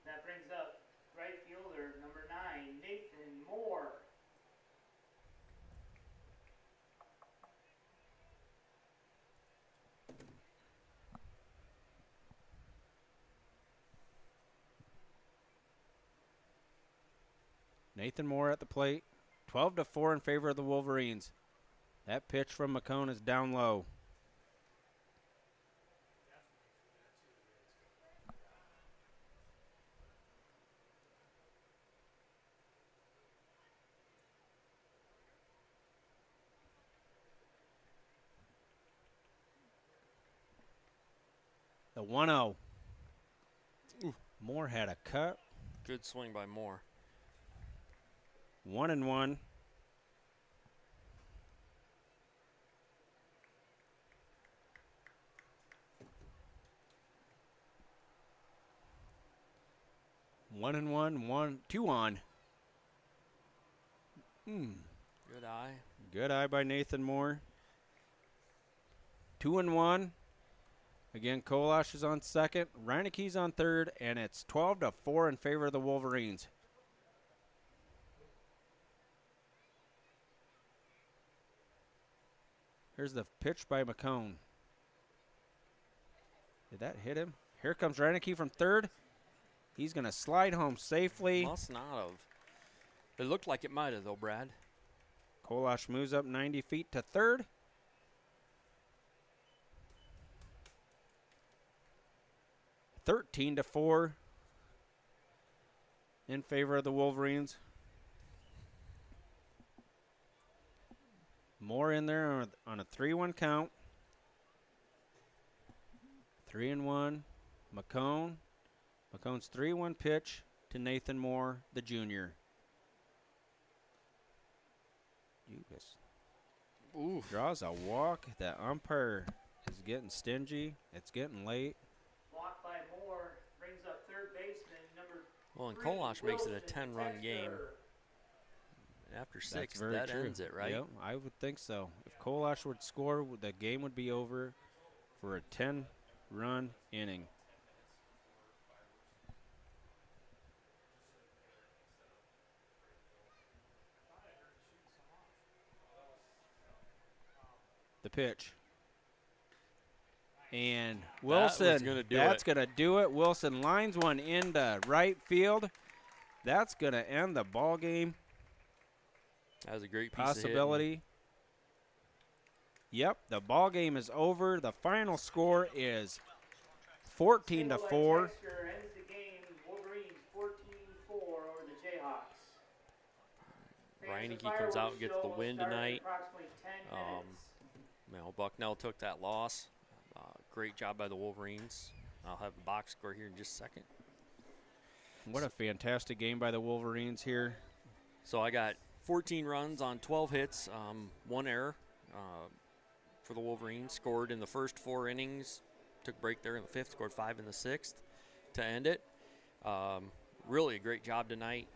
That brings up right fielder number 9, Nathan Moore. Nathan Moore at the plate. 12-4 in favor of the Wolverines. That pitch from McCone is down low. The 1-0. Moore had a cut. Good swing by Moore. 1-1. One and one, 2 on. Good eye. Good eye by Nathan Moore. 2-1. Again, Kolash is on second. Reineke's on third, and it's 12-4 in favor of the Wolverines. Here's the pitch by McCone. Did that hit him? Here comes Reineke from third. He's going to slide home safely. Must not have. It looked like it might have, though, Brad. Kolash moves up 90 feet to third. (13-4) in favor of the Wolverines. Moore in there on a 3-1 count. 3-1. McCone. McCone's 3-1 pitch to Nathan Moore, the junior. Draws a walk. That umpire is getting stingy. It's getting late. Walk by Moore brings up third baseman number Well, and 3, Kolash makes it a Wilson, 10-run Texter. game. After 6, That's very that true. ends it, right? Yep, I would think so. If Kolash would score, the game would be over for a 10-run inning. The pitch. And Wilson, that's going to do it. Wilson lines one into right field. That's going to end the ball game. That was a great piece Possibility. Yep, the ball game is over. The final score is 14-4. Texter ends the game. Wolverines 14-4 over the Jayhawks. Reineke comes out and gets the win tonight. Approximately 10 minutes. Bucknell took that loss. Great job by the Wolverines. I'll have the box score here in just a second. What a fantastic game by the Wolverines here. So I got 14 runs on 12 hits, 1 error for the Wolverines. Scored in the first 4 innings. Took a break there in the 5th. Scored 5 in the 6th to end it. Really a great job tonight.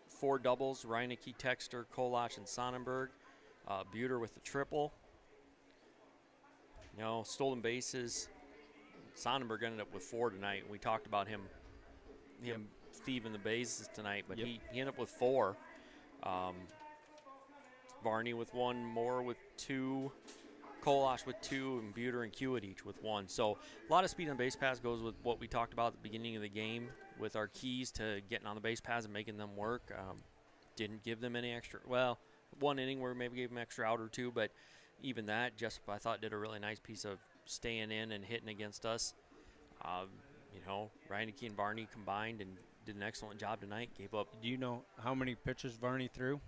4 doubles, Reineke, Texter, Kolash, and Sonnenberg. Buter with the triple. Stolen bases. Sonnenberg ended up with 4 tonight. We talked about him thieving the bases tonight, but he ended up with 4. Varney with 1, Moore with 2, Kolash with 2, and Buter and Hewitt each with 1. So a lot of speed on base paths goes with what we talked about at the beginning of the game with our keys to getting on the base paths and making them work. Didn't give them any extra. Well, 1 inning where we maybe gave them extra out or 2, but even that, Jesup, I thought, did a really nice piece of staying in and hitting against us. Reineke and Varney combined and did an excellent job tonight. Gave up. Do you know how many pitches Varney threw?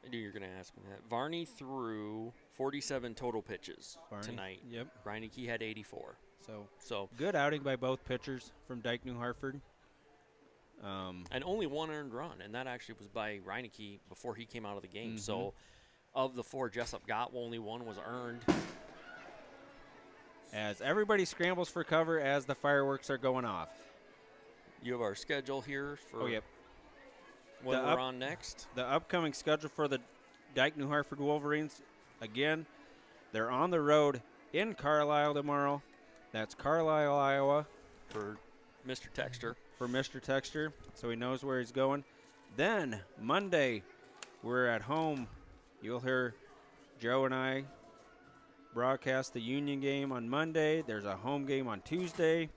I knew you were going to ask me that. Varney threw 47 total pitches tonight. Yep. Reineke had 84. So good outing by both pitchers from Dike-New Hartford. And only 1 earned run, and that actually was by Reineke before he came out of the game. So of the 4 Jesup got, only 1 was earned. As everybody scrambles for cover as the fireworks are going off. You have our schedule here for when we're on next. The upcoming schedule for the Dike-New Hartford Wolverines. Again, they're on the road in Carlisle tomorrow. That's Carlisle, Iowa. For Mr. Texter. For Mr. Texter, so he knows where he's going. Then, Monday, we're at home. You'll hear Joe and I broadcast the Union game on Monday. There's a home game on Tuesday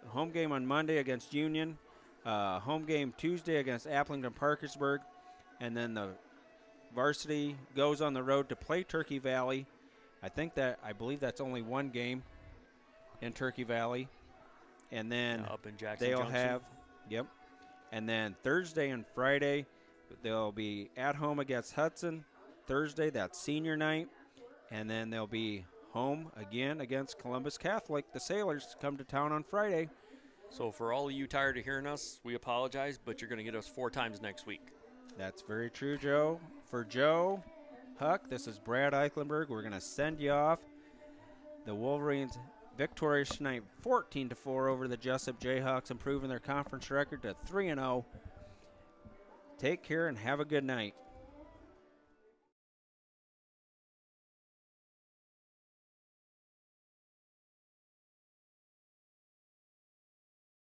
home game on Monday against Union. Home game Tuesday against Applington Parkersburg. And then the varsity goes on the road to play Turkey Valley. I believe that's only 1 game in Turkey Valley. And then up in Jackson they'll Junction. have, and then Thursday and Friday, they'll be at home against Hudson. Thursday, that's senior night. And then they'll be home again against Columbus Catholic. The Sailors come to town on Friday. So for all of you tired of hearing us, we apologize, but you're going to get us 4 times next week. That's very true, Joe. For Joe, Huck, this is Brad Eichenberg. We're going to send you off. The Wolverines victorious tonight, 14-4 over the Jesup Jayhawks, improving their conference record to 3-0. Take care and have a good night.